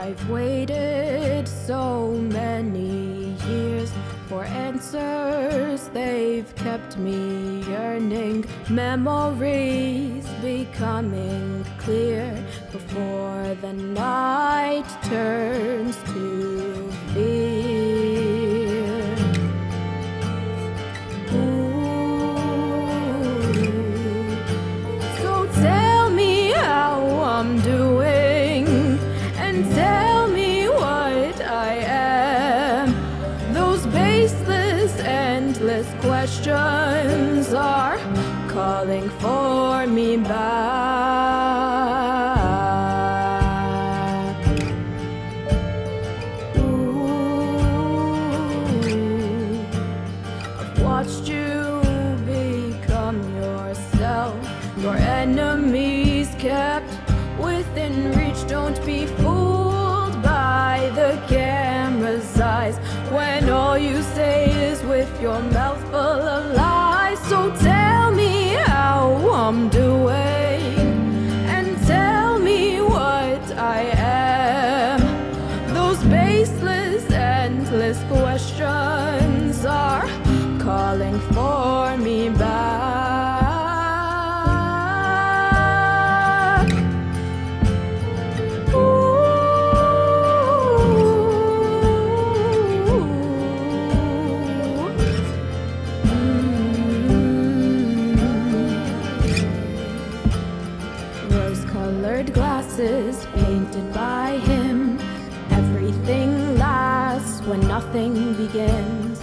I've waited so many years for answers, they've kept me yearning. Memories becoming clear before the night turns to fear. Ooh. So tell me how I'm doing, and tell me what I am. Those baseless, endless questions are calling for me back. Ooh, I've watched you become yourself. Your enemies kept within reach. Don't be fooled by the camera's eyes when all you say is with your mouth full of lies. So tell me how I'm doing, and tell me what I am. Those baseless, endless questions are calling for me back. Glasses painted by him. Everything lasts when nothing begins.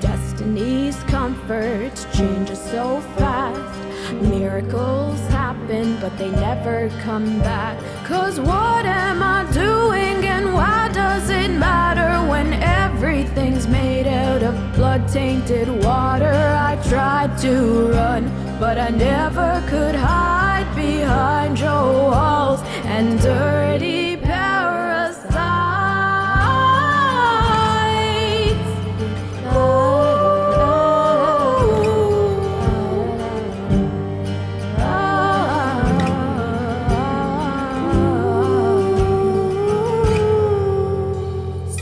Destiny's comfort changes so fast. Miracles happen, but they never come back. 'Cause what am I doing, and why does it matter when everything's made out of blood-tainted water? I tried to run, but I never could hide behind your walls and dirty parasites.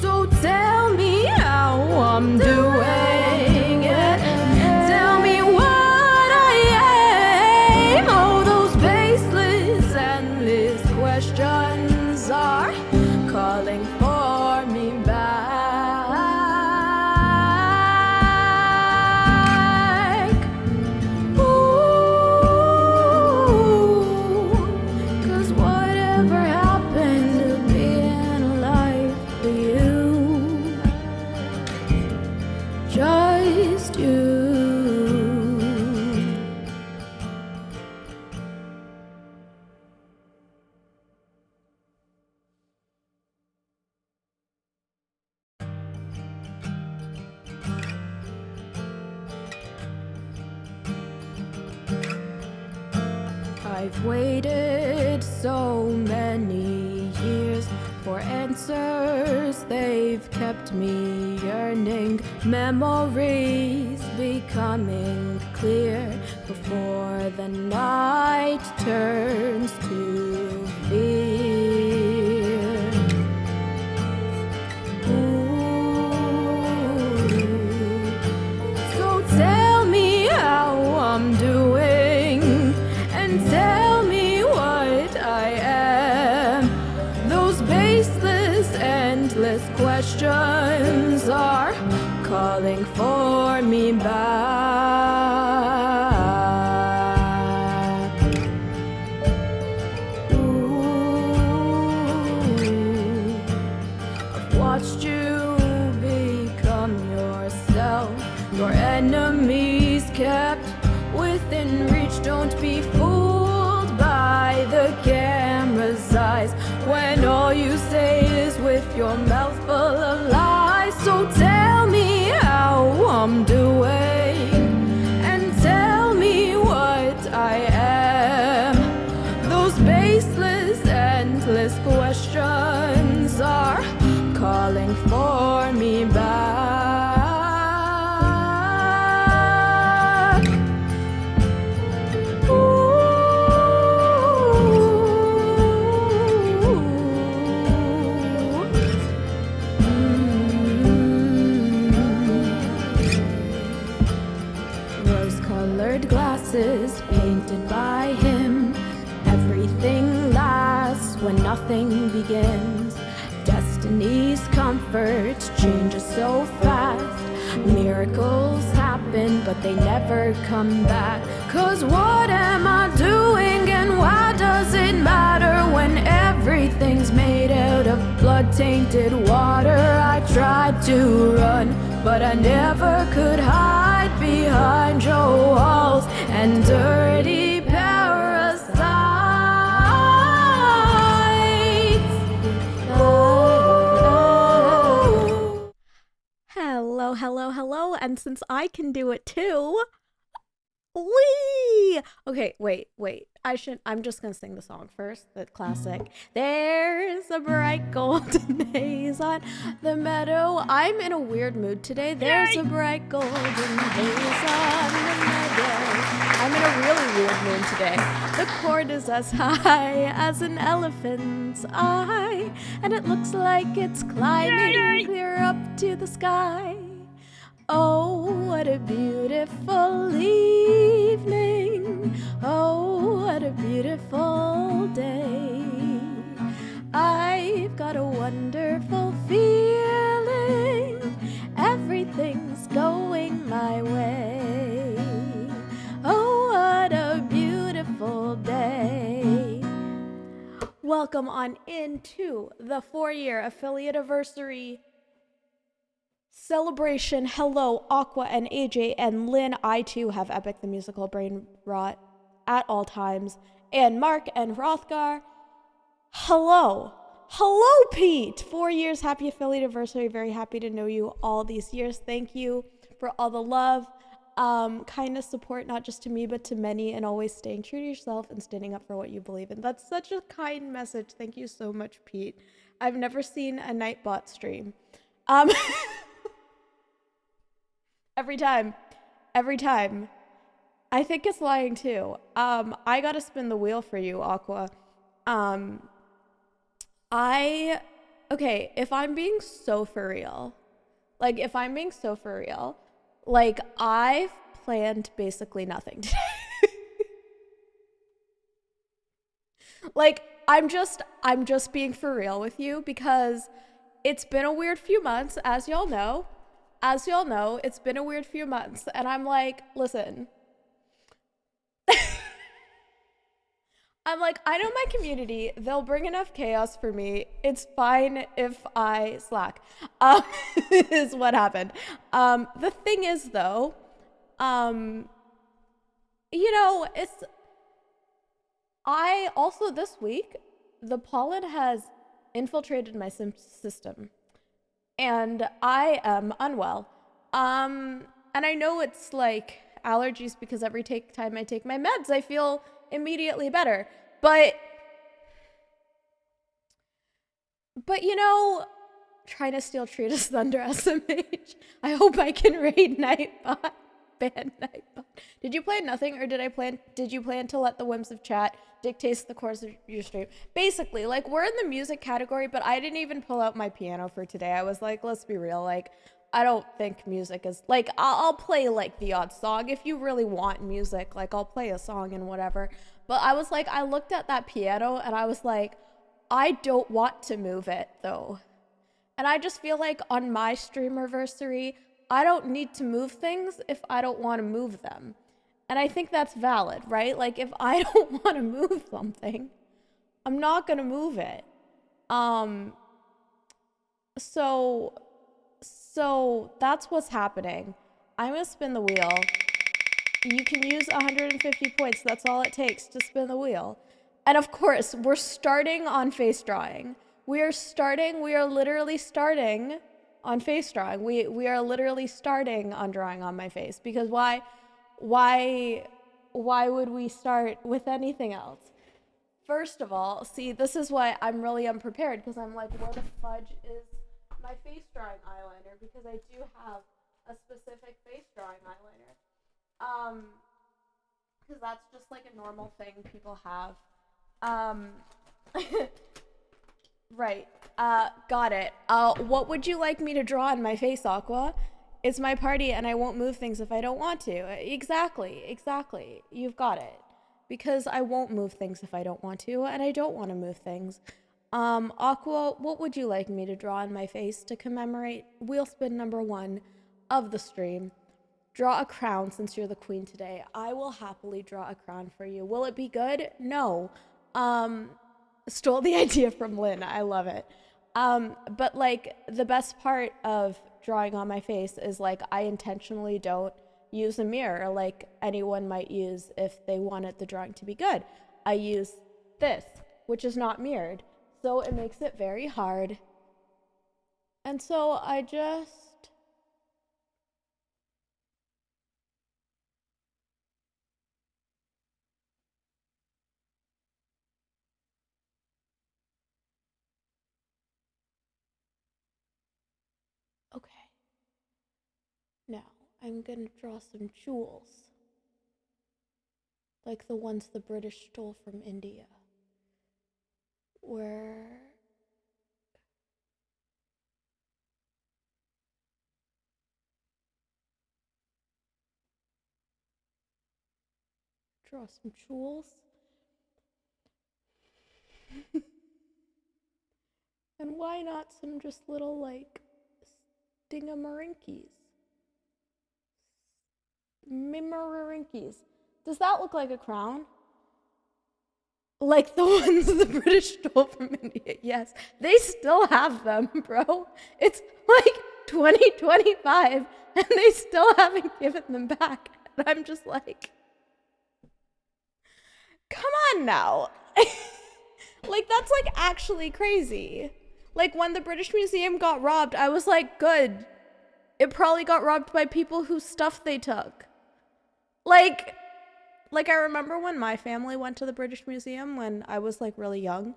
So tell me how I'm doing it. Tell me what I am. Oh, those baseless, endless questions are calling for me back. Ooh, 'cause whatever happened to being alive for you? Just you. I've waited so many years for answers, they've kept me yearning. Memories becoming clear before the night turns to fear. Ooh, so tell me how I'm doing, and tell me what I am. Those baseless, endless questions are calling for me back. Ooh, I've watched you become yourself. Your enemies kept within reach. Don't be fooled by the camera's eyes when all you say is with your mouth full of lies. So tell me how I'm doing, and tell me what I am. Those baseless, endless questions are calling for me back. Ooh. when nothing begins. Destiny's comforts changes so fast. Miracles happen, but they never come back. 'Cause what am I doing and why does it matter when everything's made out of blood-tainted water? I tried to run, but I never could hide behind your walls and dirty parasites. Hello, hello, hello, and since I can do it too, wee! Okay, wait. I'm just gonna sing the song first, the classic. There's a bright golden haze on the meadow. I'm in a weird mood today. There's a bright golden haze on the meadow. I'm in a really weird mood today. The chord is as high as an elephant's eye, and it looks like it's climbing clear up to the sky. Oh, what a beautiful evening. Oh, what a beautiful day. I've got a wonderful feeling. Everything's going my way. Oh, what a beautiful day. Welcome on into the 4-year affiliate anniversary celebration. Hello, Aqua and AJ and Lynn. I too have Epic the Musical brain rot at all times. And Mark and Rothgar. Hello, Pete. 4 years, happy affiliate anniversary. Very happy to know you all these years. Thank you for all the love, kindness, support, not just to me, but to many, and always staying true to yourself and standing up for what you believe in. That's such a kind message. Thank you so much, Pete. I've never seen a Nightbot stream. Every time. I think it's lying too. I gotta spin the wheel for you, Aqua. Okay, if I'm being so for real, like I've planned basically nothing today. Like I'm just being for real with you because it's been a weird few months, as y'all know, it's been a weird few months, and I'm like, listen, I'm like, I know my community, they'll bring enough chaos for me. It's fine if I slack, is what happened. The thing is though, I also this week, the pollen has infiltrated my system. And I am unwell. And I know it's like allergies because every time I take my meds, I feel immediately better. But trying to steal Trina's thunder SMH. I hope I can raid Nightbot. Ban Nightbot. Did you plan nothing, or did you plan to let the whims of chat dictate the course of your stream? Basically, like, we're in the music category, but I didn't even pull out my piano for today. I was like, let's be real, like, I don't think music is, like, I'll play, like, the odd song. If you really want music, like, I'll play a song and whatever. But I was like, I looked at that piano, and I was like, I don't want to move it, though. And I just feel like on my streamerversary, I don't need to move things if I don't want to move them. And I think that's valid, right? Like, if I don't want to move something, I'm not going to move it. So that's what's happening. I'm going to spin the wheel. You can use 150 points. That's all it takes to spin the wheel. And of course, we're starting on face drawing. We are literally starting on face drawing. We are literally starting on drawing on my face, because why would we start with anything else? First of all, see, this is why I'm really unprepared, because I'm like, where the fudge is my face drawing eyeliner? Because I do have a specific face drawing eyeliner. Because that's just like a normal thing people have. Right. Got it. What would you like me to draw on my face, Aqua? It's my party and I won't move things if I don't want to. Exactly. You've got it. because I won't move things if I don't want to, and I don't want to move things. Aqua, what would you like me to draw on my face to commemorate wheel spin number 1 of the stream? Draw a crown since you're the queen today. I will happily draw a crown for you. Will it be good? No. Stole the idea from Lynn. I love it. But like the best part of drawing on my face is like I intentionally don't use a mirror like anyone might use if they wanted the drawing to be good. I use this, which is not mirrored. So it makes it very hard. And so I just... Okay. Now, I'm gonna draw some jewels. Like the ones the British stole from India. Where... Draw some jewels. And why not some just little, like, stingamarinkies? Mimararinkies. Does that look like a crown? Like the ones the British stole from India. Yes, they still have them, bro. It's like 2025 and they still haven't given them back. And I'm just like, come on now. Like, that's like actually crazy. Like when the British Museum got robbed, I was like, good. It probably got robbed by people whose stuff they took. Like I remember when my family went to the British Museum when I was like really young.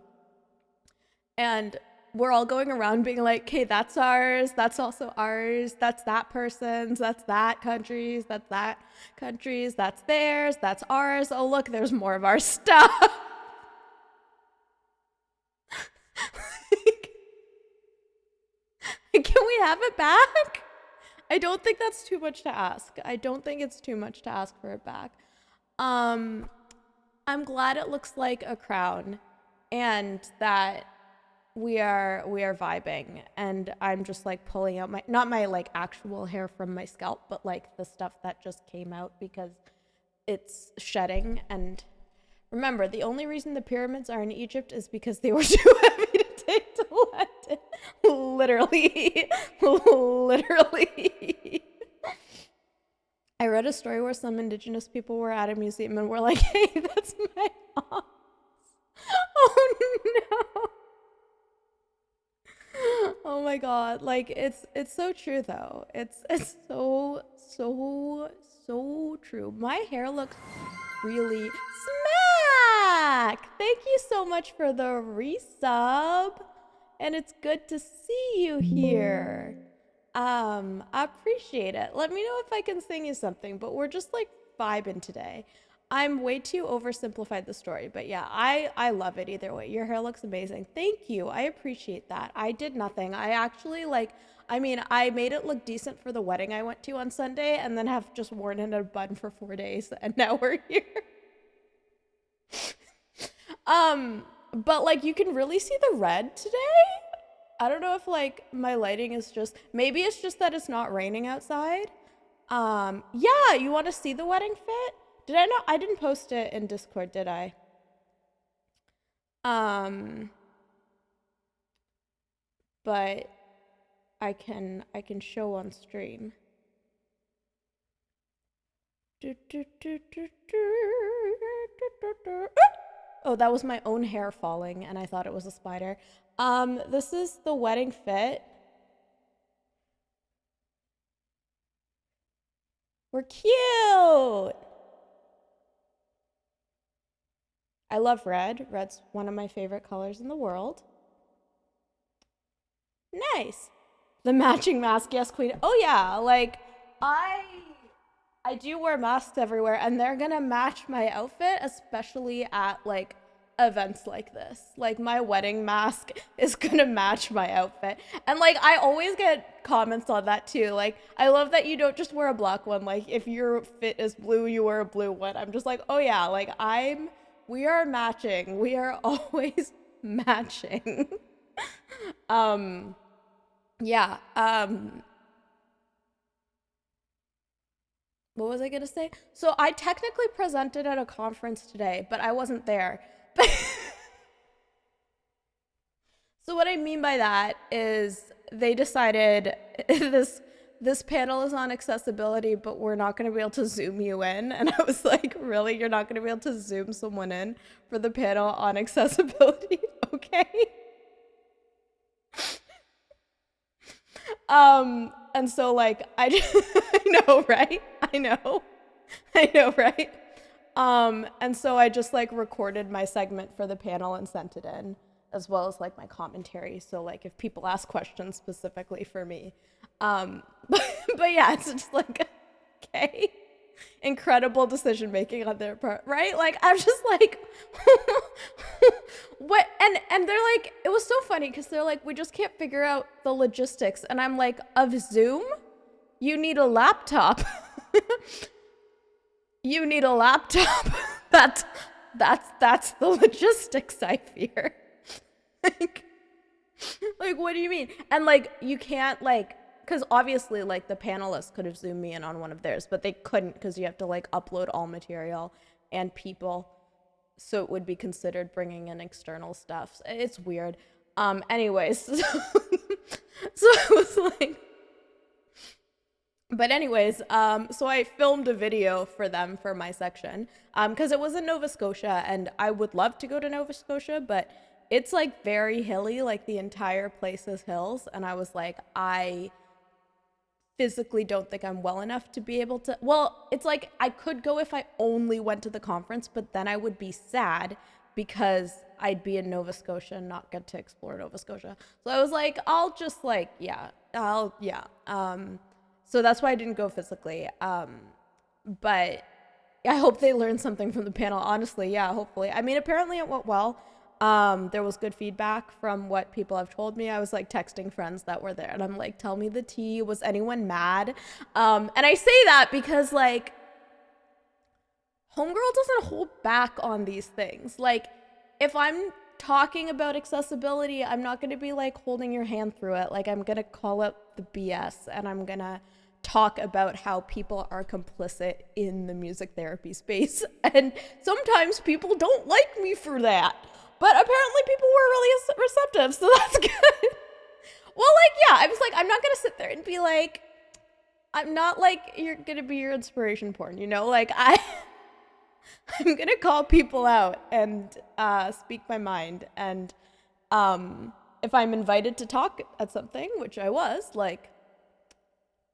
And we're all going around being like, okay, that's ours, that's also ours, that's that person's, that's that country's, that's that country's, that's theirs, that's ours. Oh, look, there's more of our stuff. Can we have it back? I don't think that's too much to ask. I don't think it's too much to ask for it back. I'm glad it looks like a crown and that we are vibing, and I'm just like pulling out not my like actual hair from my scalp, but like the stuff that just came out because it's shedding. And remember, the only reason the pyramids are in Egypt is because they were too heavy to take to London. Literally. I read a story where some indigenous people were at a museum and were like, hey, that's my ox. Oh no. Oh my god. Like it's so true though. It's so true. My hair looks really smack. Thank you so much for the resub. And it's good to see you here. I appreciate it. Let me know if I can sing you something, but we're just like vibing today. I'm way too oversimplified the story, but yeah, I love it either way. Your hair looks amazing. Thank you. I appreciate that. I did nothing. I actually I made it look decent for the wedding I went to on Sunday and then have just worn it in a bun for 4 days and now we're here. But like you can really see the red today. I don't know if like my lighting is just, maybe it's just that it's not raining outside. Yeah, you want to see the wedding fit? Did I not? I didn't post it in Discord, did I? But I can show on stream. Oh, that was my own hair falling and I thought it was a spider. This is the wedding fit. We're cute. I love red. Red's one of my favorite colors in the world. Nice. The matching mask, yes, queen. Oh yeah, like I do wear masks everywhere and they're gonna match my outfit, especially at like events like this. Like, my wedding mask is gonna match my outfit. And like, I always get comments on that too. Like, I love that you don't just wear a black one. Like, if your fit is blue, you wear a blue one. I'm just like, oh yeah, like we are matching. We are always matching. Yeah. What was I gonna say? So I technically presented at a conference today, but I wasn't there. So what I mean by that is they decided this panel is on accessibility, but we're not going to be able to zoom you in. And I was like, really? You're not going to be able to zoom someone in for the panel on accessibility? Okay. And so like, I know, right? I know, right? And so I just like recorded my segment for the panel and sent it in, as well as like my commentary. So like if people ask questions specifically for me, but yeah, it's just like, okay, incredible decision making on their part, right? Like I'm just like, what? And they're like, it was so funny because they're like, we just can't figure out the logistics, and I'm like, of Zoom, you need a laptop. You need a laptop. That's the logistics, I fear. like what do you mean? And like you can't like, because obviously like the panelists could have zoomed me in on one of theirs, but they couldn't because you have to like upload all material and people, so it would be considered bringing in external stuff. It's weird. Anyways, so it was like, but anyways, so I filmed a video for them for my section, because it was in Nova Scotia, and I would love to go to Nova Scotia, but it's like very hilly, like the entire place is hills, and I was like, I physically don't think I'm well enough to be able to, well, it's like I could go if I only went to the conference, but then I would be sad because I'd be in Nova Scotia and not get to explore Nova Scotia. So I was like, I'll just like, so that's why I didn't go physically. But I hope they learned something from the panel. Honestly, yeah, hopefully. I mean, apparently it went well. There was good feedback from what people have told me. I was like texting friends that were there, and I'm like, tell me the tea. Was anyone mad? And I say that because like, Homegirl doesn't hold back on these things. Like, if I'm talking about accessibility, I'm not going to be like holding your hand through it. Like, I'm going to call out the BS, and I'm going to talk about how people are complicit in the music therapy space. And sometimes people don't like me for that. But apparently people were really receptive, so that's good. Well, like, yeah, I was like, I'm not going to sit there and be like, I'm not like, you're going to be your inspiration porn, you know? Like, I'm going to call people out and speak my mind. And if I'm invited to talk at something, which I was, like,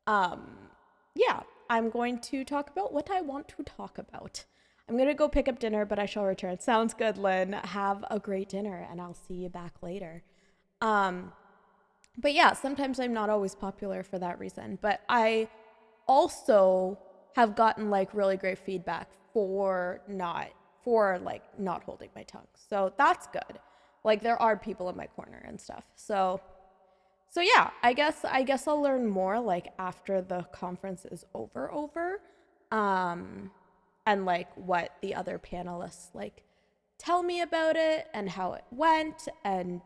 yeah, I'm going to talk about what I want to talk about. I'm going to go pick up dinner, but I shall return. Sounds good, Lynn. Have a great dinner, and I'll see you back later. But yeah, sometimes I'm not always popular for that reason. But I also have gotten like really great feedback for not holding my tongue. So that's good. Like, there are people in my corner and stuff. So yeah, I guess I'll learn more like after the conference is over. And like what the other panelists like tell me about it and how it went and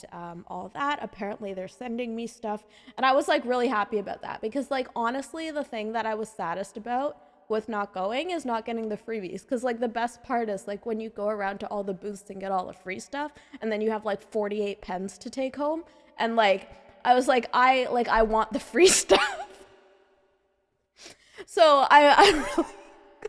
all that. Apparently they're sending me stuff, and I was like really happy about that, because like honestly the thing that I was saddest about with not going is not getting the freebies, because like the best part is like when you go around to all the booths and get all the free stuff, and then you have like 48 pens to take home, and like I was like, I want the free stuff. So I'm really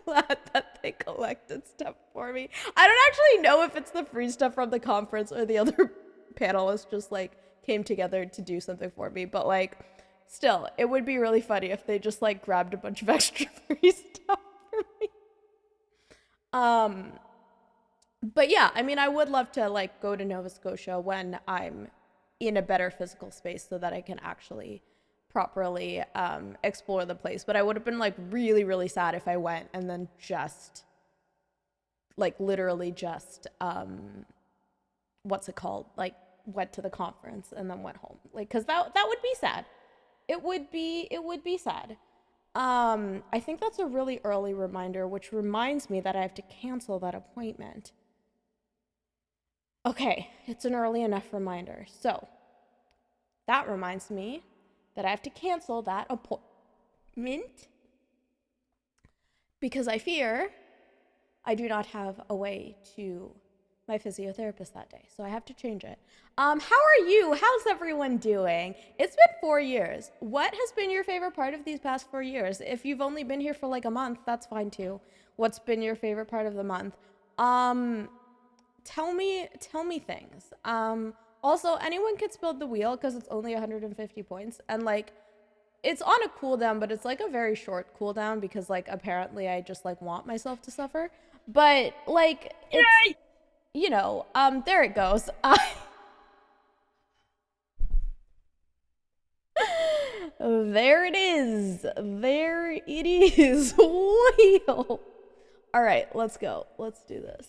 glad that they collected stuff for me. I don't actually know if it's the free stuff from the conference or the other panelists just like came together to do something for me, but like still, it would be really funny if they just like grabbed a bunch of extra free stuff for me. But yeah, I mean, I would love to like go to Nova Scotia when I'm in a better physical space so that I can actually properly explore the place. But I would have been like really, really sad if I went and then just like literally just what's it called? Like, went to the conference and then went home. Like, because that would be sad. It would be sad. I think that's a really early reminder, which reminds me that I have to cancel that appointment. Okay, it's an early enough reminder. So that reminds me that I have to cancel that appointment because I fear I do not have a way to my physiotherapist that day. So I have to change it. How are you? How's everyone doing? It's been 4 years. What has been your favorite part of these past 4 years? If you've only been here for like a month, that's fine too. What's been your favorite part of the month? Tell me things. Also, anyone can spin the wheel because it's only 150 points. And like, it's on a cooldown, but it's like a very short cooldown because like apparently I just like want myself to suffer. But like, it's, you know, there it goes. There it is. There it is. Wheel. All right, let's go. Let's do this.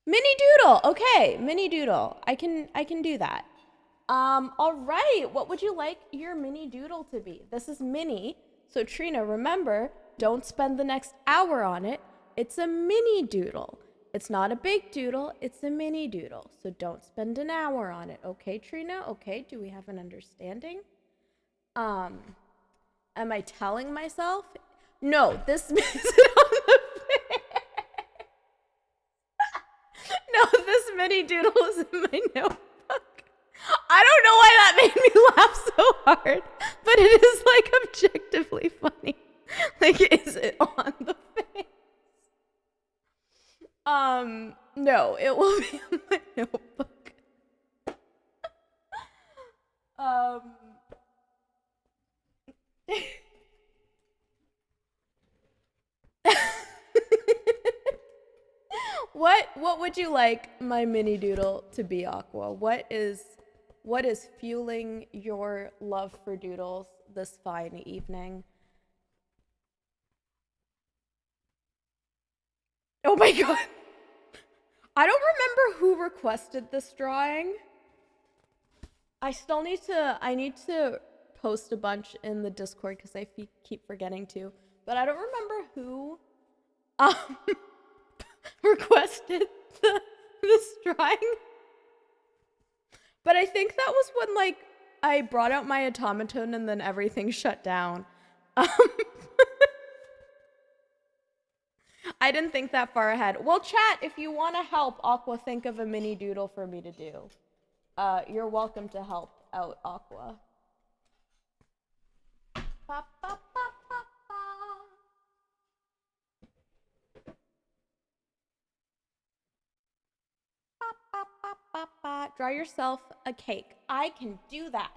Mini doodle. Okay, mini doodle. I can do that. All right. What would you like your mini doodle to be? This is mini. So Trina, remember, don't spend the next hour on it. It's a mini doodle. It's not a big doodle, it's a mini doodle. So don't spend an hour on it. Okay, Trina? Okay, do we have an understanding? Am I telling myself? No, this makes it on the face. No, this mini doodle is in my notebook. I don't know why that made me laugh so hard, but it is like objectively funny. Like, is it on the face? No, it will be in my notebook. What would you like my mini doodle to be, Aqua? What is fueling your love for doodles this fine evening? Oh my god. I don't remember who requested this drawing. I need to post a bunch in the Discord because I keep forgetting to. But I don't remember who requested this drawing. But I think that was when like I brought out my automaton and then everything shut down. I didn't think that far ahead. Well, chat, if you want to help Aqua think of a mini doodle for me to do, you're welcome to help out Aqua. Ba, ba, ba, ba, ba. Draw yourself a cake. I can do that.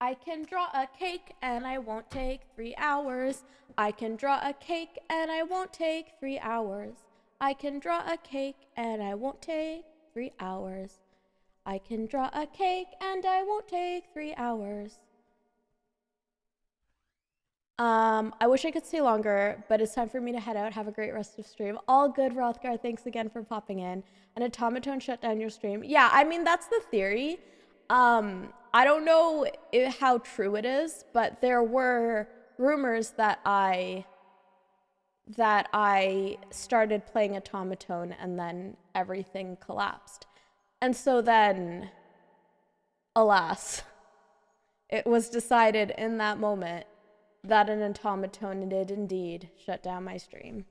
I can draw a cake and I won't take 3 hours. I can draw a cake and I won't take 3 hours. I can draw a cake and I won't take 3 hours. I can draw a cake and I won't take 3 hours. I wish I could stay longer, but it's time for me to head out. Have a great rest of stream. All good, Rothgar. Thanks again for popping in. An automaton shut down your stream. Yeah, I mean, that's the theory. I don't know how true it is, but there were rumors that I started playing automaton and then everything collapsed. And so then, alas, it was decided in that moment that an automaton did indeed shut down my stream.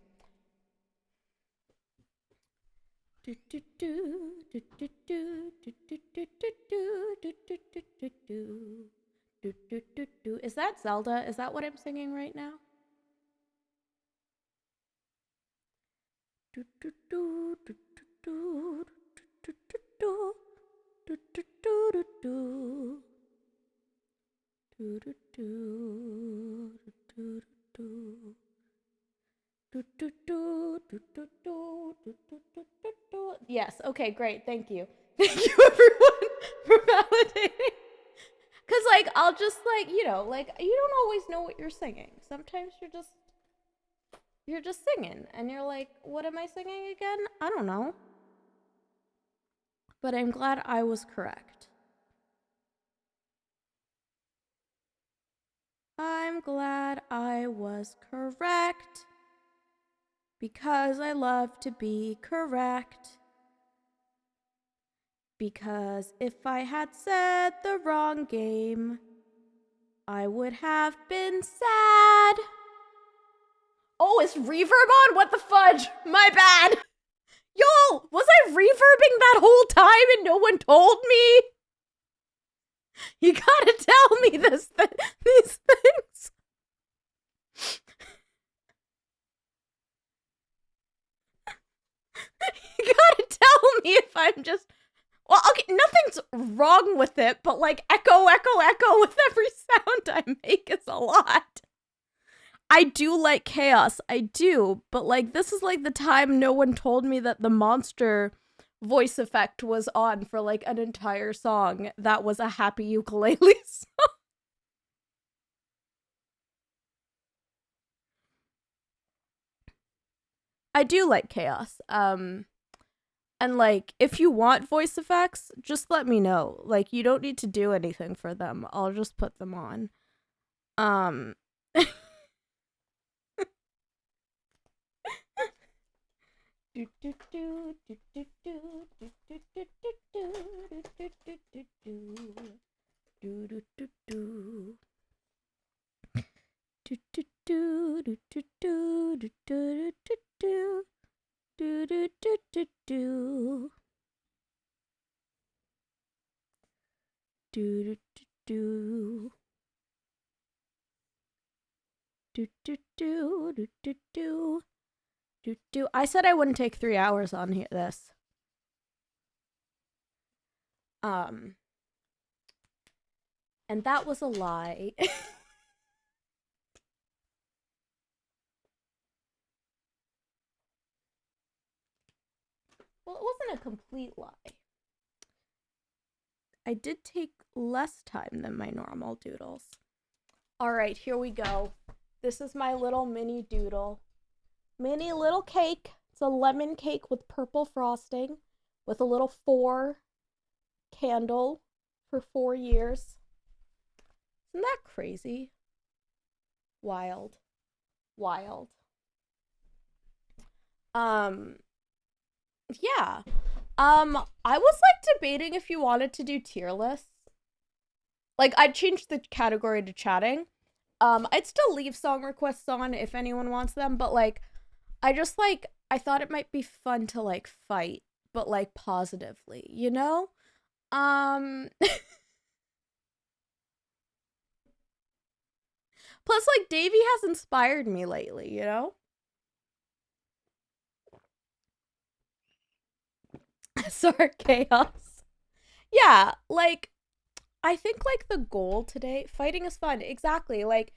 Is that Zelda? Is that what I'm singing right now? Yes, okay, great, thank you. Thank you, everyone. like, I'll just, like, you know, like, you don't always know what you're singing. Sometimes you're just singing, and you're like, what am I singing again? I don't know. But I'm glad I was correct. I'm glad I was correct. Because I love to be correct. Because if I had said the wrong game, I would have been sad. Oh, is reverb on? What the fudge? My bad. Yo, was I reverbing that whole time and no one told me? You gotta tell me these things. You gotta tell me if I'm just... Well, okay, nothing's wrong with it, but like echo, echo, echo with every sound I make is a lot. I do like chaos, I do, but like this is like the time no one told me that the monster voice effect was on for like an entire song that was a happy ukulele song. I do like chaos. And like, if you want voice effects, just let me know. Like, you don't need to do anything for them. I'll just put them on. I said I wouldn't take 3 hours on this. And that was a lie. Well, it wasn't a complete lie. I did take less time than my normal doodles. All right, here we go. This is my little mini doodle. Mini little cake. It's a lemon cake with purple frosting with a little 4 candle for 4 years. Isn't that crazy? Wild. Wild. Yeah. I was like debating if you wanted to do tier lists. Like, I'd change the category to chatting. I'd still leave song requests on if anyone wants them, but like, I thought it might be fun to like fight, but like positively, you know? Plus, like, Davey has inspired me lately, you know? Sorry, chaos. Yeah, like, I think, like, the goal today, fighting is fun, exactly, like,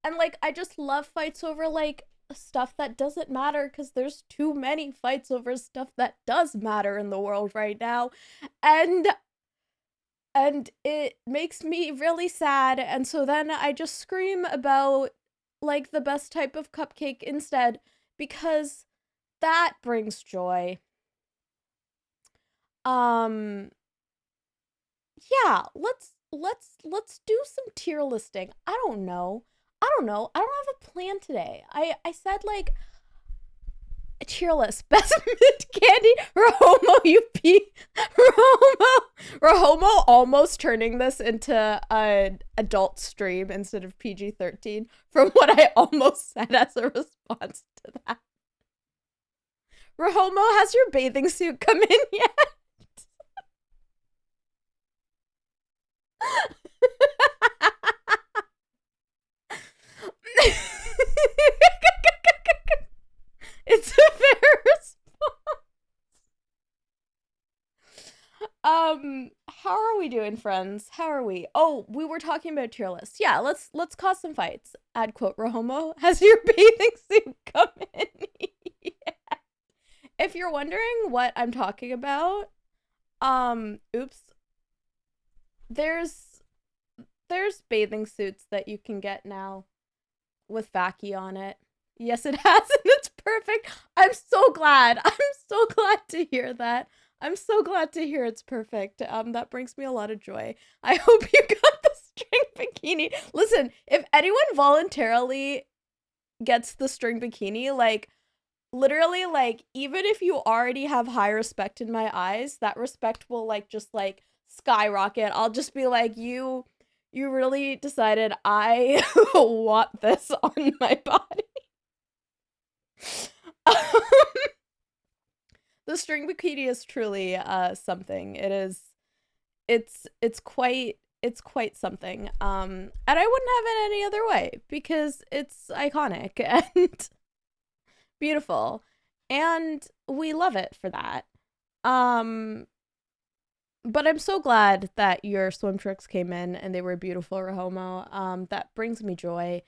and, like, I just love fights over, like, stuff that doesn't matter, because there's too many fights over stuff that does matter in the world right now, and it makes me really sad, and so then I just scream about, like, the best type of cupcake instead, because that brings joy. Yeah, let's do some tier listing. I don't know. I don't have a plan today. I said like a tier list. Best mint candy. Rahomo Rahomo almost turning this into an adult stream instead of PG-13 from what I almost said as a response to that. Rahomo, has your bathing suit come in yet? It's a fair response. How are we doing, friends? How are we? Oh, we were talking about tier lists. Yeah, let's cause some fights. Add quote Rahomo, has your bathing suit come in? Yeah. If you're wondering what I'm talking about, oops. There's there's bathing suits that you can get now with Vacky on it. Yes, it has, and it's perfect. I'm so glad. I'm so glad to hear that. I'm so glad to hear it's perfect. That brings me a lot of joy. I hope you got the string bikini. Listen, if anyone voluntarily gets the string bikini, like, literally, like, even if you already have high respect in my eyes, that respect will, like, just, like, skyrocket. I'll just be like, you really decided I want this on my body. The string bikini is truly something. It's quite something. And I wouldn't have it any other way because it's iconic and beautiful, and we love it for that. But I'm so glad that your swim tricks came in and they were beautiful, Rahomo. That brings me joy.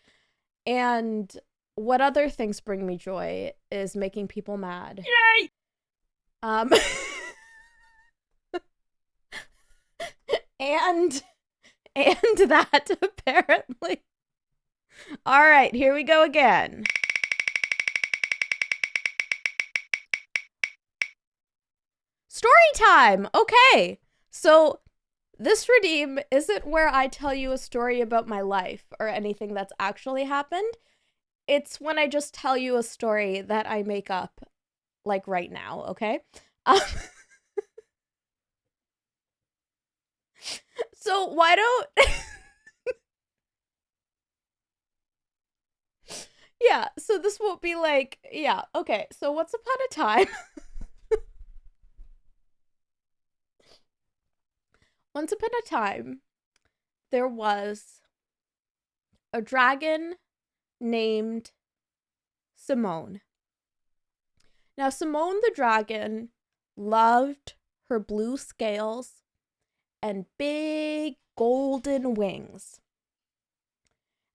And what other things bring me joy is making people mad. Yay! And that apparently. All right, here we go again. Story time. Okay. So this redeem isn't where I tell you a story about my life or anything that's actually happened. It's when I just tell you a story that I make up, like, right now, okay? So why don't... Yeah, so this won't be like... Yeah, okay. So once upon a time... Once upon a time, there was a dragon named Simone. Now, Simone the dragon loved her blue scales and big golden wings.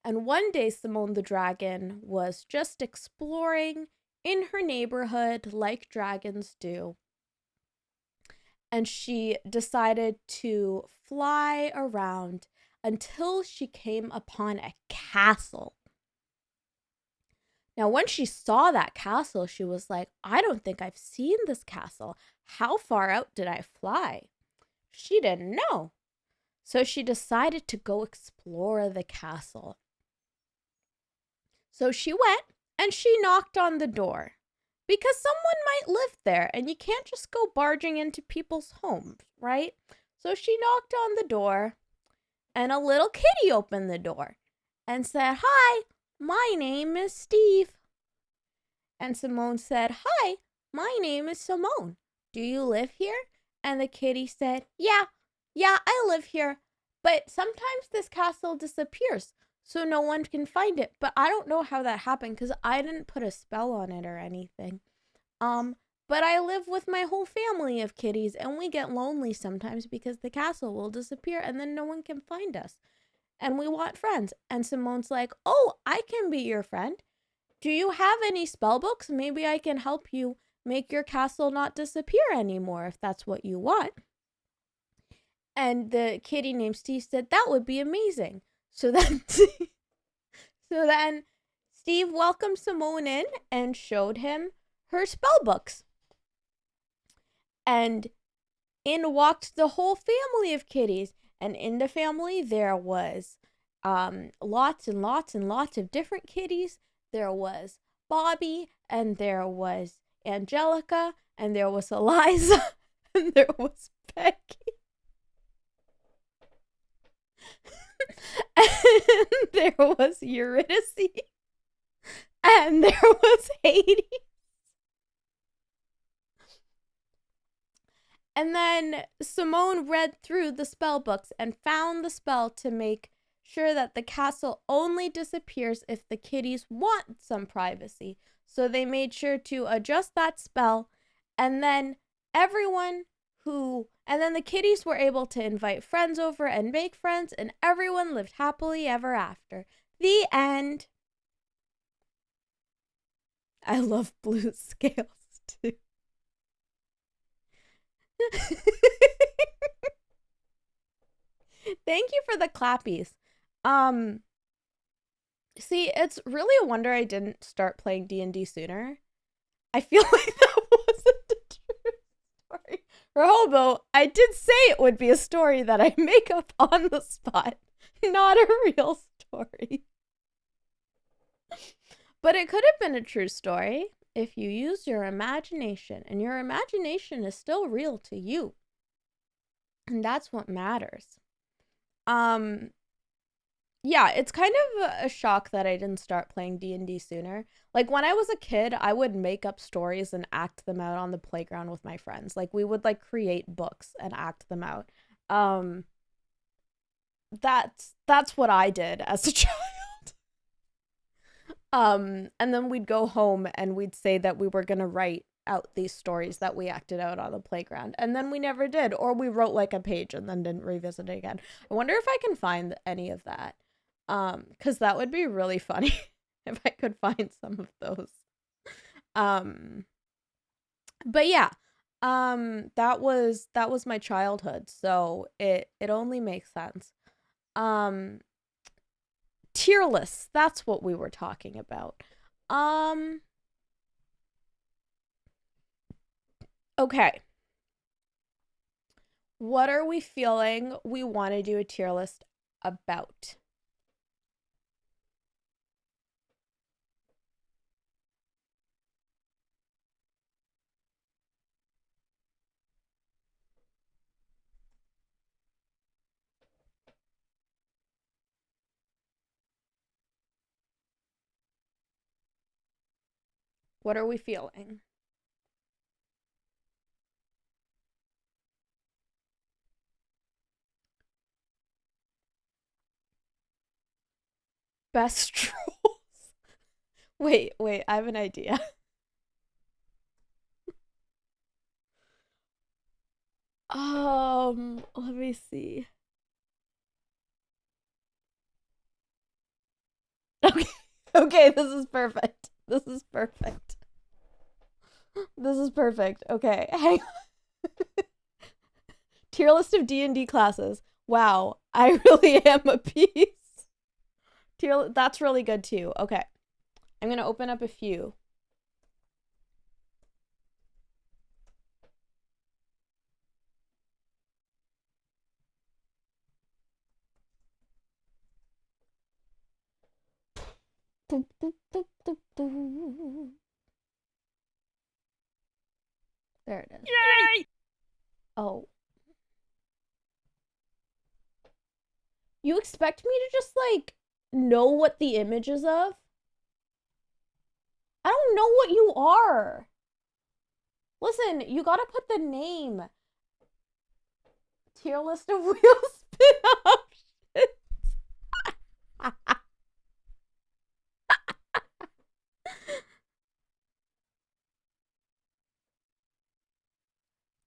And one day, Simone the dragon was just exploring in her neighborhood like dragons do. And she decided to fly around until she came upon a castle. Now, when she saw that castle, she was like, I don't think I've seen this castle. How far out did I fly? She didn't know. So she decided to go explore the castle. So she went and she knocked on the door because someone might live there and you can't just go barging into people's homes, right? So she knocked on the door and a little kitty opened the door and said, Hi, my name is Steve. And Simone said, Hi, my name is Simone. Do you live here? And the kitty said, Yeah, I live here. But sometimes this castle disappears, so no one can find it. But I don't know how that happened because I didn't put a spell on it or anything. But I live with my whole family of kitties, and we get lonely sometimes because the castle will disappear and then no one can find us. And we want friends. And Simone's like, Oh, I can be your friend. Do you have any spell books? Maybe I can help you make your castle not disappear anymore if that's what you want. And the kitty named Steve said, That would be amazing. So then Steve welcomed Simone in and showed him her spell books. And in walked the whole family of kitties. And in the family, there was lots and lots and lots of different kitties. There was Bobby, and there was Angelica, and there was Eliza, and there was Becky. And there was Eurydice, and there was Hades. And then Simone read through the spell books and found the spell to make sure that the castle only disappears if the kitties want some privacy. So they made sure to adjust that spell, and then the kitties were able to invite friends over and make friends, and everyone lived happily ever after. The end. I love blue scales too. Thank you for the clappies. Um, See, it's really a wonder I didn't start playing D&D sooner. I feel like that wasn't a true story. Rehobo, I did say it would be a story that I make up on the spot, not a real story. But it could have been a true story if you used your imagination, and your imagination is still real to you. And that's what matters. Yeah, it's kind of a shock that I didn't start playing D&D sooner. Like when I was a kid, I would make up stories and act them out on the playground with my friends. Like we would like create books and act them out. Um that's what I did as a child. And then we'd go home and we'd say that we were going to write out these stories that we acted out on the playground, and then we never did, or we wrote like a page and then didn't revisit it again. I wonder if I can find any of that. Because that would be really funny if I could find some of those. But yeah, that was my childhood, so it only makes sense. Tier lists, that's what we were talking about. Okay. What are we feeling we want to do a tier list about? What are we feeling? Best trolls. Wait, I have an idea. Let me see. Okay, okay, this is perfect. This is perfect. This is perfect. Okay, hang on. Tier list of D&D classes. Wow, I really am a piece. That's really good too. Okay, I'm gonna open up a few. There it is. Yay! Oh. You expect me to just, like, know what the image is of? I don't know what you are. Listen, you gotta put the name. Tier list of wheel spin options.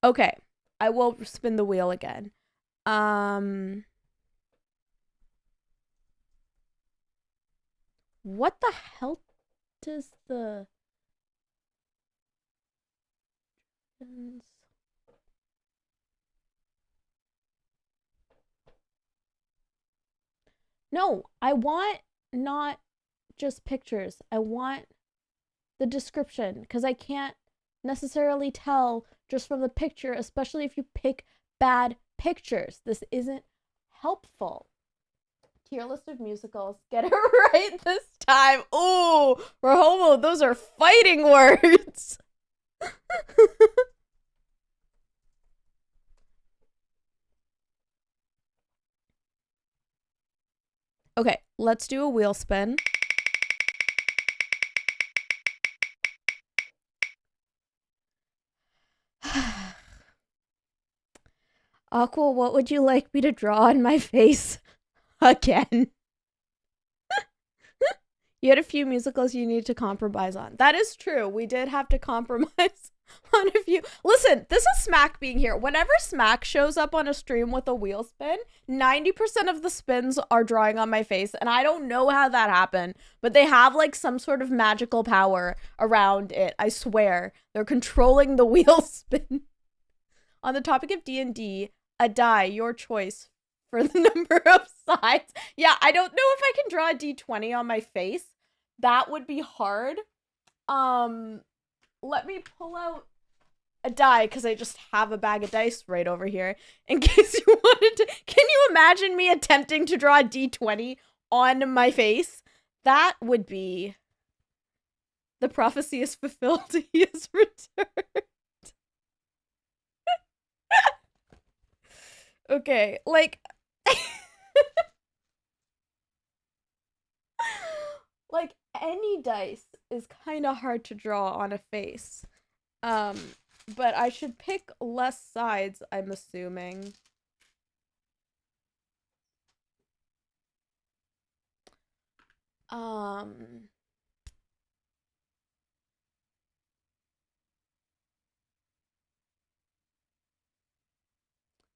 Okay, I will spin the wheel again. What the hell does the... No, I want not just pictures. I want the description, because I can't necessarily tell just from the picture, especially if you pick bad pictures. This isn't helpful. Tier list of musicals. Get it right this time. Ooh, Rahomo, those are fighting words. Okay, let's do a wheel spin. Aqua, what would you like me to draw on my face again? You had a few musicals you need to compromise on. That is true. We did have to compromise on a few. Listen, this is Smack being here. Whenever Smack shows up on a stream with a wheel spin, 90% of the spins are drawing on my face. And I don't know how that happened, but they have like some sort of magical power around it. I swear. They're controlling the wheel spin. On the topic of D&D, a die, your choice. for the number of sides. Yeah, I don't know if I can draw a D20 on my face. That would be hard. Let me pull out a die because I just have a bag of dice right over here in case you wanted to. Can you imagine me attempting to draw a D20 on my face? That would be... The prophecy is fulfilled. He is returned. Okay, like... like, any dice is kind of hard to draw on a face. But I should pick less sides, I'm assuming.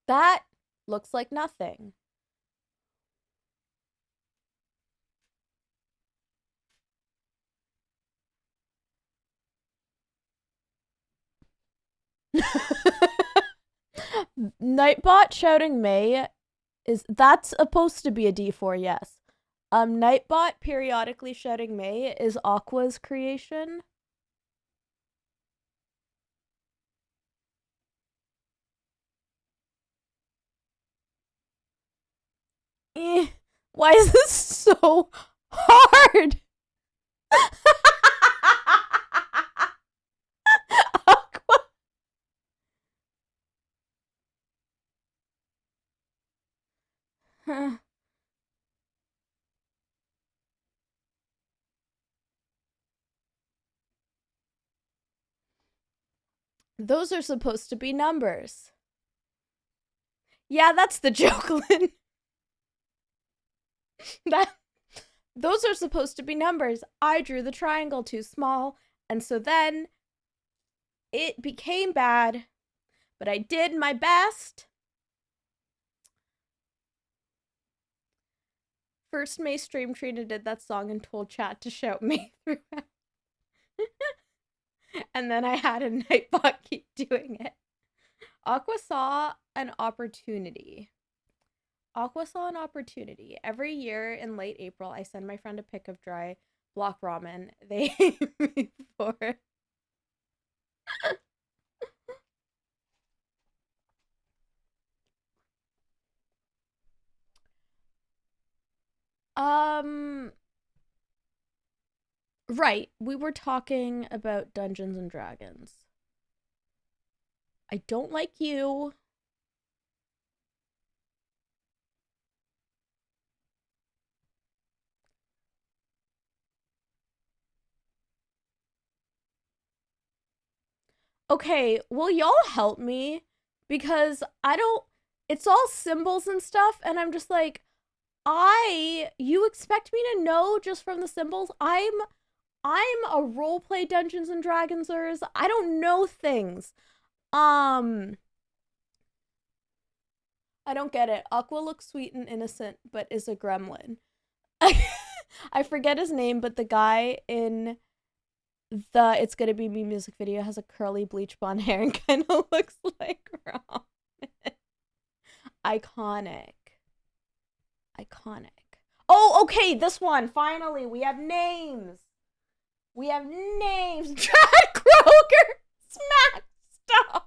That looks like nothing. Nightbot shouting May that's supposed to be a D4, yes. Nightbot periodically shouting May is Aqua's creation. Why is this so hard? Aqua. Those are supposed to be numbers. Yeah, that's the joke, Lynn. Those are supposed to be numbers. I drew the triangle too small, and so then it became bad, but I did my best. First May stream, Trina did that song and told chat to shout May throughout. And then I had a Nightbot keep doing it. Aqua saw an opportunity. Every year in late April, I send my friend a pic of dry block ramen they hate me for. Right. We were talking about Dungeons and Dragons. I don't like you. Okay, will y'all help me? Because it's all symbols and stuff, and I'm just like, you expect me to know just from the symbols? I'm a roleplay Dungeons and Dragonsers. I don't know things. I don't get it. Aqua looks sweet and innocent, but is a gremlin. I forget his name, but the guy in the It's Gonna Be Me music video has a curly bleach blonde hair and kind of looks like Ron. Iconic. Oh, okay, this one. Finally, we have names. Chad Kroger. Smack. Stop.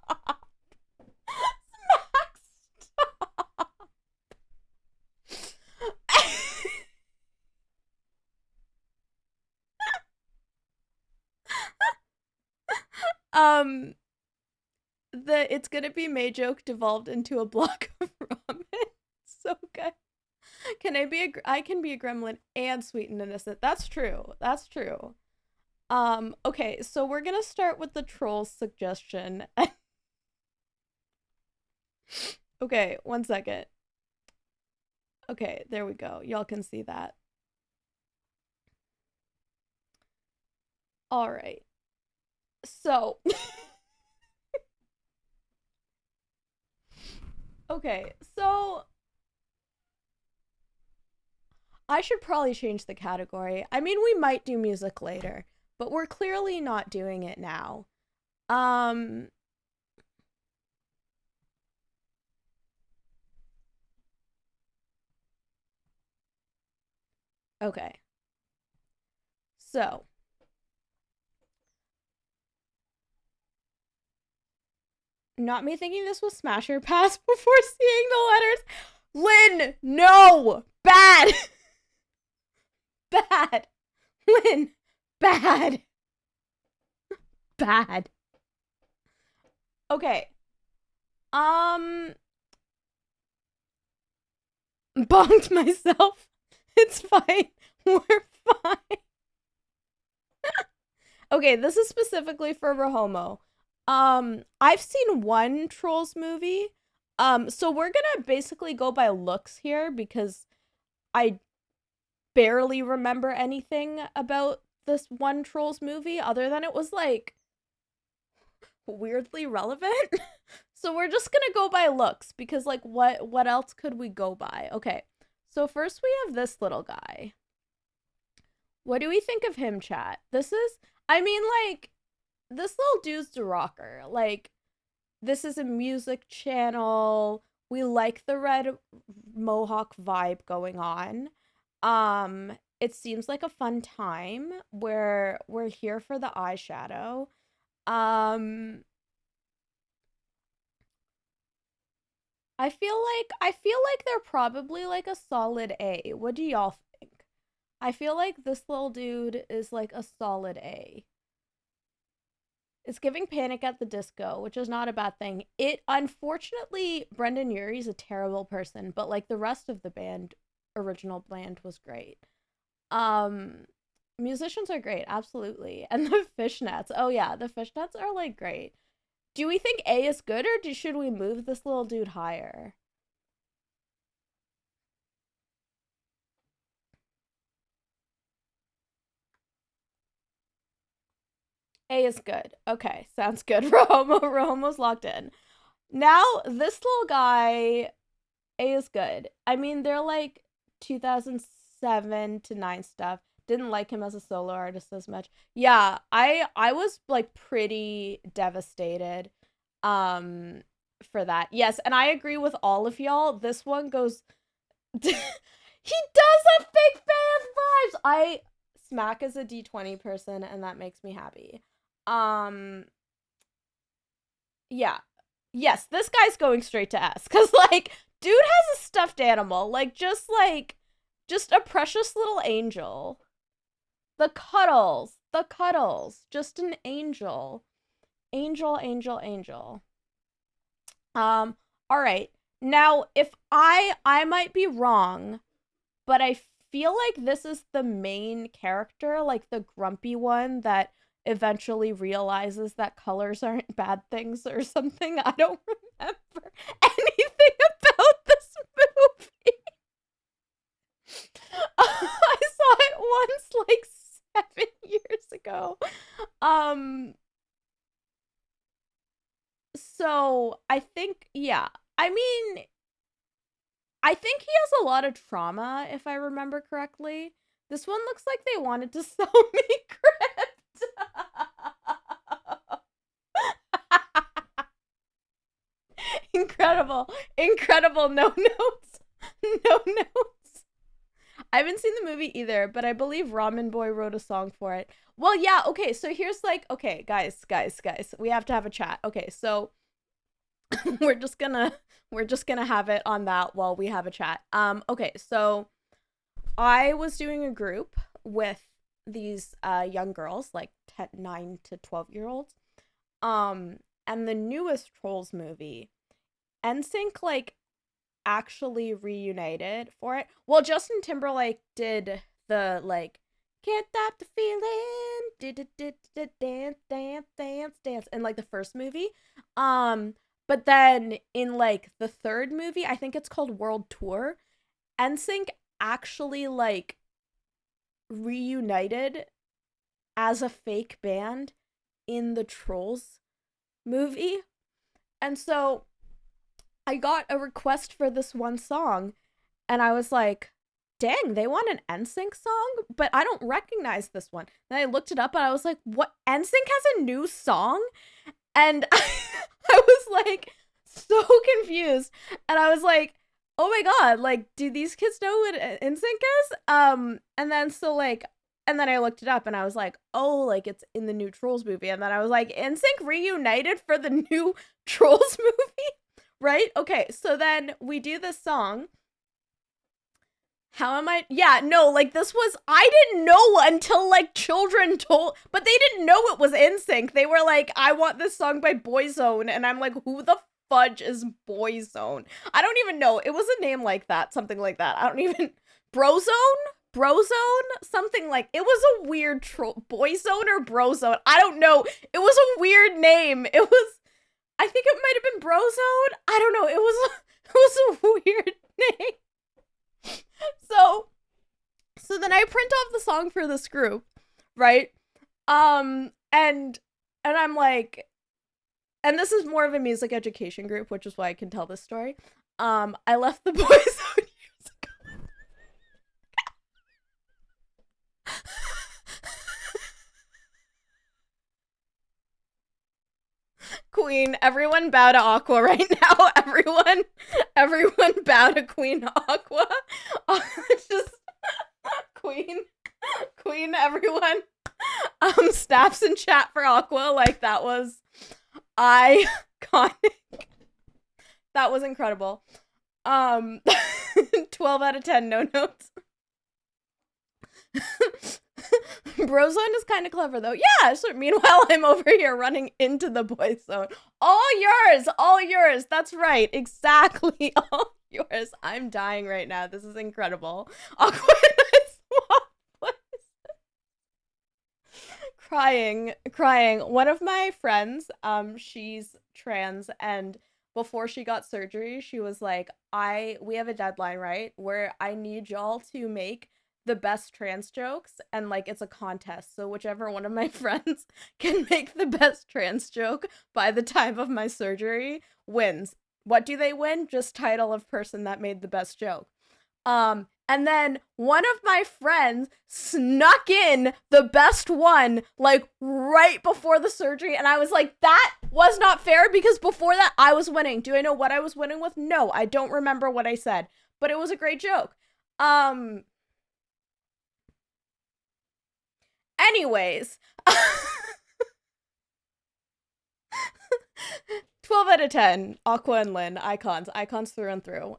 The It's Gonna Be May joke devolved into a block of ramen. So good. I can be a gremlin and sweet and innocent. That's true. Okay, so we're gonna start with the troll suggestion. Okay, 1 second. Okay, there we go. Y'all can see that. All right. So, okay, so I should probably change the category. I mean, we might do music later, but we're clearly not doing it now. Okay. So. Not me thinking this was Smash or Pass before seeing the letters. Lynn, no! Bad! Bad! Lynn, bad! Bad. Okay. Bonked myself. It's fine. We're fine. Okay, this is specifically for Rahomo. I've seen one Trolls movie. So we're gonna basically go by looks here because I barely remember anything about this one Trolls movie other than it was like weirdly relevant. So we're just gonna go by looks because like what else could we go by? Okay, so first we have this little guy. What do we think of him, chat? This is, I mean, like, this little dude's a rocker. Like, this is a music channel. We like the red mohawk vibe going on. It seems like a fun time where we're here for the eyeshadow. I feel like they're probably like a solid A. What do y'all think? I feel like this little dude is like a solid A. It's giving Panic at the Disco, which is not a bad thing. It, unfortunately, Brendan Urie's a terrible person, but like the rest of the band, original band was great. Musicians are great, absolutely. And the fishnets. Oh yeah, the fishnets are like great. Do we think A is good or should we move this little dude higher? A is good. Okay, sounds good. Romo's locked in. Now, this little guy, A is good. I mean, they're like 2007 to 9 stuff. Didn't like him as a solo artist as much. Yeah, I was like pretty devastated for that. Yes, and I agree with all of y'all. This one goes he does have big band vibes. Smack is a D20 person and that makes me happy. Yeah. Yes, this guy's going straight to S cuz like dude has a stuffed animal, like just a precious little angel. The cuddles, just an angel. Angel, angel, angel. All right. Now, if I might be wrong, but I feel like this is the main character, like the grumpy one that eventually realizes that colors aren't bad things or something. I don't remember anything about this movie. I saw it once like 7 years ago. So I think, yeah. I mean, I think he has a lot of trauma, if I remember correctly. This one looks like they wanted to sell me crypt. Incredible. No notes. No notes. I haven't seen the movie either, but I believe Ramen Boy wrote a song for it. Well, yeah, okay, so here's like, okay, guys, we have to have a chat. Okay, so we're just gonna have it on that while we have a chat. Okay, so I was doing a group with these young girls, like 9 to 12-year-olds. And the newest Trolls movie, NSYNC like actually reunited for it. Well, Justin Timberlake did the like can't stop the feeling, dance in like the first movie. But then in like the third movie, I think it's called World Tour, NSYNC actually like reunited as a fake band in the Trolls movie. And so I got a request for this one song and I was like, dang, they want an NSYNC song, but I don't recognize this one. Then I looked it up and I was like, what? NSYNC has a new song? And I was like so confused. And I was like, oh my god, like, do these kids know what NSYNC is? And then so like, and then I looked it up and I was like, oh, like it's in the new Trolls movie. And then I was like, NSYNC reunited for the new Trolls movie, right? Okay, so then we do this song. How am I? Yeah, no, like this was, I didn't know until like children told, but they didn't know it was NSYNC. They were like, I want this song by Boyzone. And I'm like, who the fudge is Boyzone? I don't even know. It was a name like that, something like that. I don't even, Brozone? Something like, it was a weird Boyzone or Brozone. I don't know. It was a weird name. It was, I think it might have been Brozone. I don't know. It was a weird name. So then I print off the song for this group, right? And I'm like, and this is more of a music education group, which is why I can tell this story. I left the boys out years ago. Queen, everyone bow to Aqua right now. Everyone bow to Queen Aqua. Just Queen, everyone. Snaps in chat for Aqua. Like, that was iconic. That was incredible. 12 out of 10, no notes. Brozone is kind of clever though. Yeah, so meanwhile I'm over here running into the boys zone. All yours. That's right. Exactly. All yours. I'm dying right now. This is incredible. Awkward. Crying. One of my friends, she's trans, and before she got surgery, she was like, we have a deadline, right? Where I need y'all to make the best trans jokes, and like it's a contest, so whichever one of my friends can make the best trans joke by the time of my surgery wins. What do they win? Just title of person that made the best joke. And then one of my friends snuck in the best one like right before the surgery, and I was like, that was not fair because before that I was winning. Do I know what I was winning with? No, I don't remember what I said, but it was a great joke. Anyways, 12 out of 10, Aqua and Lynn, icons through and through.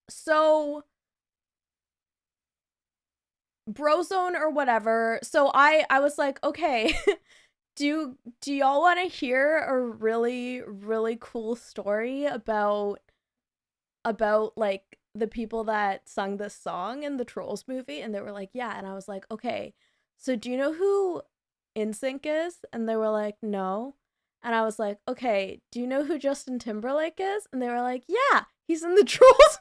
So Brozone or whatever. So I was like, okay, do y'all want to hear a really, really cool story about like the people that sung this song in the Trolls movie? And they were like, yeah. And I was like, okay, so do you know who NSYNC is? And they were like, no. And I was like, okay, do you know who Justin Timberlake is? And they were like, yeah, he's in the Trolls.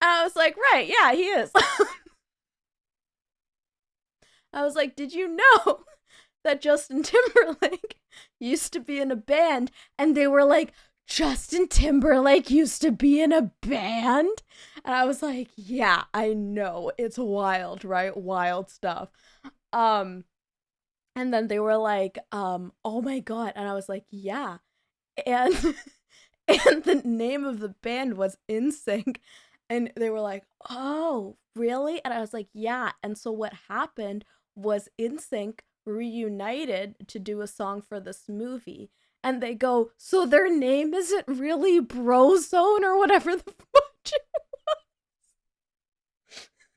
And I was like, right, yeah, he is. I was like, did you know that Justin Timberlake used to be in a band? And they were like, Justin Timberlake used to be in a band? And I was like, yeah, I know. It's wild, right? Wild stuff. And then they were like, oh my God. And I was like, yeah. And the name of the band was NSYNC. And they were like, oh, really? And I was like, yeah. And so what happened was NSYNC reunited to do a song for this movie. And they go, so their name isn't really Brozone or whatever the fuck it was.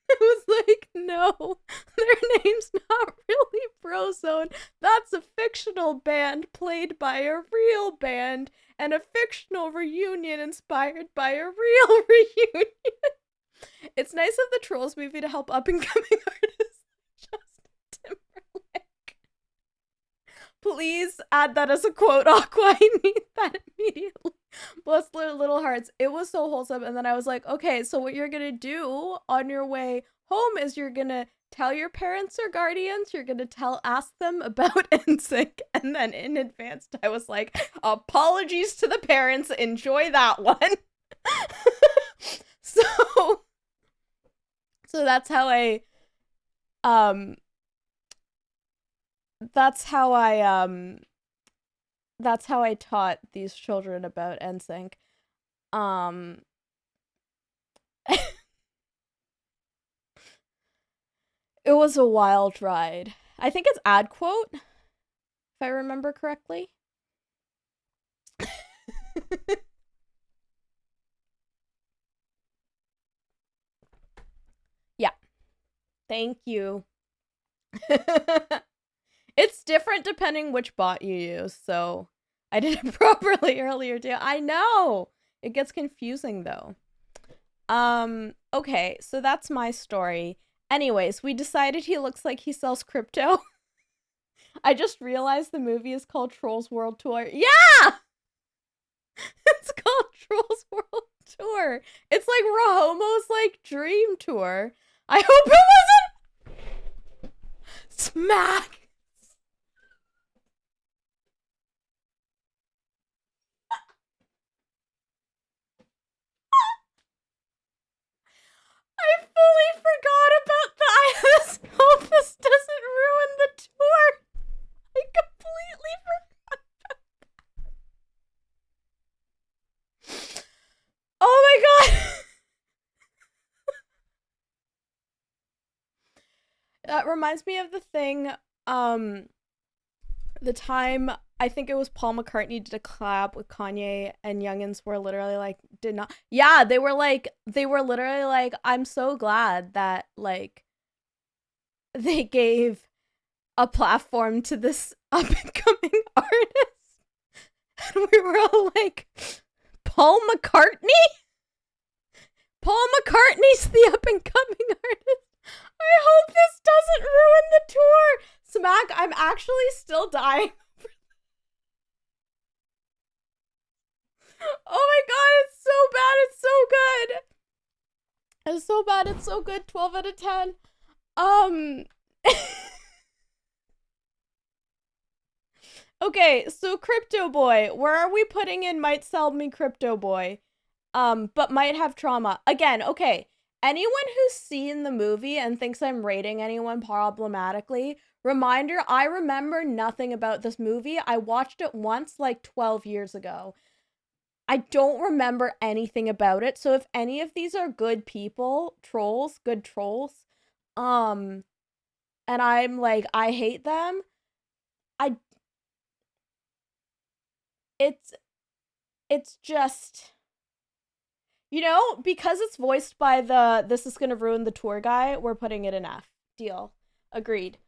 I was like, no, their name's not really Brozone. That's a fictional band played by a real band, and a fictional reunion inspired by a real reunion. It's nice of the Trolls movie to help up-and-coming artists like Justin Timberlake. Please add that as a quote, Aqua. I need that immediately. Bless their little hearts. It was so wholesome. And then I was like, okay, so what you're gonna do on your way home is you're gonna tell your parents or guardians, you're gonna ask them about NSYNC. And then in advance, I was like, apologies to the parents, enjoy that one. So that's how I that's how I taught these children about NSYNC. Um, it was a wild ride. I think it's ad quote, if I remember correctly. Yeah. Thank you. It's different depending which bot you use, so I did it properly earlier too. I know! It gets confusing though. Okay, so that's my story. Anyways, we decided he looks like he sells crypto. I just realized the movie is called Trolls World Tour. Yeah! It's called Trolls World Tour. It's like Rahomo's like dream tour. I hope it wasn't smack. I fully forgot about the I hope this doesn't ruin the tour. I completely forgot about that. Oh my god. That reminds me of the thing, the time I think it was Paul McCartney did a collab with Kanye and youngins were literally like did not. Yeah, they were literally like, I'm so glad that like they gave a platform to this up and coming artist. And we were all like, Paul McCartney? Paul McCartney's the up and coming artist. I hope this doesn't ruin the tour. Smack, I'm actually still dying. Oh my god, it's so bad, it's so good. It's so bad, it's so good. 12 out of 10. Okay, so Crypto Boy. Where are we putting in Might Sell Me Crypto Boy? But might have trauma. Again, okay. Anyone who's seen the movie and thinks I'm rating anyone problematically, reminder, I remember nothing about this movie. I watched it once like 12 years ago. I don't remember anything about it. So if any of these are good people, trolls, good trolls, and I'm like, I hate them, it's just, you know, because it's voiced by the This Is Gonna Ruin the Tour guy, we're putting it in F. Deal. Agreed.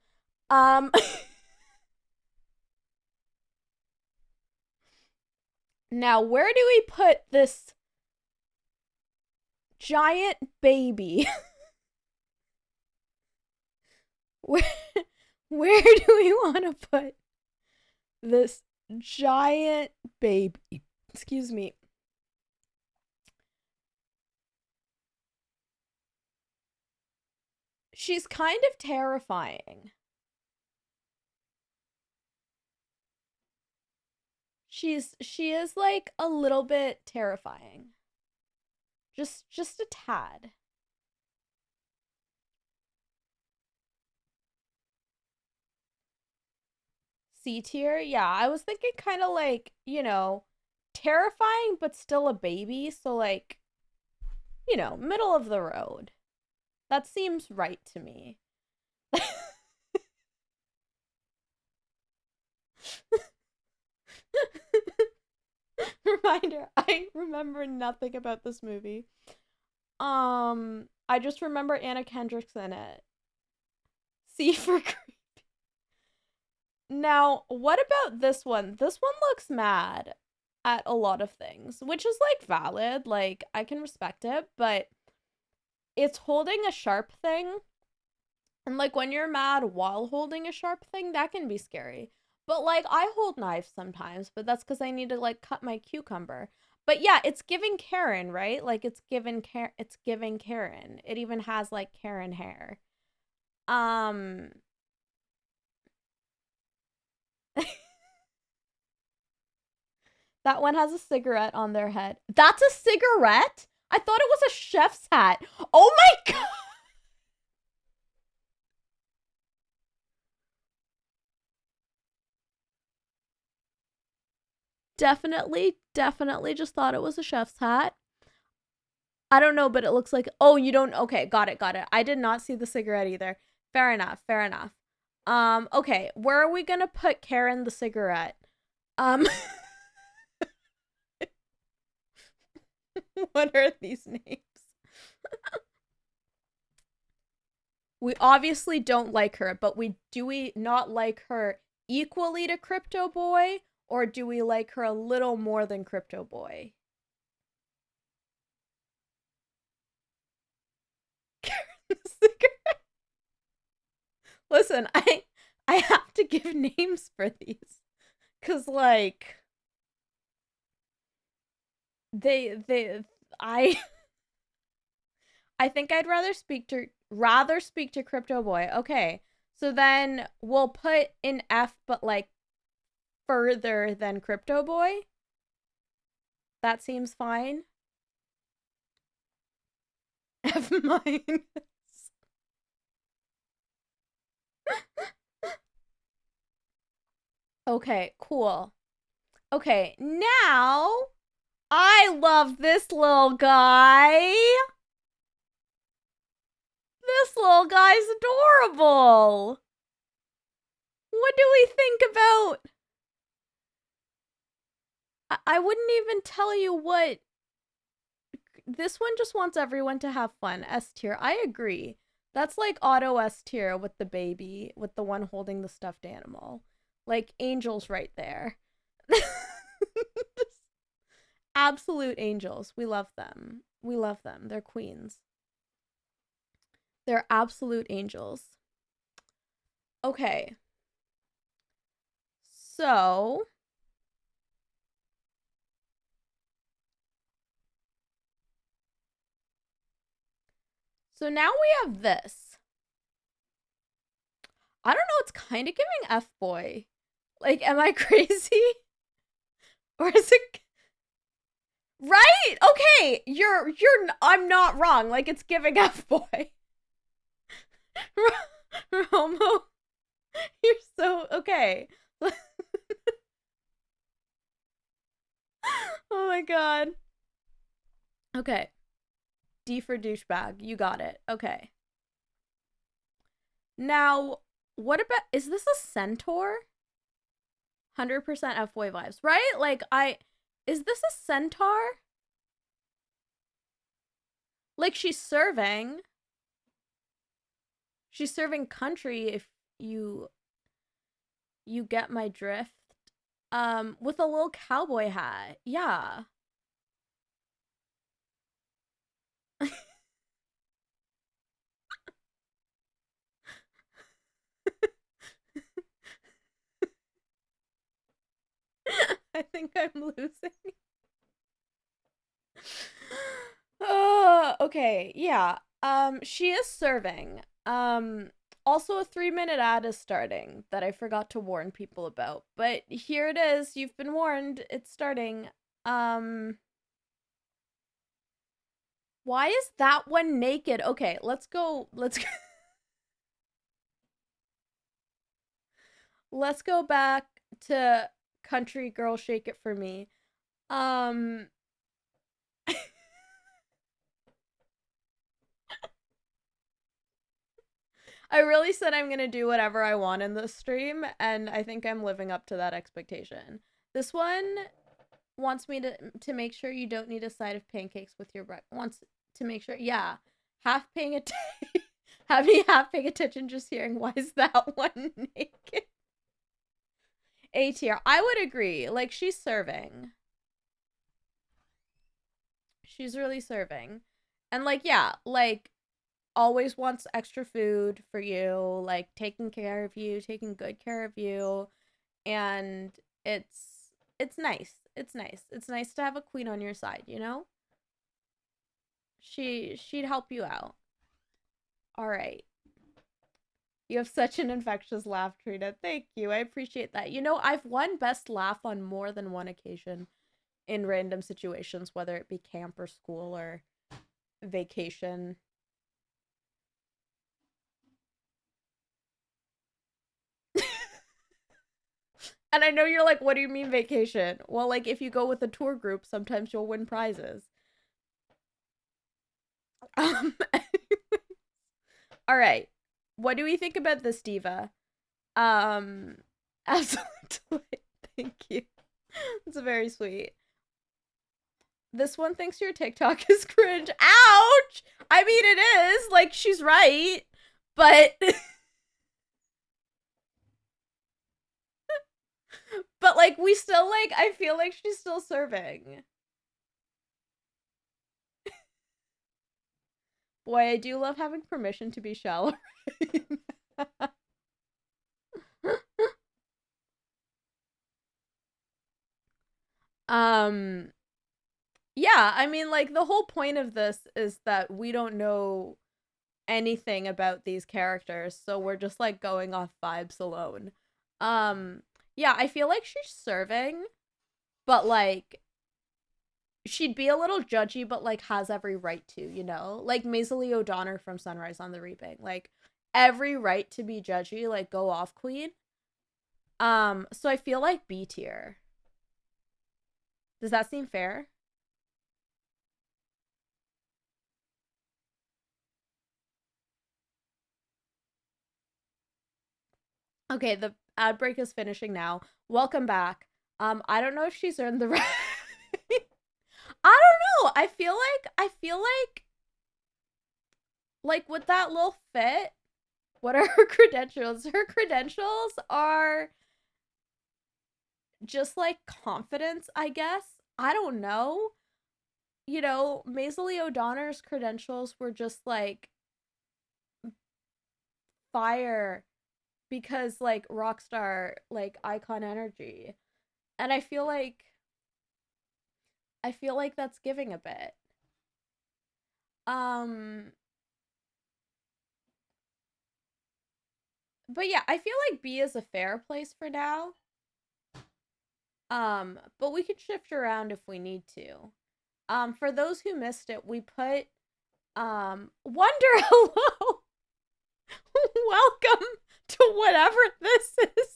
Now, where do we put this giant baby? where do we want to put this giant baby? Excuse me. She's kind of terrifying. She is like a little bit terrifying. Just a tad. C tier? Yeah, I was thinking kind of like, you know, terrifying but still a baby, so like, you know, middle of the road. That seems right to me. Reminder, I remember nothing about this movie. I just remember Anna Kendrick's in it. C for creepy. Now, what about this one? This one looks mad at a lot of things, which is like valid. Like, I can respect it, but it's holding a sharp thing. And like when you're mad while holding a sharp thing, that can be scary. But like I hold knives sometimes, but that's because I need to like cut my cucumber. But yeah, it's giving Karen, right? Like it's giving Karen. It even has like Karen hair. Um That one has a cigarette on their head. That's a cigarette? I thought it was a chef's hat. Oh my god. Definitely just thought it was a chef's hat. I don't know, but it looks like, oh, you don't, okay, got it. I did not see the cigarette either. Fair enough. Okay, where are we gonna put Karen the cigarette? What are these names? We obviously don't like her, but do we not like her equally to Crypto Boy, or do we like her a little more than Crypto Boy? Listen, I have to give names for these, cause like I I think I'd rather speak to Crypto Boy. Okay, so then we'll put in F, but like further than Crypto Boy. That seems fine. F minus. Okay, cool. Okay, now I love this little guy. This little guy's adorable. What do we think about? I wouldn't even tell you what. This one just wants everyone to have fun. S tier. I agree. That's like auto S tier with the baby, with the one holding the stuffed animal. Like angels right there. Absolute angels. We love them. They're queens. They're absolute angels. Okay. So now we have this. I don't know, it's kind of giving F-boy. Like, am I crazy? Or is it right? Okay, I'm not wrong. Like, it's giving F-boy. Romo, you're so okay. Oh my god. Okay. D for douchebag. You got it. Okay. Now, what about, is this a centaur? 100% F-boy vibes, right? Like, is this a centaur? Like, she's serving country, if you get my drift. With a little cowboy hat. Yeah. I think I'm losing. Oh, okay. Yeah. She is serving. Also a 3-minute ad is starting that I forgot to warn people about. But here it is. You've been warned. It's starting. Why is that one naked? Okay, let's go. Let's go back to Country Girl Shake It For Me. I really said I'm gonna do whatever I want in this stream, and I think I'm living up to that expectation. This one wants me to make sure you don't need a side of pancakes with your breakfast. Wants to make sure, yeah, half paying attention. Have me half paying attention, just hearing why is that one naked? A tier. I would agree. Like, she's serving. She's really serving. And like, yeah, like always wants extra food for you, like taking care of you, taking good care of you. And it's nice. It's nice. It's nice to have a queen on your side, you know? She'd help you out. All right. You have such an infectious laugh, Trina. Thank you. I appreciate that. You know, I've won best laugh on more than one occasion in random situations, whether it be camp or school or vacation. And I know you're like, what do you mean vacation? Well, like if you go with a tour group, sometimes you'll win prizes. All right. What do we think about this diva? Um, absolutely. Thank you. It's very sweet. This one thinks your TikTok is cringe. Ouch! I mean, it is. Like, she's right. But, but like, we still, like, I feel like she's still serving. Boy, I do love having permission to be shallow. um, yeah, I mean, like, the whole point of this is that we don't know anything about these characters, so we're just like going off vibes alone. Um, yeah, I feel like she's serving, but like she'd be a little judgy, but like has every right to, you know? Like Maisie O'Donnell from Sunrise on the Reaping. Like every right to be judgy, like go off, queen. So I feel like B tier. Does that seem fair? Okay, the ad break is finishing now. Welcome back. I don't know if she's earned the right. I don't know. I feel like with that little fit, what are her credentials? Her credentials are just like confidence, I guess. I don't know. You know, Maisie O'Donnell's credentials were just like fire because like rockstar, like icon energy. And I feel like that's giving a bit. Um but yeah, I feel like B is a fair place for now. But we could shift around if we need to. For those who missed it, we put Wonder hello. Welcome to whatever this is.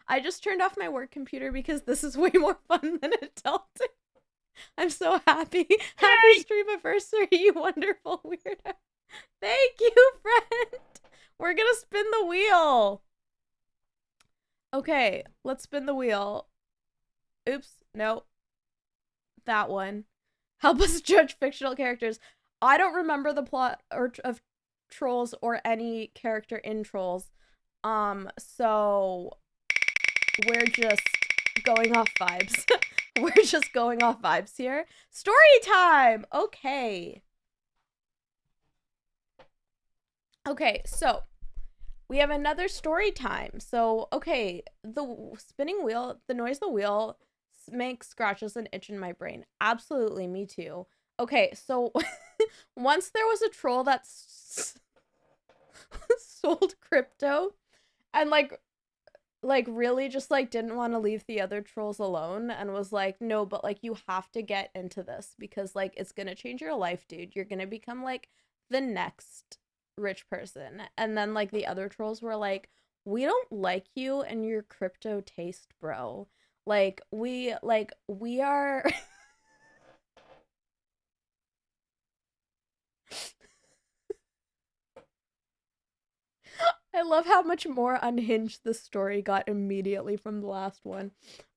I just turned off my work computer because this is way more fun than adulting. I'm so happy. Happy streamerversary, you wonderful weirdo. Thank you, friend. We're gonna spin the wheel. Okay, let's spin the wheel. Oops, no. That one. Help us judge fictional characters. I don't remember the plot of Trolls or any character in Trolls. So we're just going off vibes. We're just going off vibes here. Story time. Okay. Okay, so we have another story time. So, okay, the spinning wheel, the noise of the wheel makes scratches and itch in my brain. Absolutely, me too. Okay, so once there was a troll that sold crypto and like really just like didn't want to leave the other trolls alone and was like, no, but like you have to get into this because like it's gonna change your life, dude. You're gonna become like the next rich person. And then like the other trolls were like, we don't like you and your crypto taste, bro. We are I love how much more unhinged this story got immediately from the last one.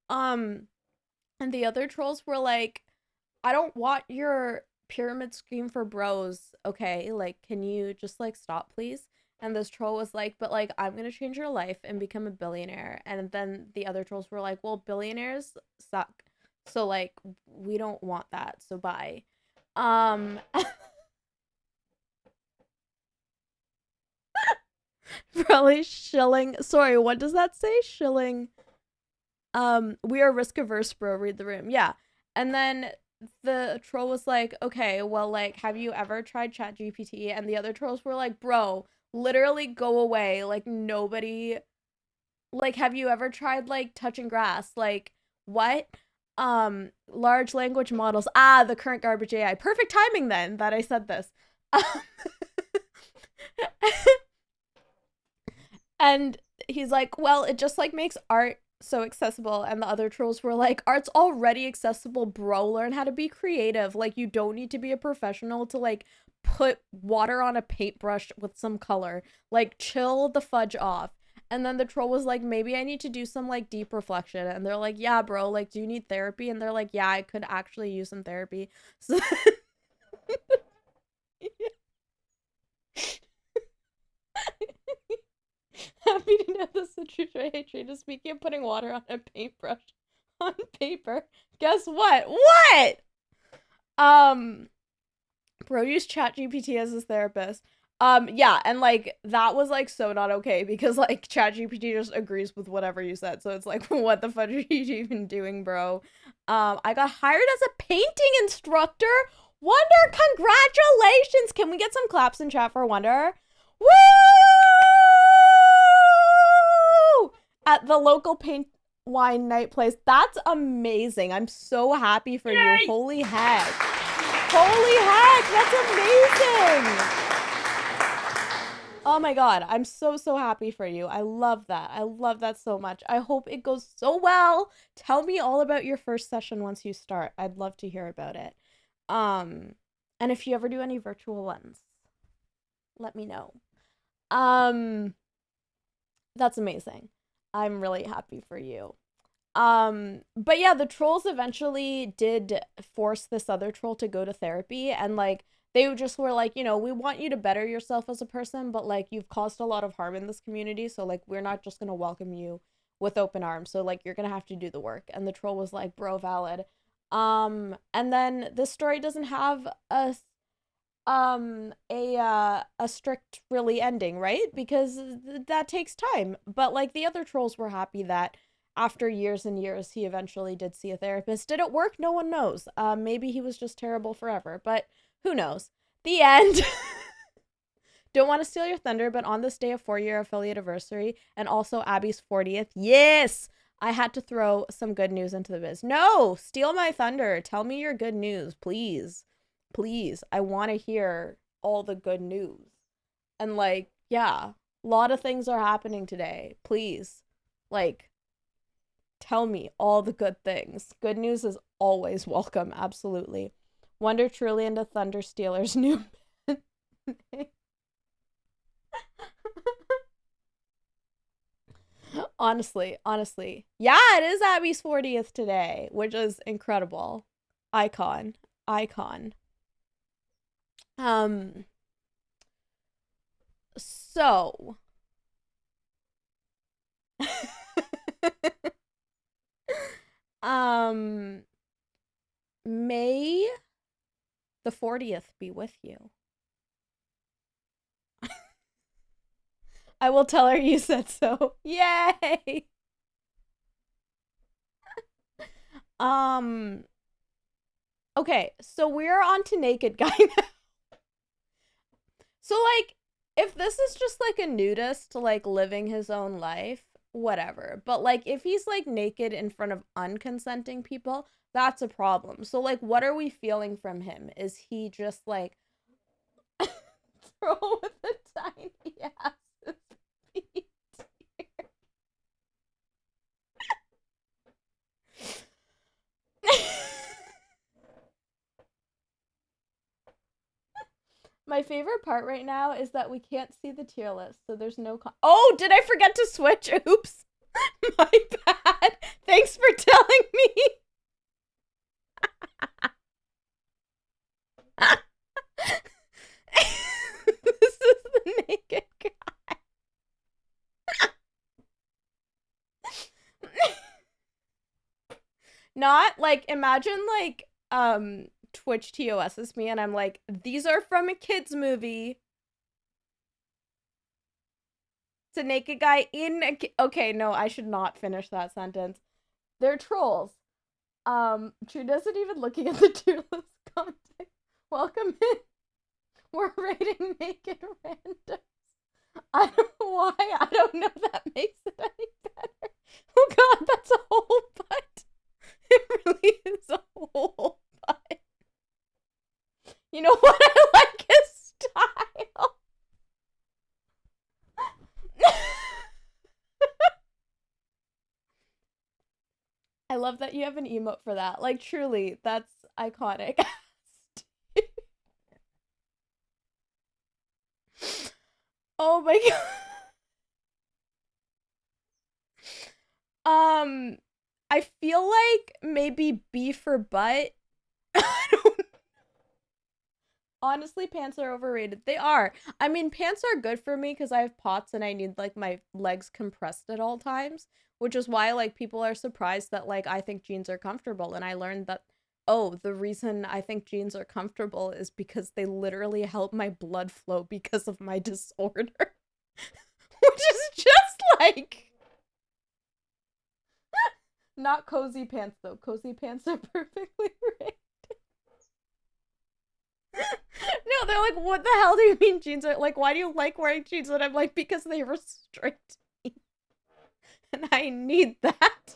Um and the other trolls were like, I don't want your pyramid scheme for bros, okay? Like, can you just like stop, please? And this troll was like, but like, I'm gonna change your life and become a billionaire. And then the other trolls were like, well, billionaires suck. So like, we don't want that. So bye. Um, probably shilling. Sorry, what does that say? Shilling. We are risk averse, bro. Read the room. Yeah. And then the troll was like, okay, well, like, have you ever tried Chat GPT? And the other trolls were like, bro, literally go away. Like, nobody, like, have you ever tried, like, touching grass? Like, what? Large language models. Ah, the current garbage AI. Perfect timing then that I said this. And he's like, well, it just, like, makes art so accessible, and the other trolls were like, art's already accessible, bro. Learn how to be creative. Like, you don't need to be a professional to like put water on a paintbrush with some color. Like, chill the fudge off. And then the troll was like, maybe I need to do some like deep reflection. And they're like, yeah, bro, like, do you need therapy? And they're like, yeah, I could actually use some therapy. So happy to know this is true. I hate Trina. Speaking of putting water on a paintbrush on paper, guess what? What? Bro used ChatGPT as his therapist. Yeah, and like that was like so not okay because like ChatGPT just agrees with whatever you said. So it's like, what the fuck are you even doing, bro? I got hired as a painting instructor. Wonder, congratulations! Can we get some claps in chat for Wonder? Woo! At the local paint wine night place. That's amazing. I'm so happy for you. Holy heck. Holy heck, that's amazing. Oh my god, I'm so happy for you. I love that. I love that so much. I hope it goes so well. Tell me all about your first session once you start. I'd love to hear about it. And if you ever do any virtual ones, let me know. That's amazing. I'm really happy for you. But yeah, the trolls eventually did force this other troll to go to therapy, and like they just were like, you know, we want you to better yourself as a person, but like you've caused a lot of harm in this community, so like we're not just gonna welcome you with open arms, so like you're gonna have to do the work. And the troll was like, bro, valid. And then this story doesn't have a strict really ending, right? Because that takes time. But like the other trolls were happy that after years and years he eventually did see a therapist. Did it work? No one knows. Maybe he was just terrible forever, but who knows? The end. Don't want to steal your thunder, but on this day of 4-year affiliate anniversary and also Abby's 40th, yes, I had to throw some good news into the biz. No, steal my thunder. Tell me your good news, please. Please, I want to hear all the good news. And like, yeah, a lot of things are happening today. Please, like, tell me all the good things. Good news is always welcome, absolutely. Wonder truly into Thunder Stealer's new honestly. Yeah, it is Abby's 40th today, which is incredible. Icon. So may the 40th be with you. I will tell her you said so. Yay! Okay, so we're on to Naked Guy now. So, like, if this is just, like, a nudist, like, living his own life, whatever. But, like, if he's, like, naked in front of unconsenting people, that's a problem. So, like, what are we feeling from him? Is he just, like, throw with a tiny ass? My favorite part right now is that we can't see the tier list, so there's no oh, did I forget to switch? Oops. My bad. Thanks for telling me. This is the naked guy. Not like, imagine like Twitch TOS's me and I'm like, these are from a kids movie. It's a naked guy in a okay, no, I should not finish that sentence. They're trolls. Trina isn't even looking at the tier list content. Welcome in. We're rating naked randoms. I don't know why. I don't know if that makes it any better. Oh god, that's a whole butt. It really is a whole butt. You know what? I like his style. love that you have an emote for that. Like, truly, that's iconic. Oh my god. I feel like maybe B for butt. I don't. Honestly, pants are overrated. They are. I mean, pants are good for me because I have POTS and I need like my legs compressed at all times, which is why like people are surprised that like I think jeans are comfortable. And I learned that, oh, the reason I think jeans are comfortable is because they literally help my blood flow because of my disorder. Which is just like not cozy pants though. Cozy pants are perfectly right. No, they're like, what the hell do you mean jeans are like, why do you like wearing jeans? And I'm like, because they restrict me. And I need that.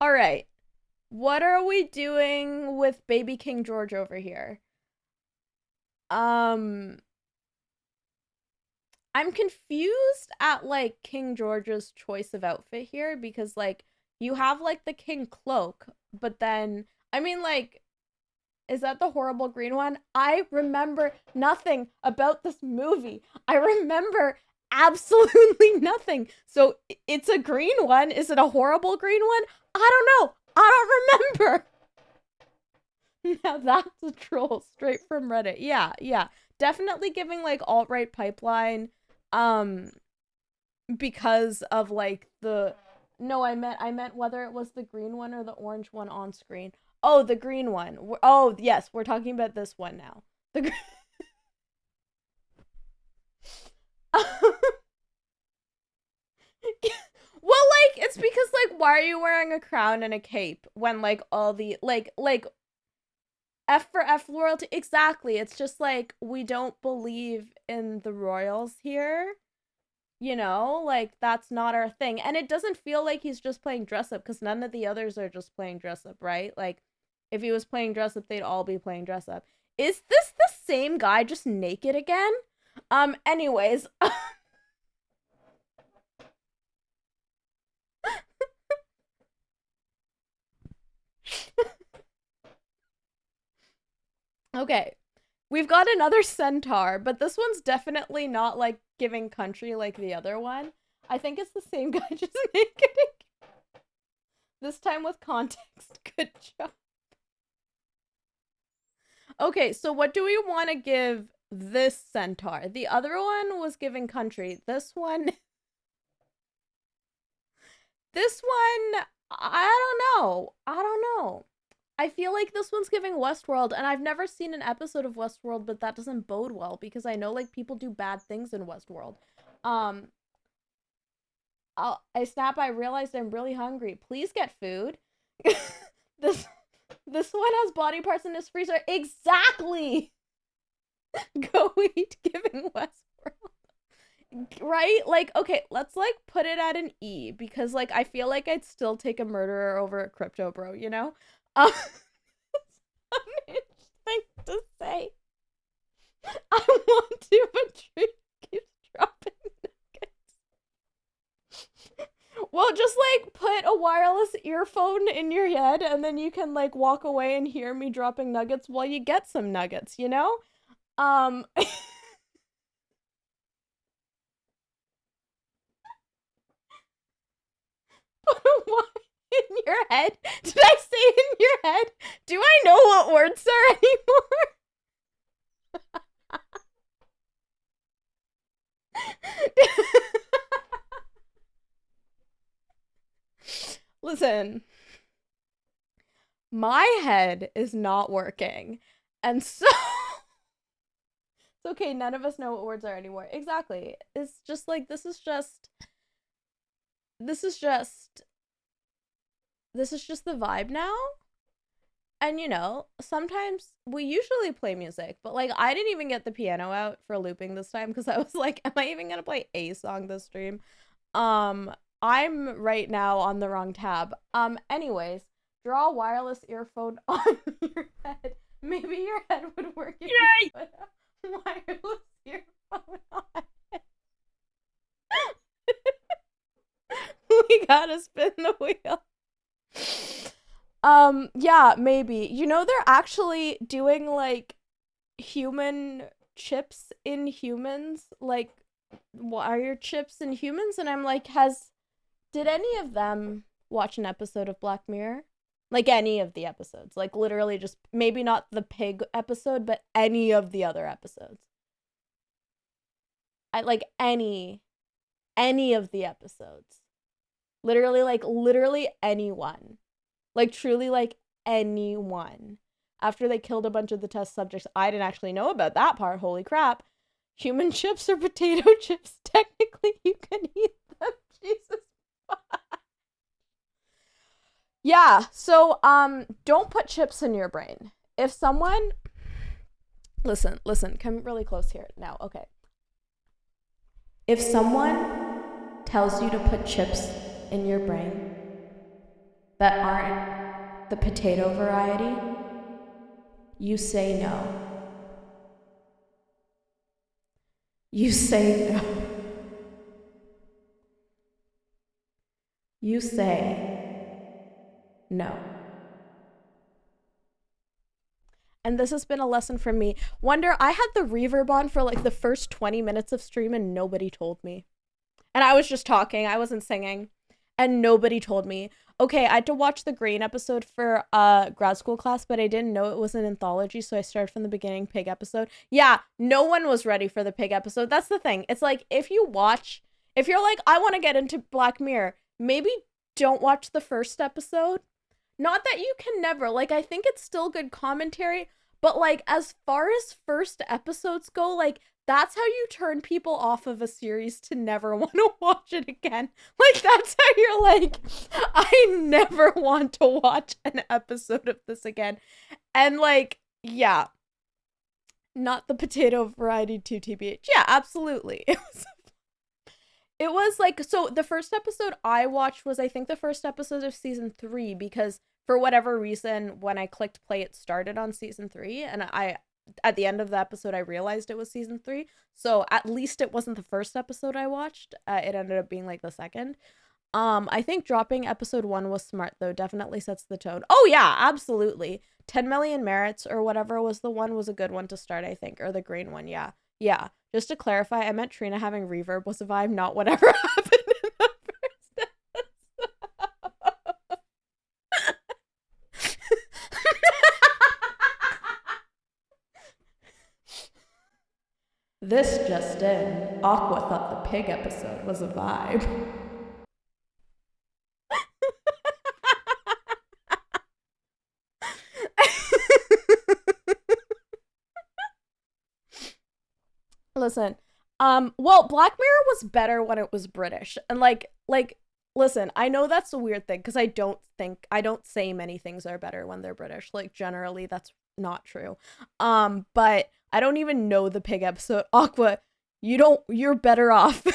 All right. What are we doing with baby King George over here? I'm confused at like King George's choice of outfit here because like you have like the king cloak, but then I mean like is that the horrible green one? I remember nothing about this movie. I remember absolutely nothing. So it's a green one. Is it a horrible green one? I don't know. I don't remember. Now that's a troll straight from Reddit. Yeah. Definitely giving like alt-right pipeline because of like the no, I meant whether it was the green one or the orange one on screen. Oh, the green one. Oh, yes, we're talking about this one now. The well, like it's because like why are you wearing a crown and a cape when like all the like F for F royalty? Exactly. It's just like we don't believe in the royals here. You know, like that's not our thing. And it doesn't feel like he's just playing dress up because none of the others are just playing dress up, right? Like if he was playing dress up, they'd all be playing dress up. Is this the same guy just naked again? Anyways. Okay. We've got another centaur, but this one's definitely not like giving country like the other one. I think it's the same guy just naked again. This time with context. Good job. Okay, so what do we want to give this centaur? The other one was giving country. This one, I don't know. I don't know. I feel like this one's giving Westworld, and I've never seen an episode of Westworld, but that doesn't bode well because I know like people do bad things in Westworld. Um, I snap. I realized I'm really hungry. Please get food. this this one has body parts in his freezer. Exactly. Go eat giving Westworld. Right? Like, okay, let's like put it at an E because like I feel like I'd still take a murderer over a crypto bro, you know? Unhinged thing to say. I want to, but Trina keeps dropping nuggets. Well, just like put a wireless earphone in your head and then you can like walk away and hear me dropping nuggets while you get some nuggets, you know? What in your head? Did I say in your head? Do I know what words are anymore? Listen, my head is not working. And so it's okay, none of us know what words are anymore. Exactly. It's just like this is just the vibe now. And you know, sometimes we usually play music, but like I didn't even get the piano out for looping this time because I was like, am I even gonna play a song this stream? I'm right now on the wrong tab. Anyways, draw a wireless earphone on your head. Maybe your head would work if you put Wireless earphone on. We gotta spin the wheel. Yeah, maybe. You know, they're actually doing like human chips in humans. Like, wire chips in humans? And I'm like, did any of them watch an episode of Black Mirror? Like, any of the episodes. Like, literally just, maybe not the pig episode, but any of the other episodes. I like any of the episodes. Literally anyone. Like, truly, like, anyone. After they killed a bunch of the test subjects, I didn't actually know about that part. Holy crap. Human chips or potato chips, technically you can eat them. Jesus. Yeah, so don't put chips in your brain. If someone listen, come really close here now. Okay. If someone tells you to put chips in your brain that aren't the potato variety, you say no. You say no. You say no. And this has been a lesson for me. Wonder, I had the reverb on for like the first 20 minutes of stream and nobody told me. And I was just talking, I wasn't singing. And nobody told me. Okay, I had to watch the Green episode for grad school class, but I didn't know it was an anthology, so I started from the beginning, pig episode. Yeah, no one was ready for the pig episode. That's the thing. It's like, if you're like, I want to get into Black Mirror, maybe don't watch the first episode. Not that you can never, like, I think it's still good commentary, but like, as far as first episodes go, like, that's how you turn people off of a series to never want to watch it again. Like, that's how you're like, I never want to watch an episode of this again. And like, yeah, not the potato variety 2 TBH. Yeah, absolutely. It was like, so the first episode I watched was, I think, the first episode of season 3, because for whatever reason, when I clicked play, it started on season 3, and at the end of the episode, I realized it was season 3. So at least it wasn't the first episode I watched. It ended up being like the second. I think dropping episode 1 was smart, though. Definitely sets the tone. Oh yeah, absolutely. 10 Million Merits or whatever was the one was a good one to start, I think, or the green one. Yeah. Yeah. Just to clarify, I meant Trina having reverb was a vibe, not whatever happened in the first episode. This just in, Aqua thought the pig episode was a vibe. Listen, well, Black Mirror was better when it was British. And like, listen, I know that's a weird thing, because I don't say many things are better when they're British. Like, generally, that's not true. But I don't even know the pig episode. Aqua, you're better off.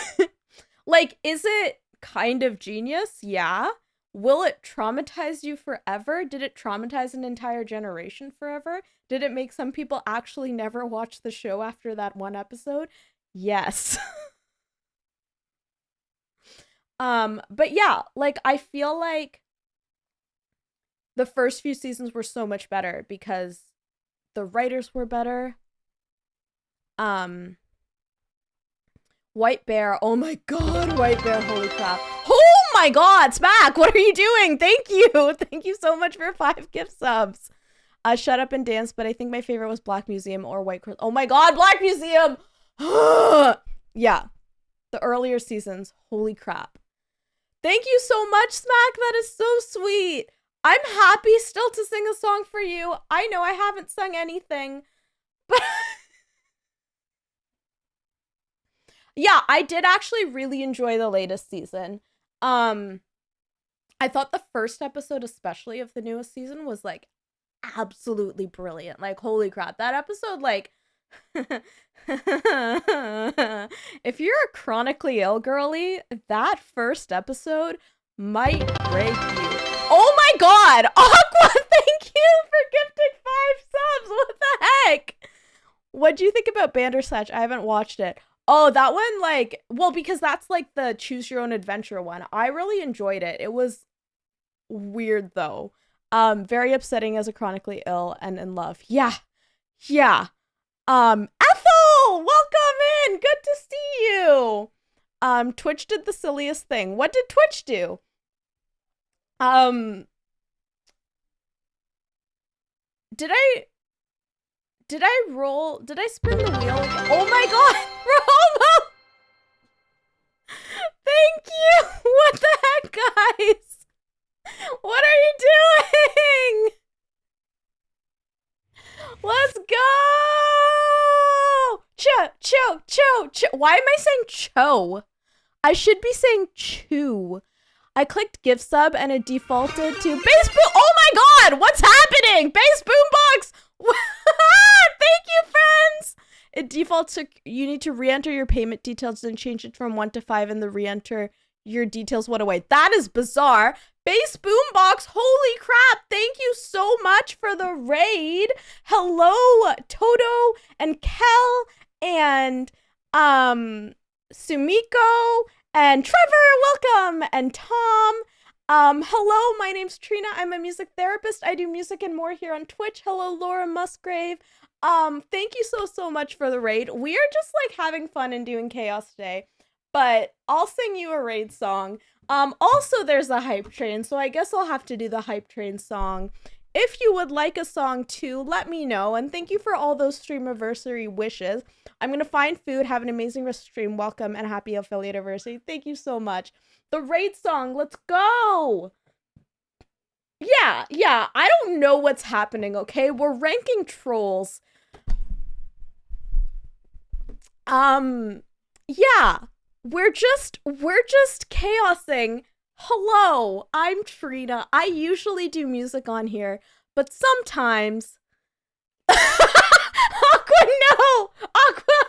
Like, is it kind of genius? Yeah. Will it traumatize you forever? Did it traumatize an entire generation forever? Did it make some people actually never watch the show after that one episode? Yes. But yeah, like, I feel like the first few seasons were so much better because the writers were better. White Bear, oh my god, White Bear, holy crap. Oh my god, Smack, what are you doing? Thank you. Thank you so much for 5 gift subs. Shut Up and Dance, but I think my favorite was Black Museum or White Crystal. Oh my god, Black Museum! Yeah, the earlier seasons, holy crap. Thank you so much, Smack, that is so sweet. I'm happy still to sing a song for you. I know I haven't sung anything, but... Yeah, I did actually really enjoy the latest season. I thought the first episode, especially of the newest season, was like absolutely brilliant. Like, holy crap, that episode, like, if you're a chronically ill girly, that first episode might break you. Oh my god, Aqua, thank you for gifting 5 subs. What the heck? What do you think about Bandersnatch? I haven't watched it. Oh, that one, like, well, because that's like the choose your own adventure one. I really enjoyed it. It was weird though. Very upsetting as a chronically ill and in love. Yeah. Yeah. Ethel, welcome in. Good to see you. Twitch did the silliest thing. What did Twitch do? Um, did I did I roll? Did I spin the wheel again? Oh my god, Romo! Thank you. What the heck, guys? What are you doing? Let's go! Cho. Why am I saying cho? I should be saying chew. I clicked gift sub and it defaulted to base boom. Oh my god, what's happening? Base boombox. Thank you, friends. It defaults to you need to re-enter your payment details and change it from 1 to 5 and the re-enter your details went away. That is bizarre. Base boombox, holy crap. Thank you so much for the raid. Hello, Toto and Kel and Sumiko and Trevor, welcome, and Tom. Hello, my name's Trina. I'm a music therapist. I do music and more here on Twitch. Hello, Laura Musgrave. Thank you so much for the raid. We are just like having fun and doing chaos today, but I'll sing you a raid song. Also there's a hype train, so I guess I'll have to do the hype train song. If you would like a song too, let me know. And thank you for all those streamerversary wishes. I'm going to find food, have an amazing rest of stream. Welcome and happy affiliate anniversary. Thank you so much. The raid song, let's go. Yeah. I don't know what's happening, okay? We're ranking trolls. Yeah. We're just chaosing. Hello, I'm Trina. I usually do music on here, but sometimes Aqua, no! Aqua!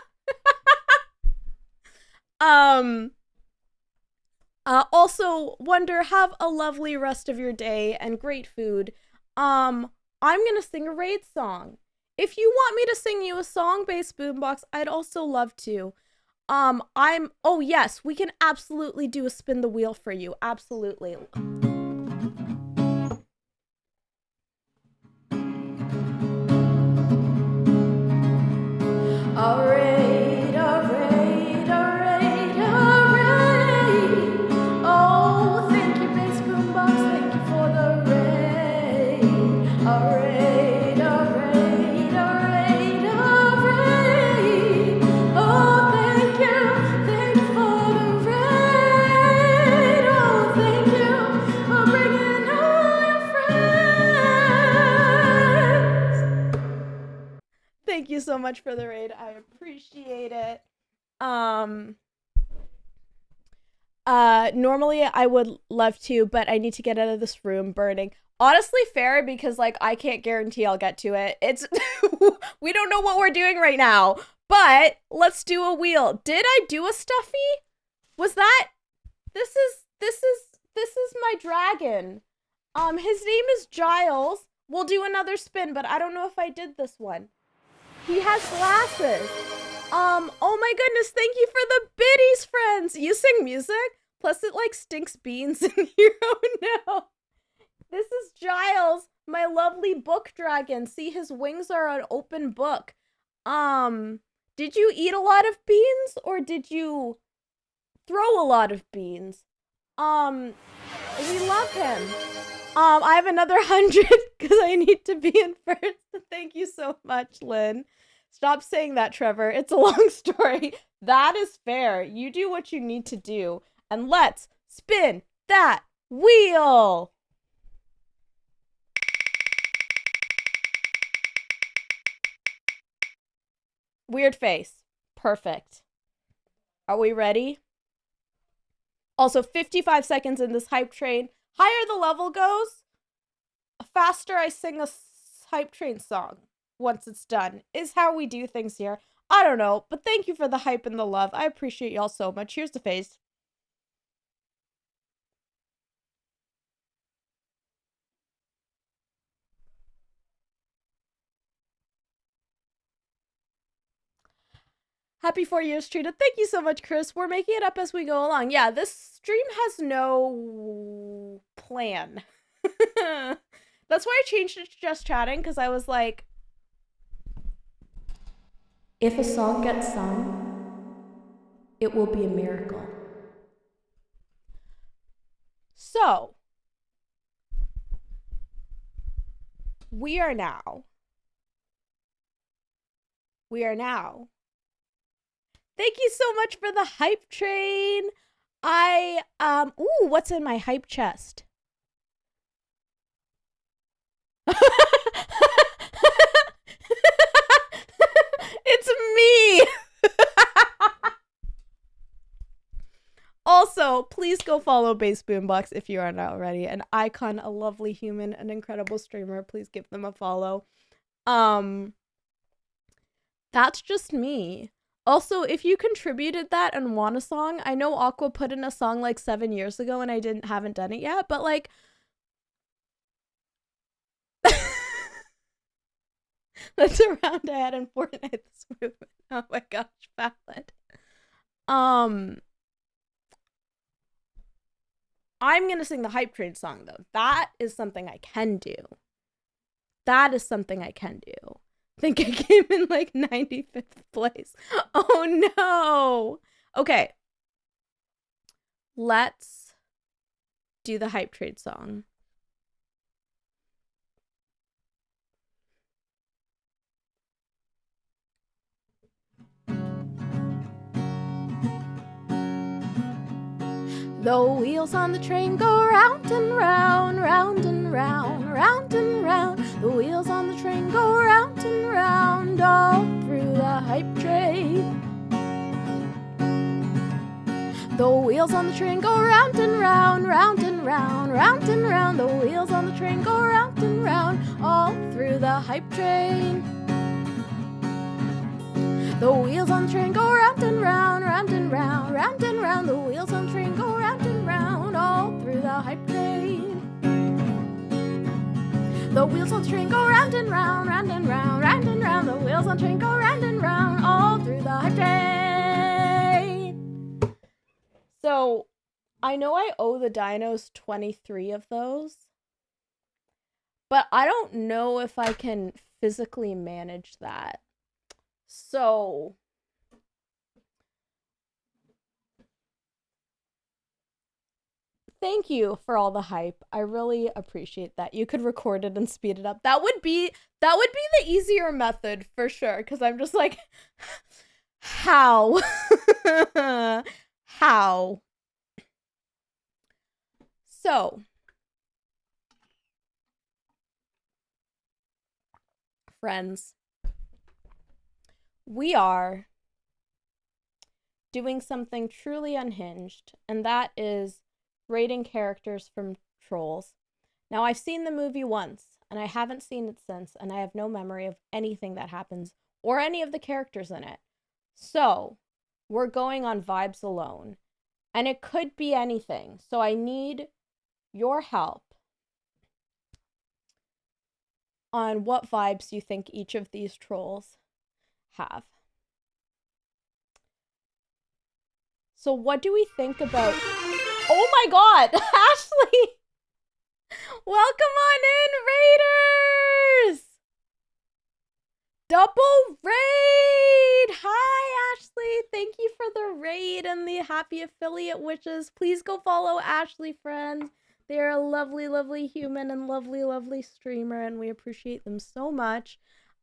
Also, Wonder, have a lovely rest of your day and great food. I'm gonna sing a raid song. If you want me to sing you a song-based boombox, I'd also love to. Oh yes, we can absolutely do a spin the wheel for you. Absolutely. Alright. Oh, thank you, bass boombox. Thank you for the raid. Alright. Oh, thank you for the raid. Oh, thank you for bringing all your friends. Thank you so much for the raid. I appreciate it. Normally I would love to, but I need to get out of this room burning. Honestly, fair, because like I can't guarantee I'll get to it. It's we don't know what we're doing right now, but let's do a wheel. Did I do a stuffy? Was that this is my dragon. His name is Giles. We'll do another spin, but I don't know if I did this one. He has glasses. Oh my goodness, thank you for the biddies, friends. You sing music? Plus it like stinks beans in here. Oh no. This is Giles, my lovely book dragon. See, his wings are an open book. Did you eat a lot of beans or did you throw a lot of beans? We love him. I have another 100 because I need to be in first. Thank you so much, Lynn. Stop saying that, Trevor. It's a long story. That is fair. You do what you need to do. And let's spin that wheel. Weird face. Perfect. Are we ready? Also, 55 seconds in this hype train. Higher the level goes, faster I sing a hype train song once it's done, is how we do things here. I don't know, but thank you for the hype and the love. I appreciate y'all so much. Here's the face. Happy 4 years, Trina. Thank you so much, Chris. We're making it up as we go along. Yeah, this stream has no plan. That's why I changed it to just chatting, because I was like, if a song gets sung, it will be a miracle. So, we are now. Thank you so much for the hype train. Ooh, what's in my hype chest? It's me. Also, please go follow Bass Boombox if you aren't already. An icon, a lovely human, an incredible streamer. Please give them a follow. That's just me. Also, if you contributed that and want a song, I know Aqua put in a song like 7 years ago and I haven't done it yet, but like that's around I had in Fortnite this movement. Oh my gosh, valid. I'm gonna sing the hype train song though. That is something I can do. I think I came in like 95th place. Oh no. Okay. Let's do the hype train song. The wheels on the train go round and round, round and round, round and round. The wheels on the train go round and round, all through the hype train. The wheels on the train go round and round, round and round, round and round. The wheels on the train go round and round, all through the hype train. The wheels on the train go round and round, round and round, round and round. The wheels on the train go round and round, all through the hype train. The wheels on the train go round and round, round and round, round and round. The wheels on the train go round and round, all through the hype train. So, I know I owe the dinos 23 of those, but I don't know if I can physically manage that. So, thank you for all the hype. I really appreciate that. You could record it and speed it up. That would be the easier method for sure, because I'm just like, how? How? So, friends, we are doing something truly unhinged, and that is rating characters from Trolls. Now, I've seen the movie once, and I haven't seen it since, and I have no memory of anything that happens or any of the characters in it. So, we're going on vibes alone, and it could be anything. So I need your help on what vibes you think each of these trolls have. So what do we think about... Oh my god! Ashley! Welcome on in, Raiders! Double raid! Hi, Ashley! Thank you for the raid and the happy affiliate wishes. Please go follow Ashley, friends. They're a lovely, lovely human and lovely, lovely streamer, and we appreciate them so much.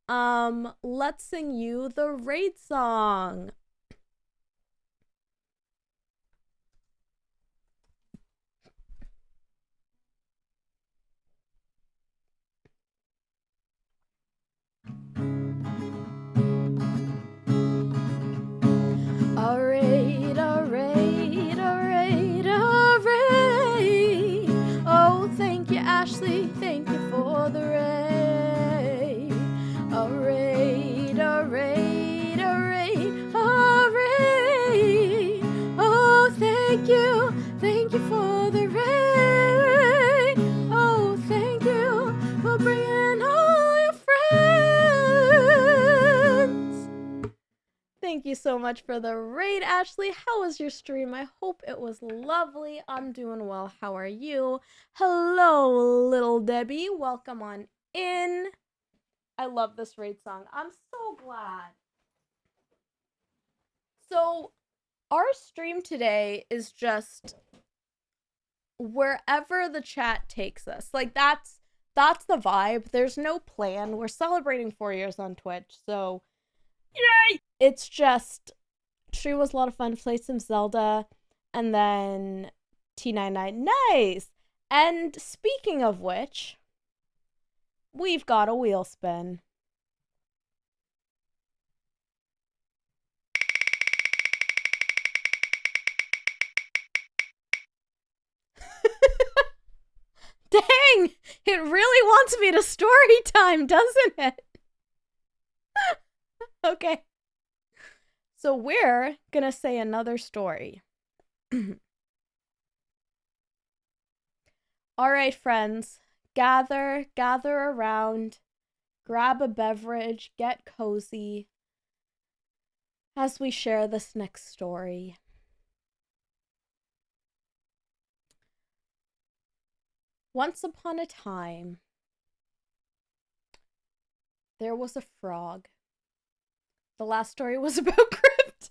Let's sing you the raid song. A raid, a raid, a raid, a raid. Oh, thank you, Ashley. Thank you for the raid. A raid, a raid, a raid, a raid. Oh, thank you for the raid. Oh, thank you for bringing all your friends. Thank you so much for the raid, Ashley. How was your stream? I hope it was lovely. I'm doing well. How are you? Hello, little Debbie. Welcome on in. I love this raid song. I'm so glad. So, our stream today is just wherever the chat takes us. Like, that's the vibe. There's no plan. We're celebrating 4 years on Twitch, so yay! It's just, stream was a lot of fun. Played some Zelda, and then T99. Nice! And speaking of which, we've got a wheel spin. Dang! It really wants me to story time, doesn't it? Okay. So we're gonna say another story. Alright, friends. Gather around, grab a beverage, get cozy as we share this next story. Once upon a time, there was a frog. The last story was about crypt.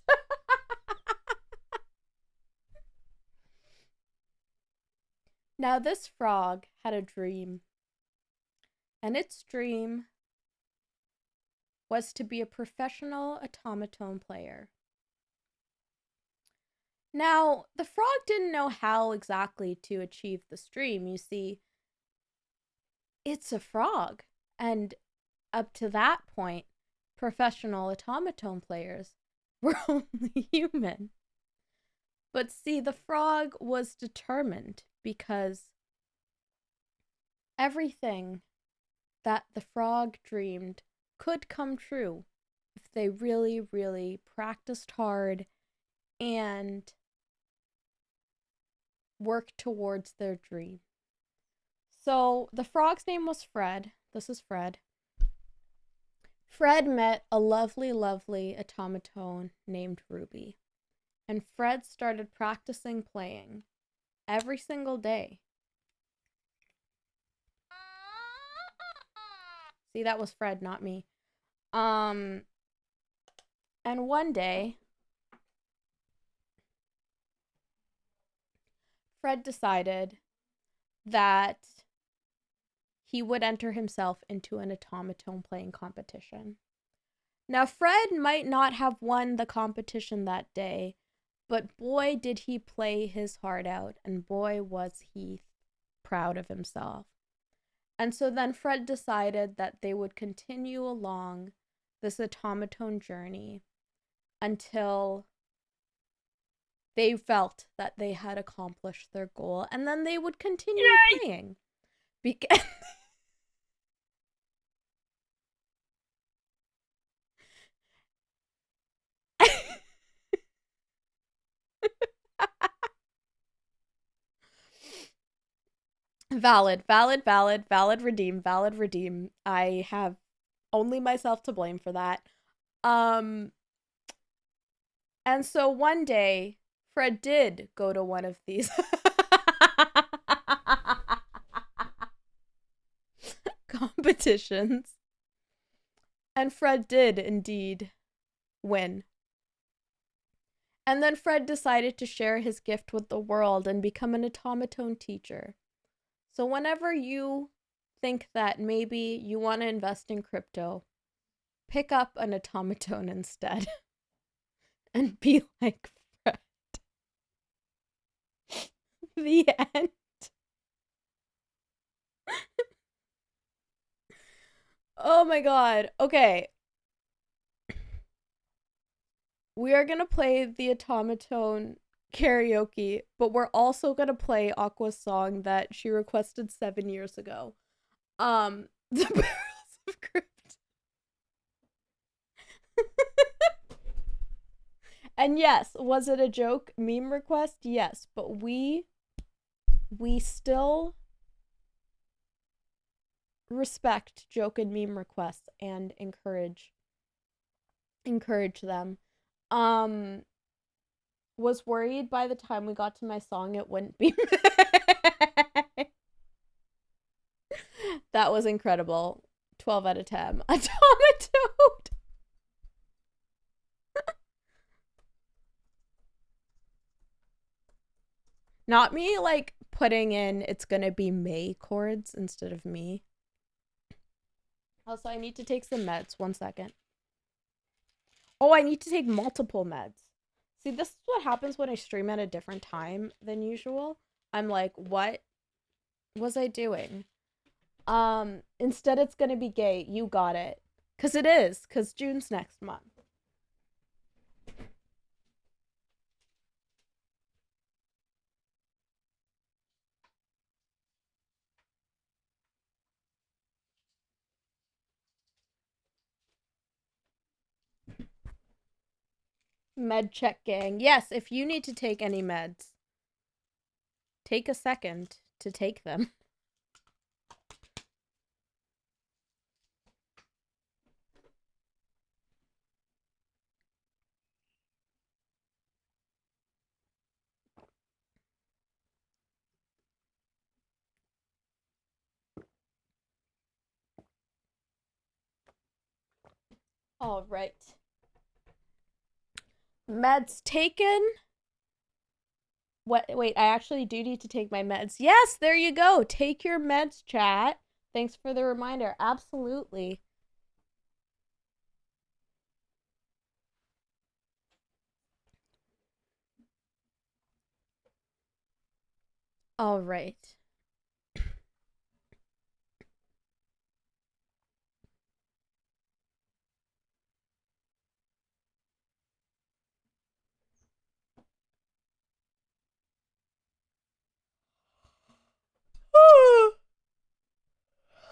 Now, this frog had a dream, and its dream was to be a professional automaton player. Now, the frog didn't know how exactly to achieve this dream. You see, it's a frog, and up to that point, professional automaton players were only human. But see, the frog was determined because everything that the frog dreamed could come true if they really, really practiced hard and worked towards their dream. So the frog's name was Fred. This is Fred. Fred met a lovely, lovely automaton named Ruby. And Fred started practicing playing every single day. See, that was Fred, not me. And one day, Fred decided that he would enter himself into an automaton playing competition. Now, Fred might not have won the competition that day, but boy, did he play his heart out, and boy, was he proud of himself. And so then Fred decided that they would continue along this automaton journey until they felt that they had accomplished their goal, and then they would continue playing. Because Valid, redeem. I have only myself to blame for that. And so one day, Fred did go to one of these competitions. And Fred did indeed win. And then Fred decided to share his gift with the world and become an automaton teacher. So whenever you think that maybe you want to invest in crypto, pick up an automaton instead and be like Fred. The end. Oh my god. Okay. We are going to play the automaton karaoke, but we're also going to play Aqua's song that she requested 7 years ago. The Barrels of Crypt. And yes, was it a joke meme request? Yes, but we still respect joke and meme requests and encourage them. Um, was worried by the time we got to my song it wouldn't be. That was incredible. 12 out of 10. Automatoad. Not me like putting in it's gonna be May chords instead of me. Also, I need to take some meds. 1 second. Oh, I need to take multiple meds. See, this is what happens when I stream at a different time than usual. I'm like, what was I doing? Instead it's gonna be gay. You got it. Cause it is. Cause June's next month. Med check gang. Yes, if you need to take any meds, take a second to take them. All right. Meds taken. What? Wait, I actually do need to take my meds. Yes, there you go. Take your meds, chat. Thanks for the reminder. Absolutely. All right.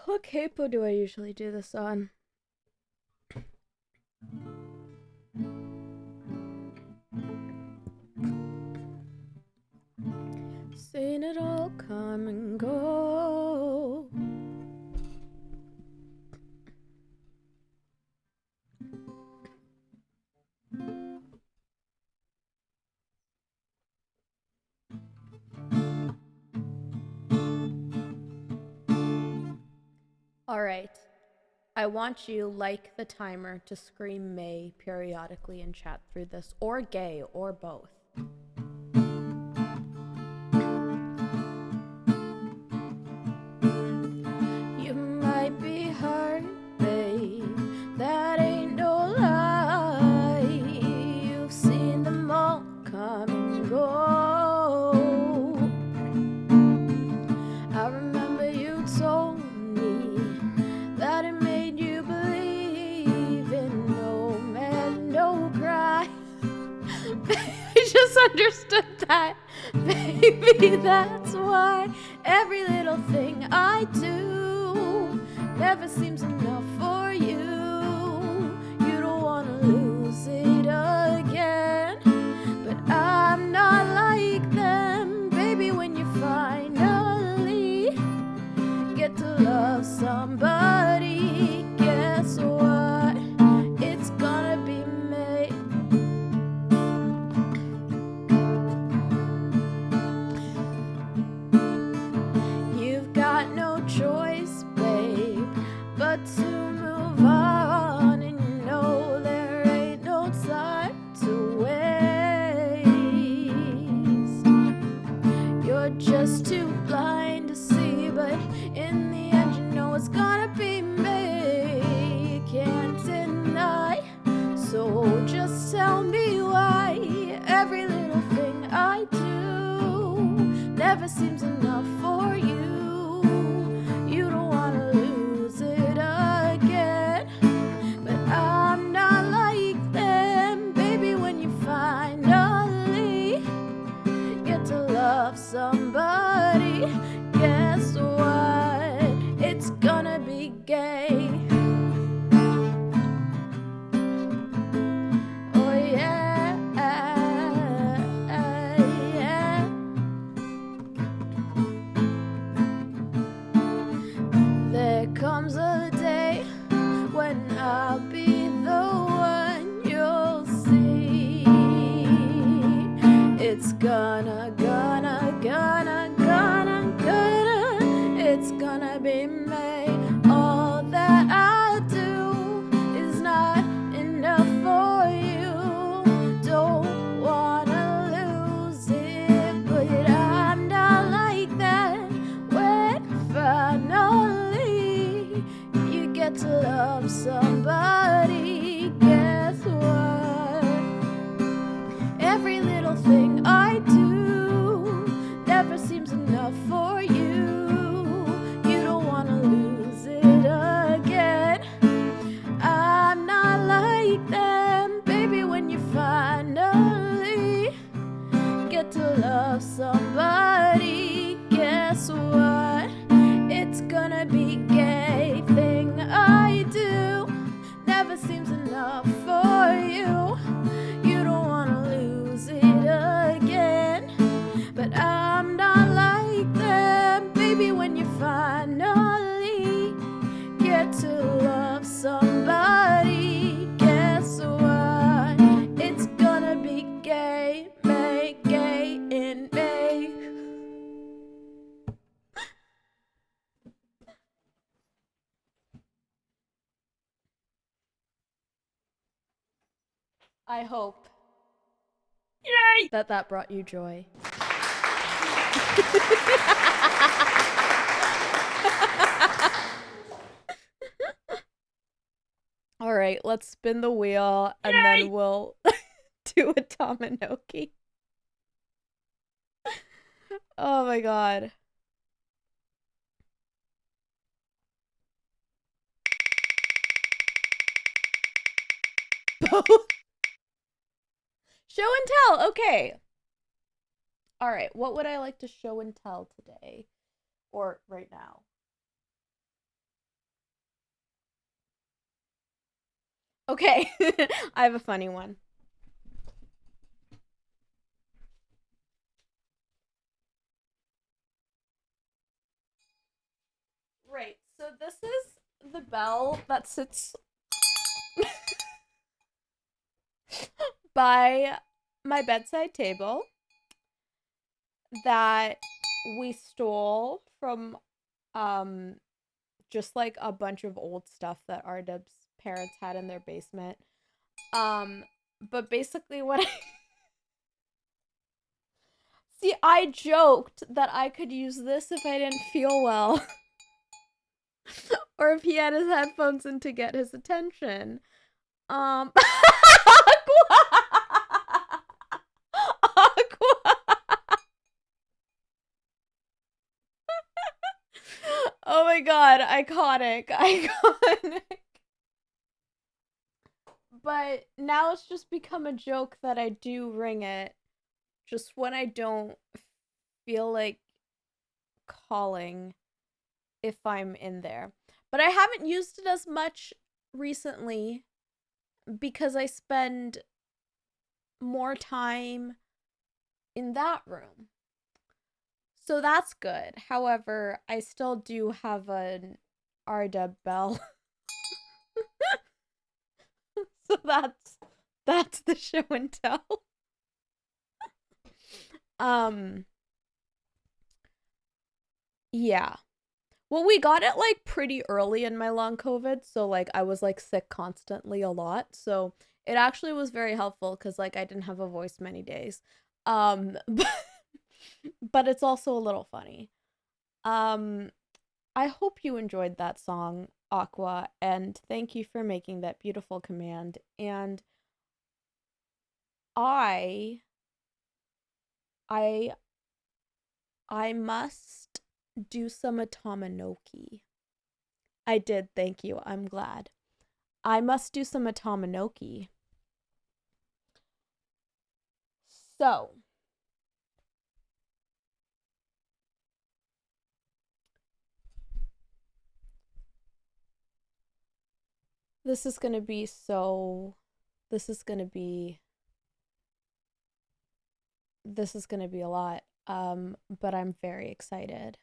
What capo do I usually do this on? Seen it all come and go. All right. I want you, like the timer, to scream May periodically and chat through this, or gay, or both. You might be hurt, babe. That ain't no lie. You've seen them all come and go. I remember you told me that it made you believe in no man, no cry. I just understood that, baby. That's why every little thing I do never seems enough for you. You don't wanna lose it again, but I'm not like them, baby. When you finally get to love somebody, guess what? It's gonna be me. You've got no choice, babe, but to move on, and you know there ain't no time to waste. You're just too blind to see, but in the end you know it's gonna be me. You can't deny, so just tell me why every little thing I do never seems enough for you. You don't wanna lose it again, but I'm not like them, baby. When you finally get to love somebody, guess what? It's gonna be gay. Oh yeah, yeah. There comes a day when I'll be the one you'll see. it's gonna be me. All that I do is not enough for you. Don't wanna lose it, but I'm not like that. When finally you get to love somebody, guess what? Every little thing I do never seems enough for you. You don't wanna lose it again. I'm not like them, baby. When you finally get to love somebody, guess what? It's gonna be gay. Thing I do never seems enough for you. You don't wanna lose it again, but I'm not like them, baby. When you finally get to love somebody, guess what? It's gonna be gay, make gay in me. I hope that brought you joy. All right, let's spin the wheel and then we'll do a Tamanoki. Oh my god. Both. Show and tell. Okay. All right. What would I like to show and tell today? Or right now? Okay. I have a funny one. Right. So this is the bell that sits by my bedside table that we stole from just like a bunch of old stuff that RW's parents had in their basement. But basically what I see, I joked that I could use this if I didn't feel well. Or if he had his headphones in to get his attention. Aqua! Oh my god, iconic. But now it's just become a joke that I do ring it just when I don't feel like calling if I'm in there. But I haven't used it as much recently because I spend more time in that room. So that's good. However, I still do have an RW bell. So that's the show and tell. Yeah. Well, we got it like pretty early in my long COVID, so like I was like sick constantly a lot. So it actually was very helpful cuz like I didn't have a voice many days. But it's also a little funny. I hope you enjoyed that song, Aqua, and thank you for making that beautiful command. And I I I must do some Atominoki. I did, thank you. I'm glad. I must do some Atominoki. So, this is going to be this is going to be a lot. But I'm very excited.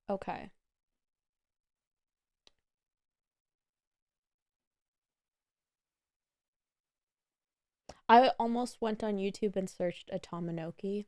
Okay. I almost went on YouTube and searched Atominoki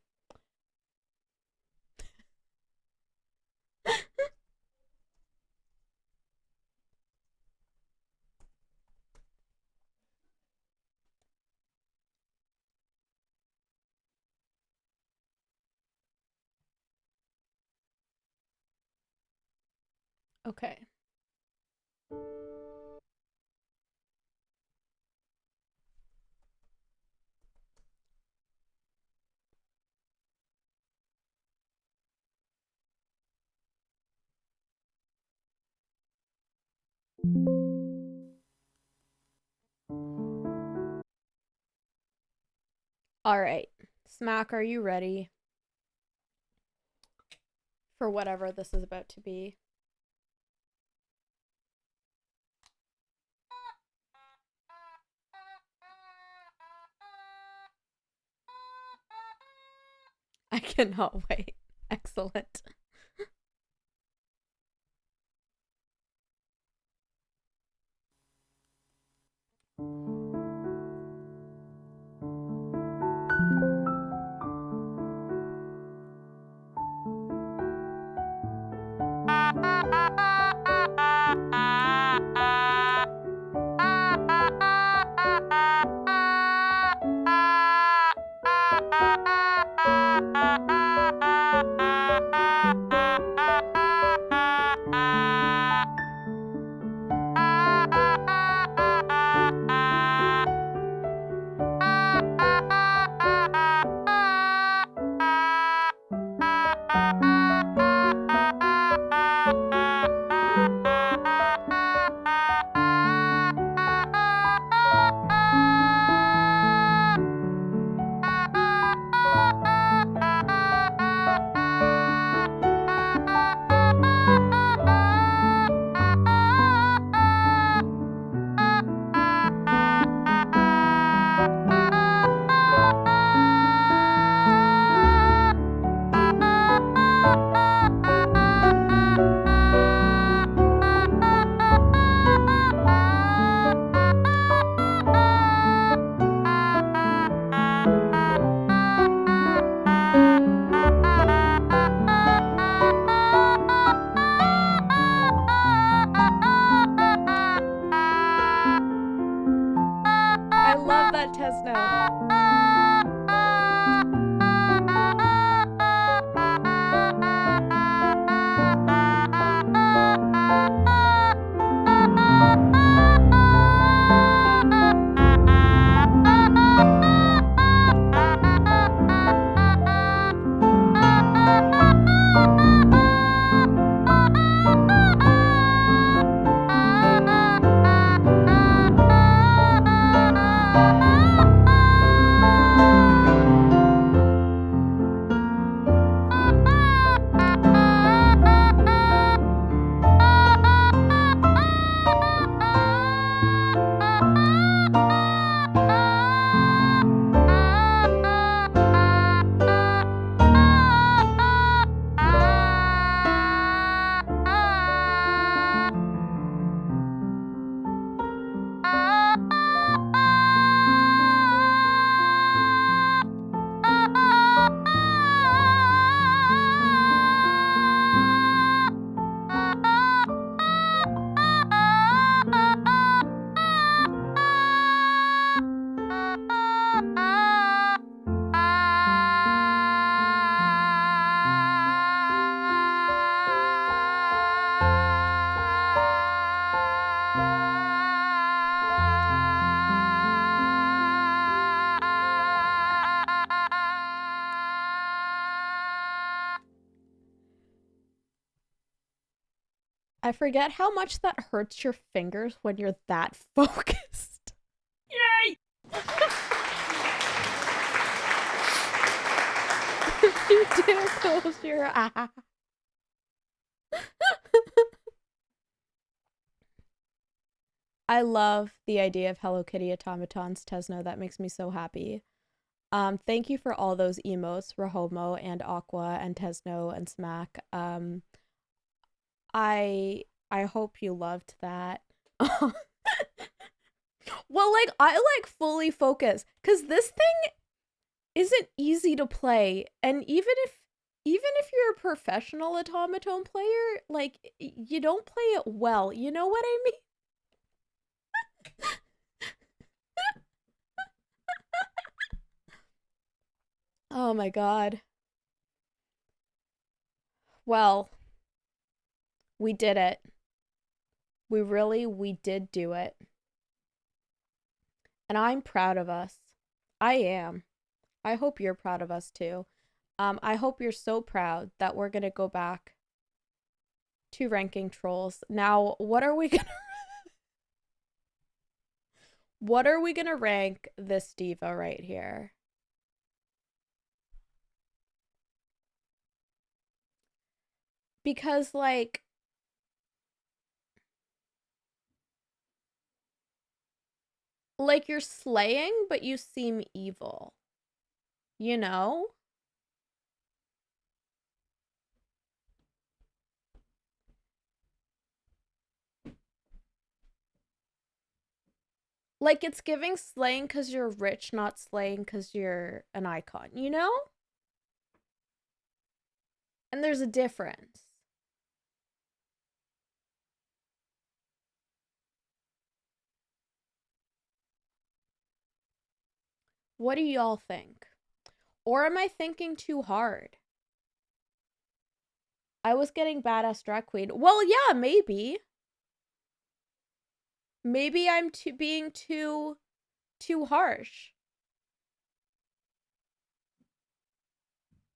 Okay. All right. Smack, are you ready for whatever this is about to be? I cannot wait. Excellent. I love that Tesno. I forget how much that hurts your fingers when you're that focused. Yay! You do close your eye. I love the idea of Hello Kitty automatons, Tesno. That makes me so happy. Thank you for all those emotes, Rahomo and Aqua and Tesno and Smack. I hope you loved that. Well, like I like fully focus because this thing isn't easy to play, and even if you're a professional automaton player, like you don't play it well. You know what I mean? Oh my god. Well, we did it. We did do it. And I'm proud of us. I am. I hope you're proud of us too. I hope you're so proud that we're gonna go back to ranking trolls. Now, what are we gonna rank this diva right here? Because like you're slaying, but you seem evil. You know? Like, it's giving slaying because you're rich, not slaying because you're an icon, you know? And there's a difference. What do y'all think? Or am I thinking too hard? I was getting badass drag queen. Well, yeah, maybe. Maybe I'm being too harsh.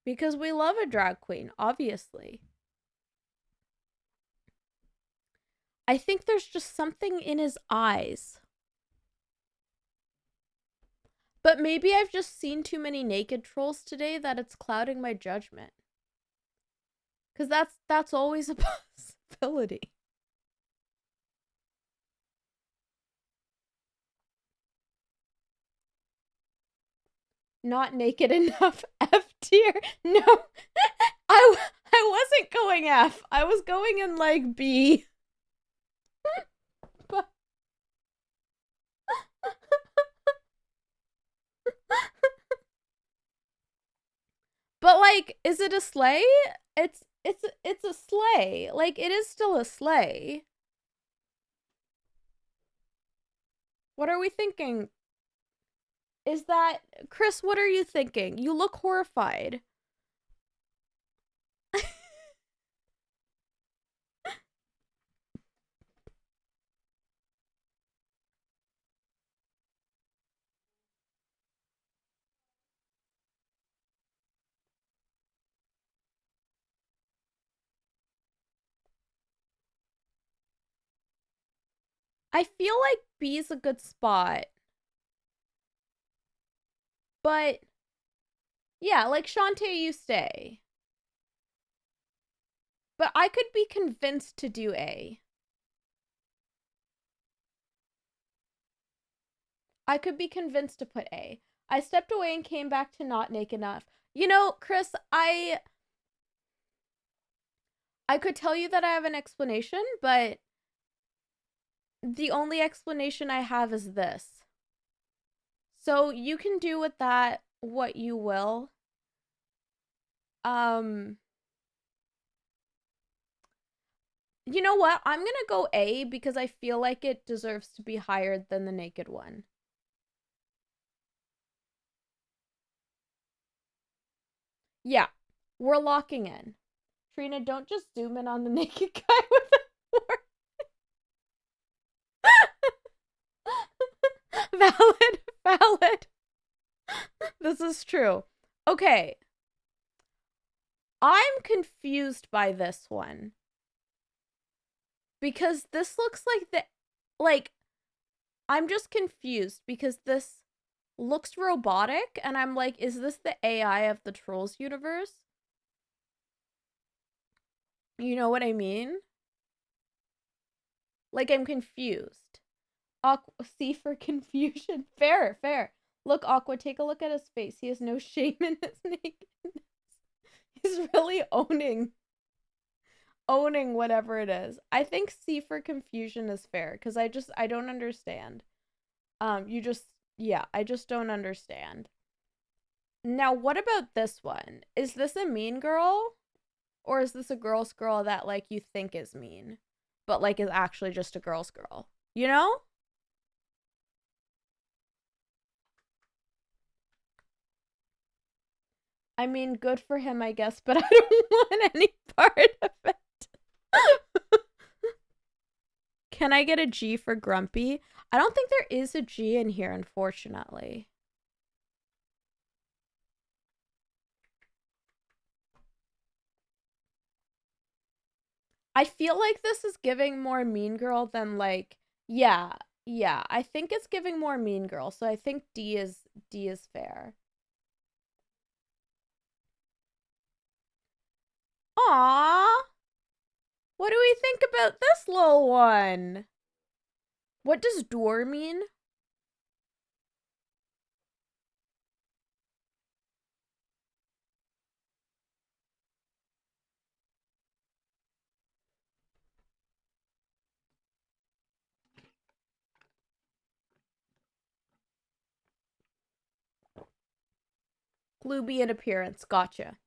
Because we love a drag queen, obviously. I think there's just something in his eyes. But maybe I've just seen too many naked trolls today that it's clouding my judgment. Because that's always a possibility. Not naked enough. F tier. No. I wasn't going F. I was going in like B. But like, is it a slay? It's a slay. Like, it is still a slay. What are we thinking? Is that Chris, what are you thinking? You look horrified. I feel like B is a good spot. But yeah, like Shantae, you stay. But I could be convinced to do A. I could be convinced to put A. I stepped away and came back to not naked enough. You know, Chris, I could tell you that I have an explanation, but the only explanation I have is this. So you can do with that what you will. You know what? I'm gonna go A because I feel like it deserves to be higher than the naked one. Yeah, we're locking in. Trina, don't just zoom in on the naked guy with the fork. Valid. This is true. Okay. I'm confused by this one. Because this looks like I'm just confused because this looks robotic and I'm like, is this the AI of the Trolls universe? You know what I mean? Like, I'm confused. C for confusion. Fair. Look, Aqua, take a look at his face. He has no shame in his nakedness. He's really owning whatever it is. I think C for confusion is fair because I don't understand. I just don't understand. Now, what about this one? Is this a mean girl? Or is this a girl's girl that like you think is mean, but like is actually just a girl's girl? You know? I mean, good for him, I guess, but I don't want any part of it. Can I get a G for grumpy? I don't think there is a G in here, unfortunately. I feel like this is giving more Mean Girl than like, yeah, I think it's giving more Mean Girl, so I think D is fair. Aww. What do we think about this little one? What does door mean? Glooby in appearance. Gotcha.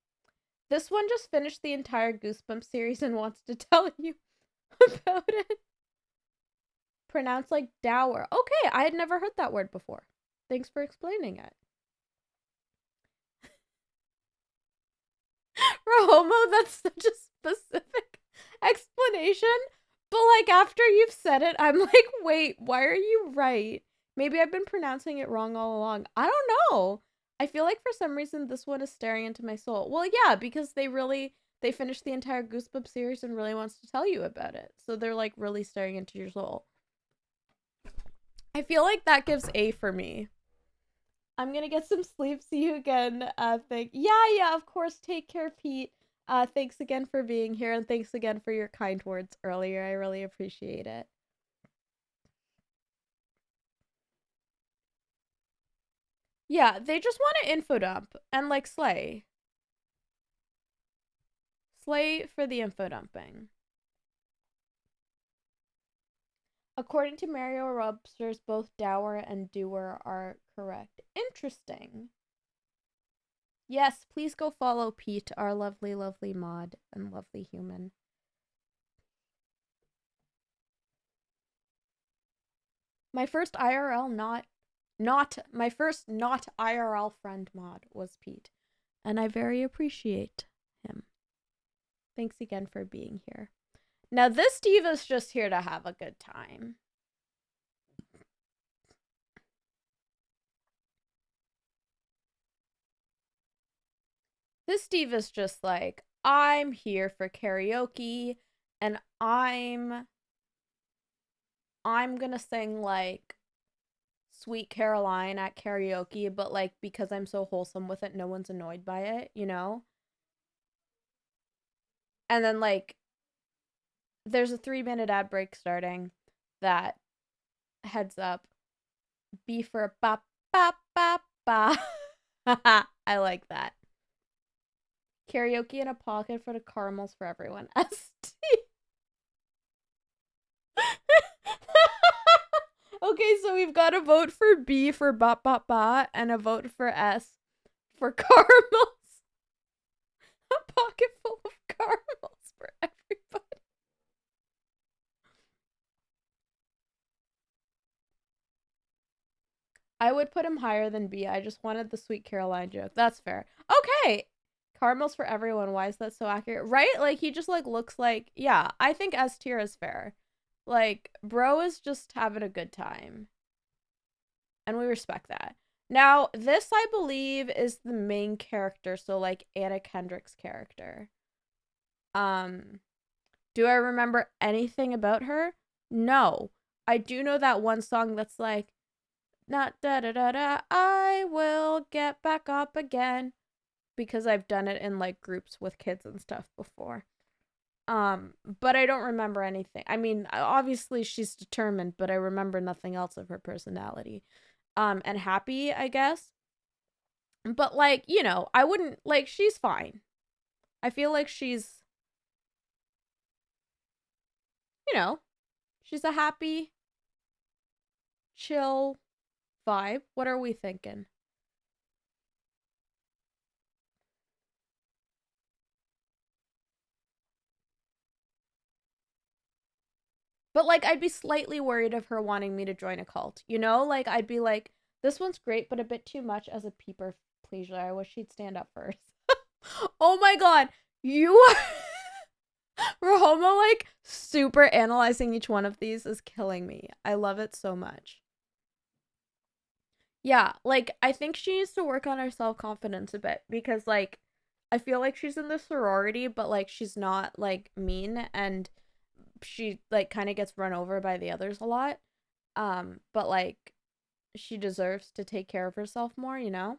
This one just finished the entire Goosebumps series and wants to tell you about it. Pronounced like dower. Okay, I had never heard that word before. Thanks for explaining it. Rohomo, that's such a specific explanation. But like after you've said it, I'm like, wait, why are you right? Maybe I've been pronouncing it wrong all along. I don't know. I feel like for some reason this one is staring into my soul. Well, yeah, because they finished the entire Goosebumps series and really wants to tell you about it. So they're like really staring into your soul. I feel like that gives A for me. I'm gonna get some sleep. See you again. Yeah, of course. Take care, Pete. Thanks again for being here, and thanks again for your kind words earlier. I really appreciate it. Yeah, they just want to info dump and like slay. Slay for the info dumping. According to Mario Webster's, both dower and doer are correct. Interesting. Yes, please go follow Pete, our lovely, lovely mod and lovely human. My first IRL my first not IRL friend mod was Pete, and I very appreciate him. Thanks again for being here. Now this diva's just here to have a good time. This diva's just like, I'm here for karaoke, and I'm gonna sing like Sweet Caroline at karaoke, but like because I'm so wholesome with it, no one's annoyed by it, you know? And then like there's a 3-minute ad break starting that heads up B for ba ba ba ba. I like that. Karaoke in a pocket for the caramels for everyone. ST. Okay, so we've got a vote for B for ba ba ba and a vote for S for caramels. A pocket full of caramels for everybody. I would put him higher than B. I just wanted the Sweet Caroline joke. That's fair. Okay. Caramels for everyone. Why is that so accurate? Right? Like, he just, like, looks like... Yeah, I think S tier is fair. Like, bro is just having a good time. And we respect that. Now, this, I believe, is the main character. So, like, Anna Kendrick's character. Do I remember anything about her? No. I do know that one song that's like, not da da da da, I will get back up again. Because I've done it in like groups with kids and stuff before. But I don't remember anything. I mean, obviously she's determined, but I remember nothing else of her personality. And happy, I guess. But like, you know, I wouldn't like she's fine. I feel like she's, you know, she's a happy, chill vibe. What are we thinking? But like I'd be slightly worried of her wanting me to join a cult. You know? Like I'd be like, this one's great, but a bit too much as a peeper pleaser. I wish she'd stand up first. Oh my god. You are Rahoma, like, super analyzing each one of these is killing me. I love it so much. Yeah, like, I think she needs to work on her self-confidence a bit because, like, I feel like she's in the sorority, but, like, she's not, like, mean and she, like, kind of gets run over by the others a lot. But, like, she deserves to take care of herself more, you know?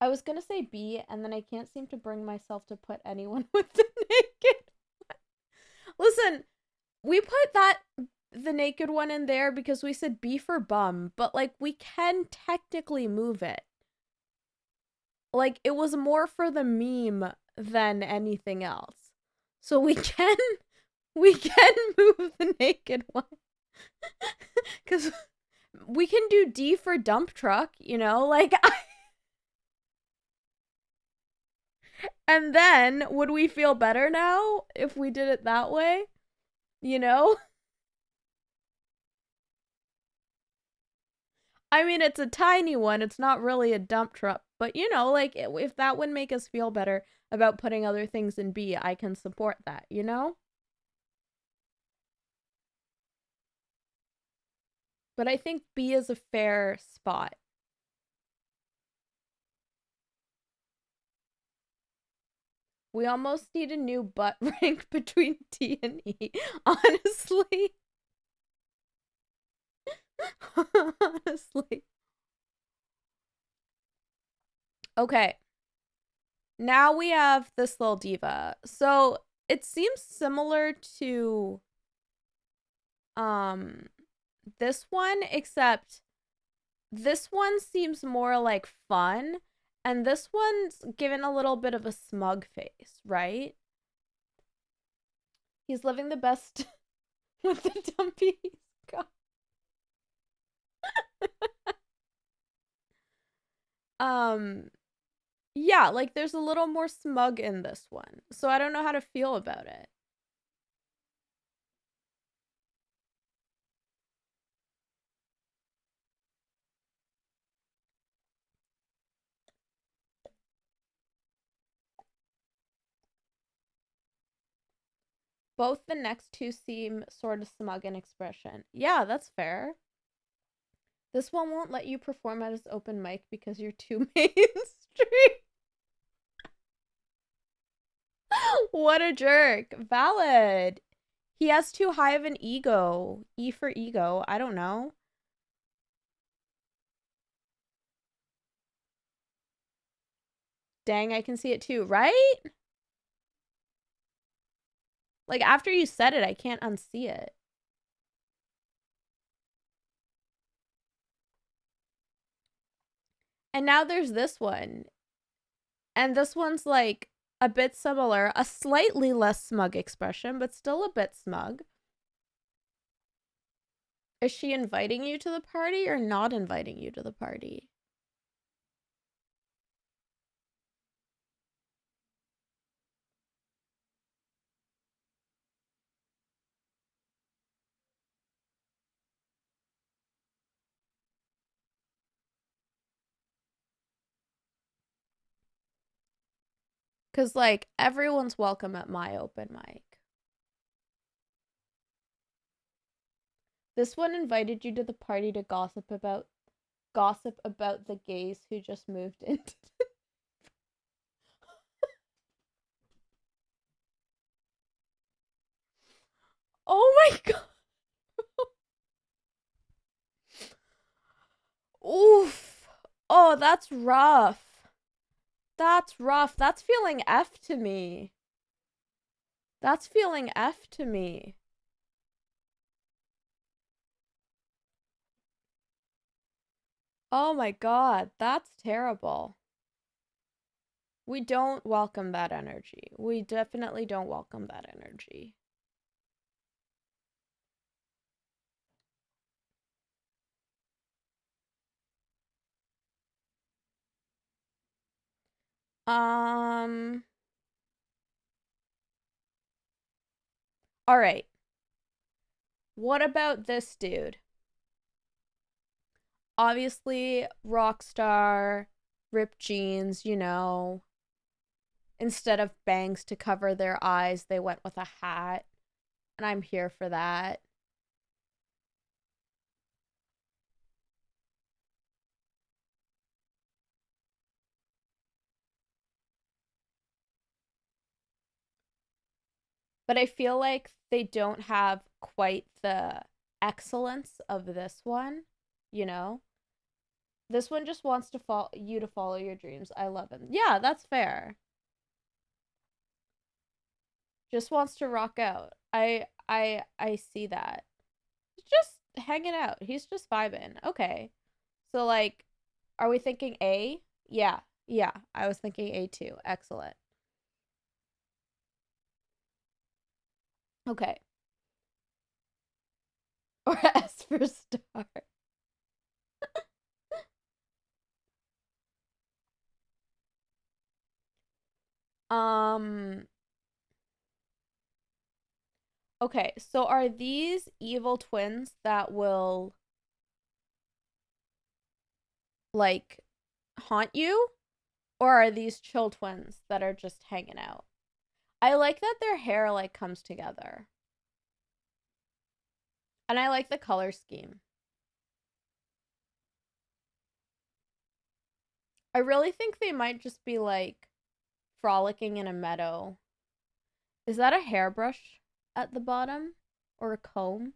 I was gonna say B, and then I can't seem to bring myself to put anyone with the naked. Listen, we put the naked one in there because we said B for bum, but like we can technically move it. Like it was more for the meme than anything else. So we can move the naked one. Cuz we can do D for dump truck, you know? Like and then would we feel better now if we did it that way? You know? I mean, it's a tiny one. It's not really a dump truck, but you know, like if that would make us feel better about putting other things in B, I can support that, you know? But I think B is a fair spot. We almost need a new butt rank between D and E, honestly. Honestly. Okay. Now we have this little diva. So it seems similar to um this one, except this one seems more like fun, and this one's given a little bit of a smug face, right? He's living the best with the dumpies. God. Um, yeah, like there's a little more smug in this one, so I don't know how to feel about it. Both the next two seem sort of smug in expression. Yeah, that's fair. This one won't let you perform at his open mic because you're too mainstream. What a jerk. Valid. He has too high of an ego. E for ego. I don't know. Dang, I can see it too, right? Like after you said it, I can't unsee it. And now there's this one. And this one's like a bit similar, a slightly less smug expression, but still a bit smug. Is she inviting you to the party or not inviting you to the party? Because, like, everyone's welcome at my open mic. This one invited you to the party to gossip about the gays who just moved into. Oh my god. Oof. Oh, that's rough. That's rough. That's feeling F to me. That's feeling F to me. Oh my god, that's terrible. We don't welcome that energy. We definitely don't welcome that energy. Um, all right. What about this dude? obviously rock star, ripped jeans, you know. Instead of bangs to cover their eyes, they went with a hat. And I'm here for that. But I feel like they don't have quite the excellence of this one, you know? This one just wants to follow your dreams. I love him. Yeah, that's fair. Just wants to rock out. I see that. He's just hanging out. He's just vibing. Okay. So like, are we thinking A? Yeah. Yeah. I was thinking A too. Excellent. Okay. Or S for star. Um okay, so are these evil twins that will like haunt you? Or are these chill twins that are just hanging out? I like that their hair like comes together. And I like the color scheme. I really think they might just be like frolicking in a meadow. Is that a hairbrush at the bottom? Or a comb?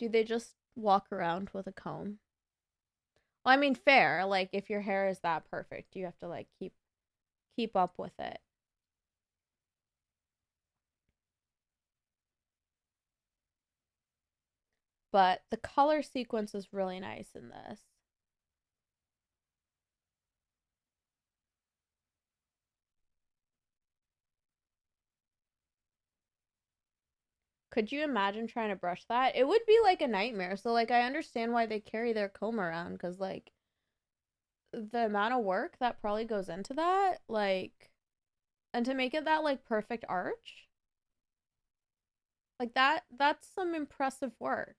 Do they just walk around with a comb? Well, I mean fair, like if your hair is that perfect, you have to like keep up with it. But the color sequence is really nice in this. Could you imagine trying to brush that? It would be like a nightmare. So like I understand why they carry their comb around cuz like the amount of work that probably goes into that, like and to make it that like perfect arch, like that's some impressive work.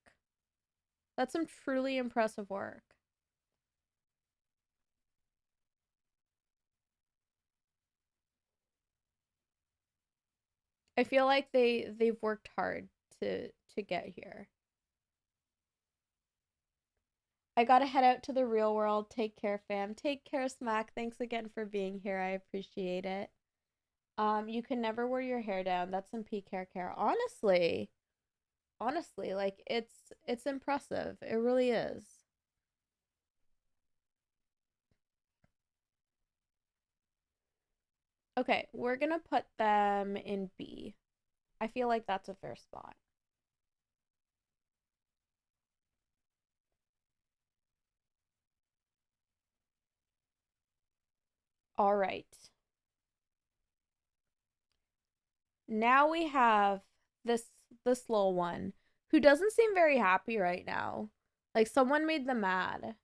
That's some truly impressive work. I feel like they've worked hard to get here. I gotta head out to the real world. Take care, fam. Take care, Smack. Thanks again for being here. I appreciate it. You can never wear your hair down. That's some peak hair care. Honestly, like it's impressive. It really is. Okay, we're gonna put them in B. I feel like that's a fair spot. All right. Now we have this little one who doesn't seem very happy right now. Like someone made them mad.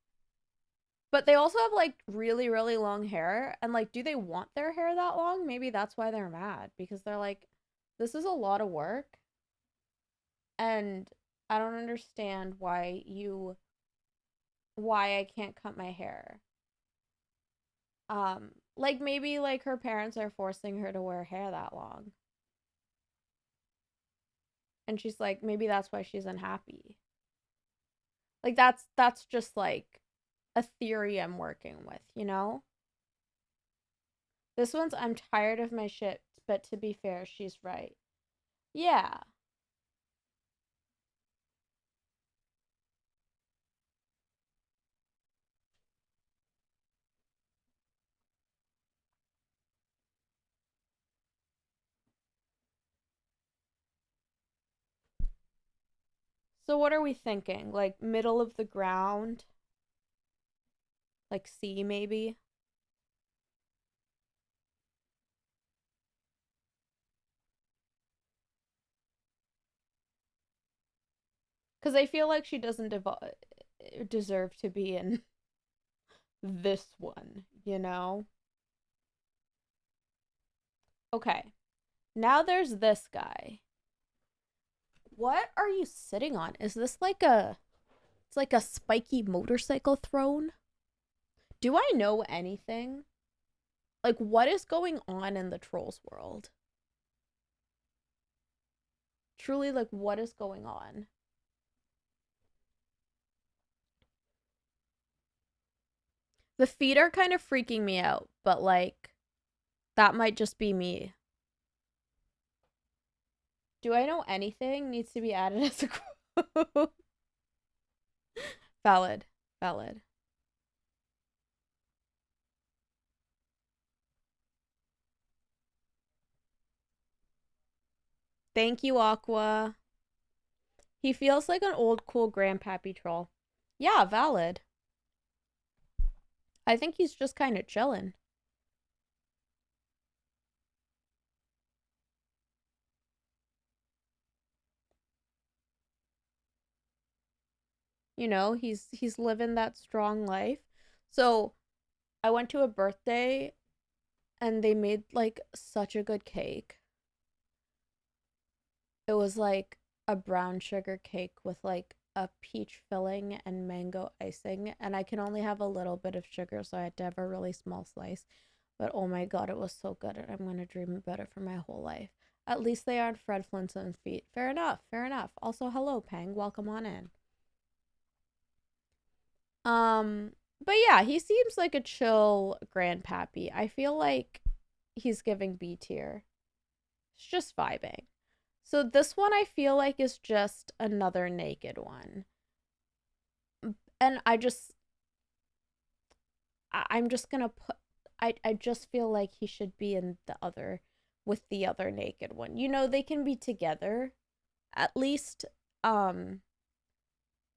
But they also have like really, really long hair. And like, do they want their hair that long? Maybe that's why they're mad because they're like, this is a lot of work. And I don't understand why I can't cut my hair. Like maybe like her parents are forcing her to wear hair that long. And she's like, maybe that's why she's unhappy. Like that's just like a theory I'm working with, you know? This one's I'm tired of my shit, but to be fair, she's right. Yeah. So what are we thinking? Like middle of the ground? Like C maybe? Cuz I feel like she doesn't deserve to be in this one, you know? Okay. Now there's this guy. What are you sitting on? Is this like a like a spiky motorcycle throne. Do I know anything? Like, what is going on in the trolls world? Truly, like, what is going on? The feet are kind of freaking me out, but like, that might just be me. Do I know anything needs to be added as a quote? Valid. Valid. Thank you, Aqua. He feels like an old cool grandpappy troll. Yeah, valid. I think he's just kind of chilling. You know, he's living that strong life. So, I went to a birthday and they made like such a good cake. It was like a brown sugar cake with like a peach filling and mango icing, and I can only have a little bit of sugar, so I had to have a really small slice. But oh my god, it was so good, and I'm gonna dream about it for my whole life. At least they aren't Fred Flintstone's feet. Fair enough, fair enough. Also, hello, Pang. Welcome on in. But yeah, he seems like a chill grandpappy. I feel like he's giving B tier. It's just vibing. So this one I feel like is just another naked one. And I'm just gonna put I just feel like he should be in the other with the other naked one. You know, they can be together at least. And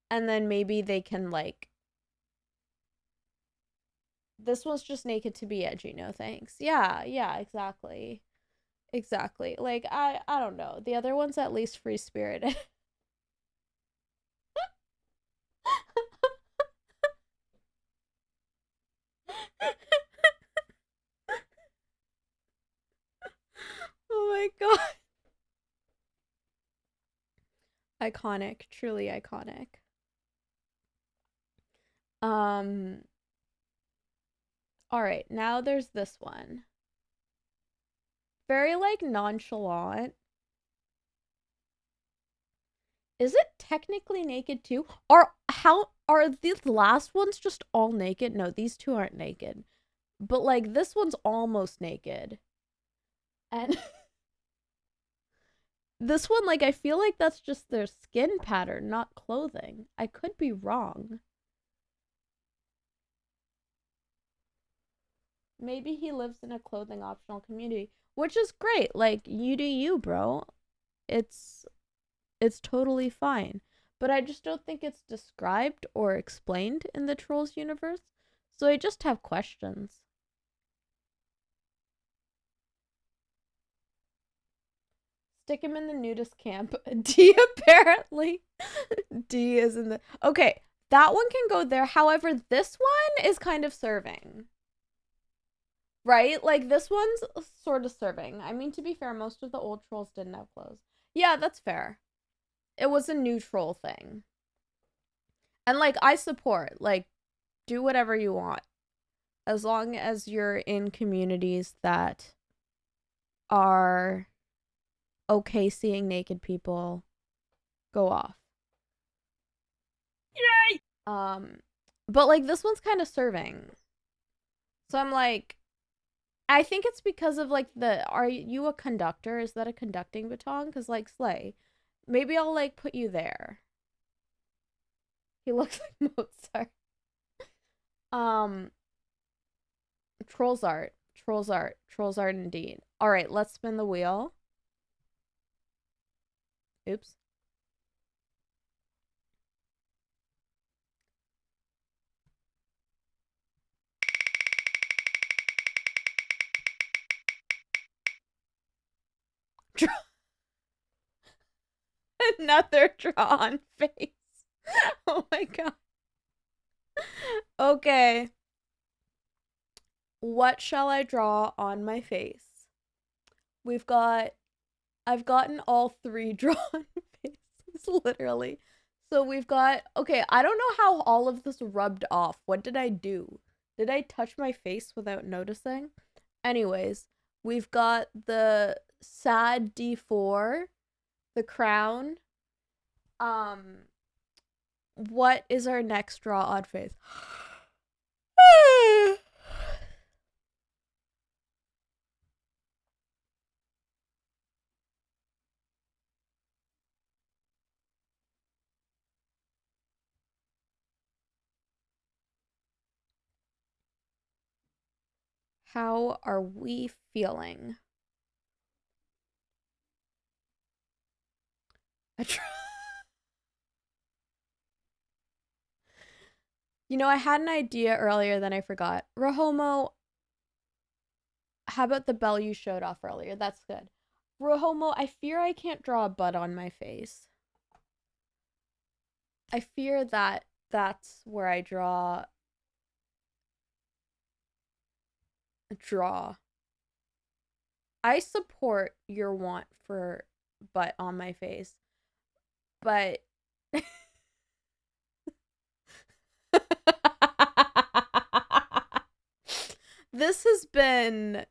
then maybe they can like this one's just naked to be edgy, no thanks. Yeah, yeah, exactly. Exactly. Like I don't know. The other one's at least free spirited. Oh my god. Iconic, truly iconic. Um all right, now there's this one. Very like nonchalant. Is it technically naked too? Or how are these last ones just all naked? No, these two aren't naked. But like this one's almost naked. And this one, like, I feel like that's just their skin pattern, not clothing. I could be wrong. Maybe he lives in a clothing optional community, which is great. Like, you do you, bro. It's totally fine. But I just don't think it's described or explained in the Trolls universe. So I just have questions. Stick him in the nudist camp. D apparently. D is in the. Okay, that one can go there. However, this one is kind of serving. Right? Like, this one's sort of serving. I mean, to be fair, most of the old trolls didn't have clothes. Yeah, that's fair. It was a new troll thing. And, like, I support. Like, do whatever you want. As long as you're in communities that are okay seeing naked people go off. Yay! But, like, this one's kind of serving. So I'm like, I think it's because of like are you a conductor? Is that a conducting baton? Because like Slay, maybe I'll like put you there. He looks like Mozart. Um, Trolls art, Trolls art, Trolls art indeed. All right, let's spin the wheel. Oops. Another drawn face. Oh my god. Okay. What shall I draw on my face? I've gotten all three drawn faces, literally. So we've got, okay, I don't know how all of this rubbed off. What did I do? Did I touch my face without noticing? Anyways, we've got the sad D4, the crown. What is our next draw, odd face? How are we feeling? You know, I had an idea earlier, then I forgot. Rahomo, how about the bell you showed off earlier? That's good. Rahomo, I fear I can't draw a butt on my face. I fear that that's where I draw. I support your want for butt on my face, but this has been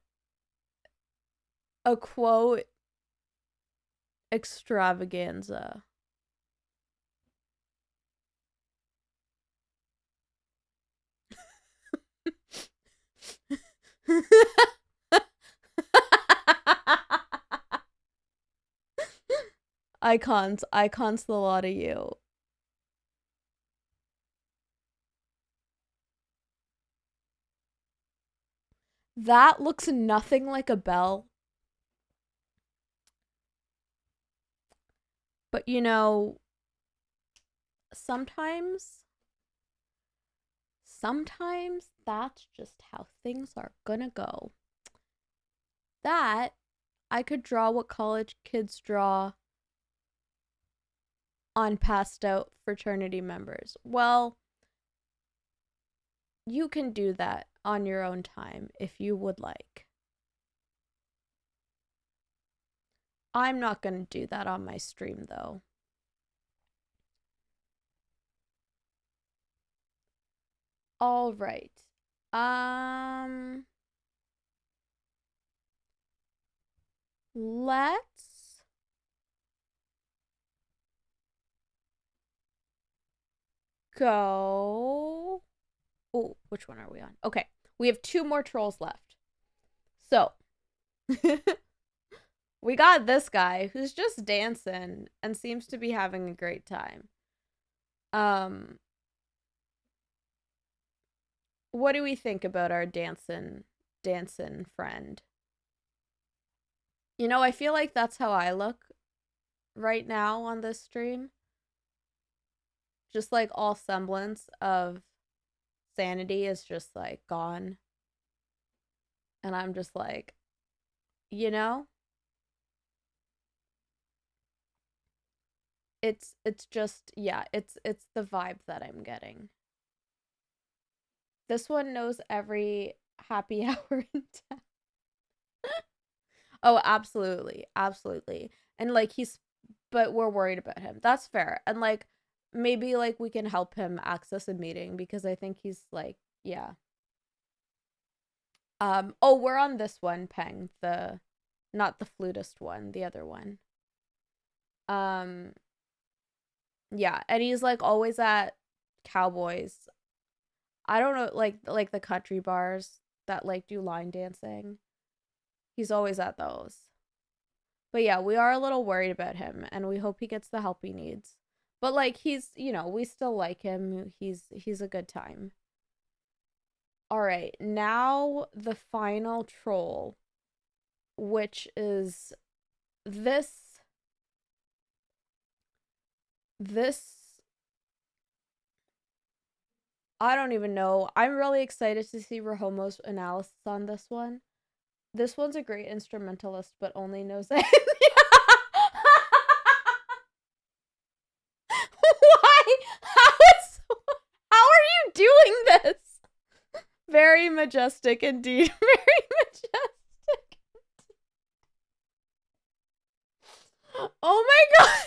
a quote extravaganza. Icons the lot of you. That looks nothing like a bell. But you know, sometimes that's just how things are gonna go. That I could draw what college kids draw on passed out fraternity members. Well, you can do that on your own time if you would like. I'm not going to do that on my stream though. All right. Let's go. Oh, which one are we on? Okay. We have 2 more trolls left. So, we got this guy who's just dancing and seems to be having a great time. What do we think about our dancing friend? You know, I feel like that's how I look right now on this stream. Just like all semblance of sanity is just like gone. And I'm just like, you know? It's just, yeah, it's the vibe that I'm getting. This one knows every happy hour in town. Oh, absolutely. Absolutely. And like but we're worried about him. That's fair. And like maybe like we can help him access a meeting because I think he's like, yeah. Oh, we're on this one, Peng, not the flutist one, the other one. Yeah, and he's like always at Cowboys. I don't know, like the country bars that like do line dancing. He's always at those. But yeah, we are a little worried about him and we hope he gets the help he needs. But like he's, you know, we still like him. He's a good time. All right, now the final troll, which is this I don't even know. I'm really excited to see Rahomo's analysis on this one. This one's a great instrumentalist, but only knows that. Why? How are you doing this? Very majestic indeed. Very majestic. Oh my god.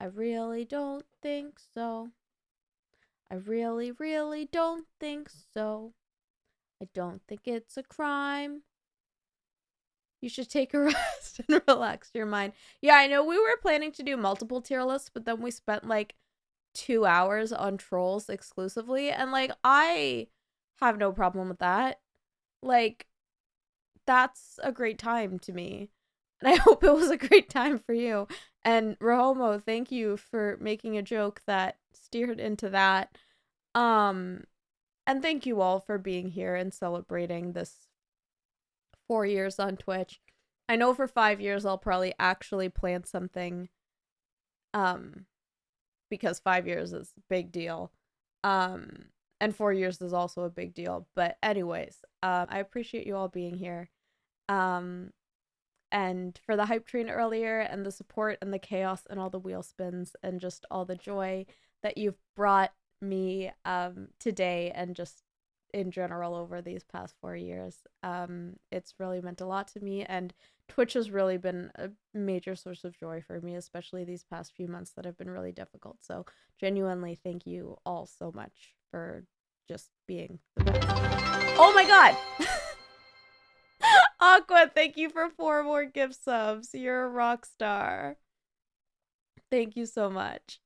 I really don't think so. I really, really don't think so. I don't think it's a crime. You should take a rest and relax your mind. Yeah, I know we were planning to do multiple tier lists, but then we spent like 2 hours on trolls exclusively. And like, I have no problem with that. Like, that's a great time to me. And I hope it was a great time for you. And Rahomo, thank you for making a joke that steered into that. And thank you all for being here and celebrating this 4 years on Twitch. I know for 5 years I'll probably actually plan something, because 5 years is a big deal. And 4 years is also a big deal. But anyways, I appreciate you all being here. And for the hype train earlier and the support and the chaos and all the wheel spins and just all the joy that you've brought me today and just in general over these past 4 years. It's really meant a lot to me, and Twitch has really been a major source of joy for me, especially these past few months that have been really difficult. So genuinely thank you all so much for just being the best. Oh my god! Aqua, thank you for 4 more gift subs. You're a rock star. Thank you so much.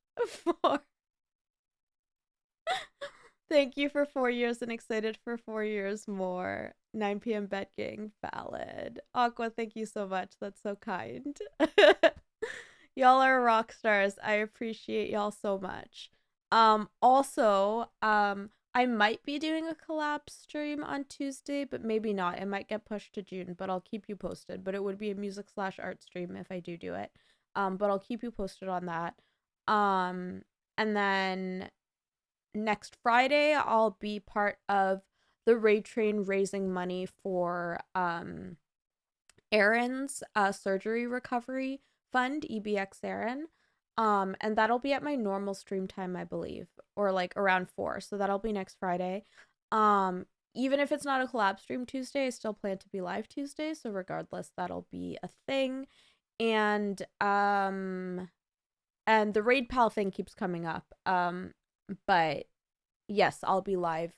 Thank you for 4 years and excited for 4 years more. 9 p.m. bet gang valid. Aqua, thank you so much. That's so kind. Y'all are rock stars. I appreciate y'all so much. Also, I might be doing a collab stream on Tuesday, but maybe not. It might get pushed to June, but I'll keep you posted. But it would be a music/art stream if I do it. But I'll keep you posted on that. And then next Friday, I'll be part of the Raid Train raising money for Aaron's surgery recovery fund, EBX Aaron. And that'll be at my normal stream time, I believe, or like around 4. So that'll be next Friday. Even if it's not a collab stream Tuesday, I still plan to be live Tuesday. So regardless, that'll be a thing. And the Raid Pal thing keeps coming up. But yes, I'll be live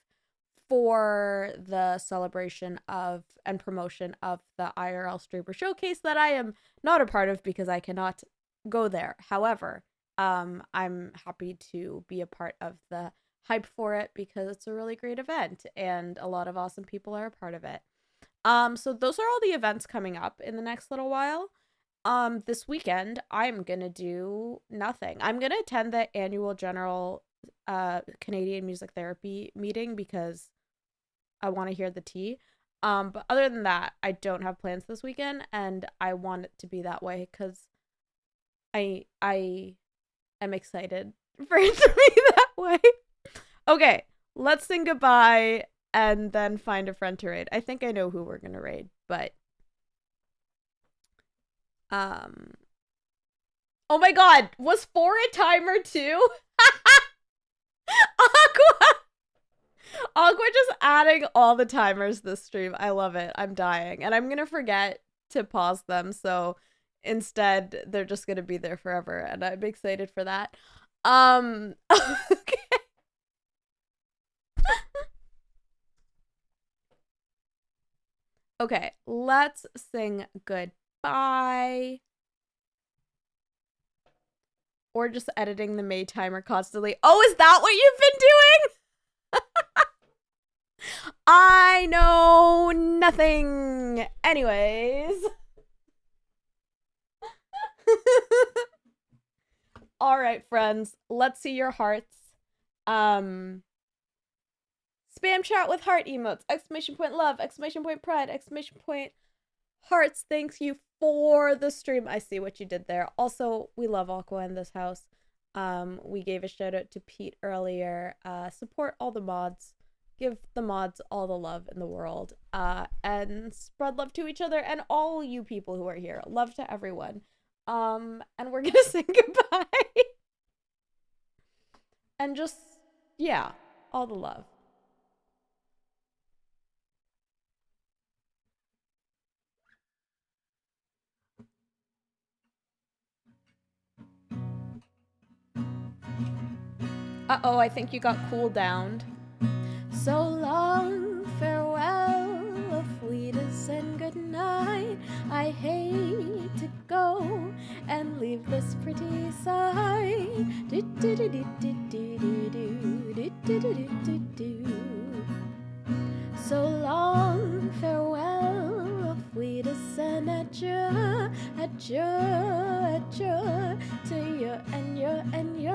for the celebration of and promotion of the IRL Streamer Showcase that I am not a part of because I cannot go there. However, I'm happy to be a part of the hype for it because it's a really great event and a lot of awesome people are a part of it. So those are all the events coming up in the next little while. This weekend I'm gonna do nothing. I'm gonna attend the annual general Canadian music therapy meeting because I want to hear the tea. But other than that, I don't have plans this weekend, and I want it to be that way because I am excited for it to be that way. Okay, let's sing goodbye and then find a friend to raid. I think I know who we're gonna raid, but oh my god, was 4 a timer too? Aqua just adding all the timers this stream. I love it. I'm dying. And I'm gonna forget to pause them, so instead they're just gonna be there forever, and I'm excited for that. Okay. Okay, let's sing goodbye. Or just editing the May timer constantly. Oh, is that what you've been doing? I know nothing. Anyways. All right, friends. Let's see your hearts. Spam chat with heart emotes. Exclamation point love. Exclamation point pride. Exclamation point hearts. Thanks you for the stream. I see what you did there. Also, we love Aqua in this house. We gave a shout out to Pete earlier. Support all the mods. Give the mods all the love in the world. And spread love to each other and all you people who are here. Love to everyone. And we're gonna say goodbye. And just, yeah, all the love. Uh-oh, I think you got cooled down. So long, farewell, auf Wiedersehen, good night. I hate to go and leave this pretty side. So long, farewell, auf Wiedersehen, adieu, adieu, adieu, to you and you and you.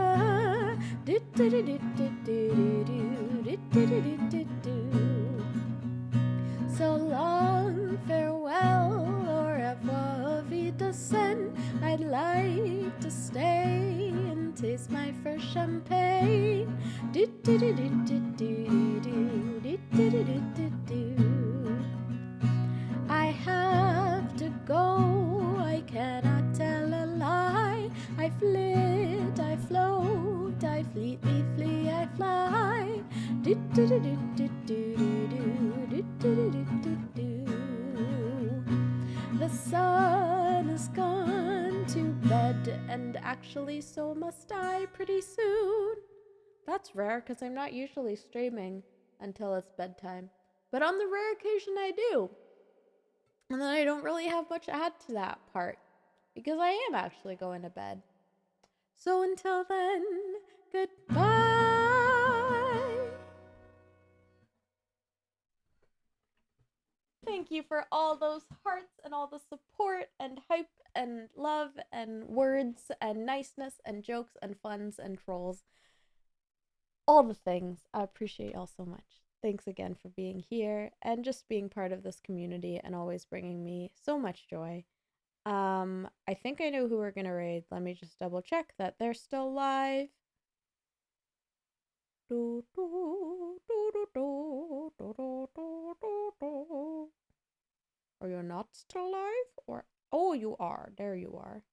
So long, farewell, au revoir, auf Wiedersehen. I'd like to stay and taste my first champagne. I have to go, I cannot tell a lie. I flit, I float, I fleetly flee, I fly. The sun is gone to bed, and actually so must I pretty soon. That's rare, because I'm not usually streaming until it's bedtime. But on the rare occasion I do. And then I don't really have much to add to that part, because I am actually going to bed. So until then, goodbye. Thank you for all those hearts and all the support and hype and love and words and niceness and jokes and funs and trolls. All the things. I appreciate y'all so much. Thanks again for being here and just being part of this community and always bringing me so much joy. I think I know who we're gonna raid. Let me just double check that they're still live. Or you're not still live? Or oh, you are. There you are.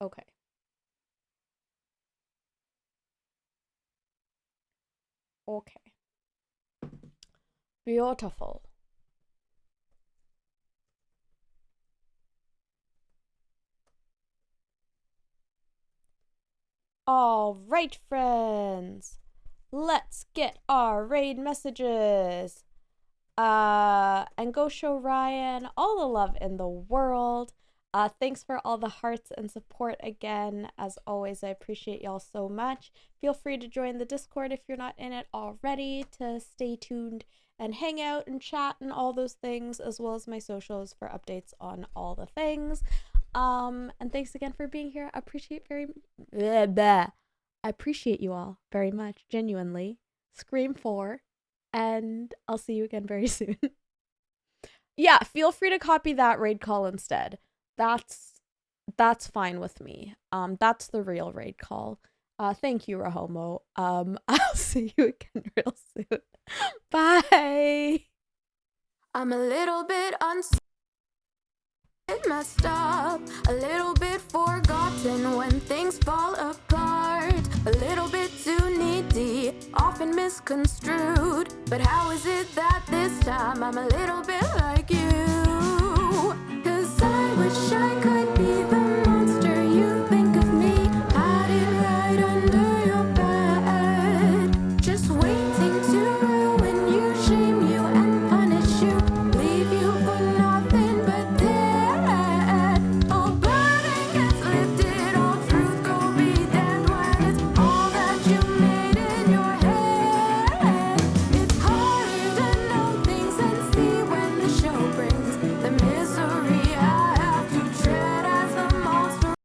Okay. Okay. Beautiful. All right, friends. Let's get our raid messages. And go show Ryan all the love in the world. Thanks for all the hearts and support again. As always, I appreciate y'all so much. Feel free to join the Discord if you're not in it already to stay tuned and hang out and chat and all those things, as well as my socials for updates on all the things. And thanks again for being here. I appreciate I appreciate you all very much, genuinely. Scream 4. And I'll see you again very soon. Yeah, feel free to copy that raid call instead. That's fine with me. That's the real raid call. Thank you, Rahomo. I'll see you again real soon. Bye. I'm a little bit messed up, a little bit forgotten when things fall apart, a little bit too needy, often misconstrued. But how is it that this time I'm a little bit like you?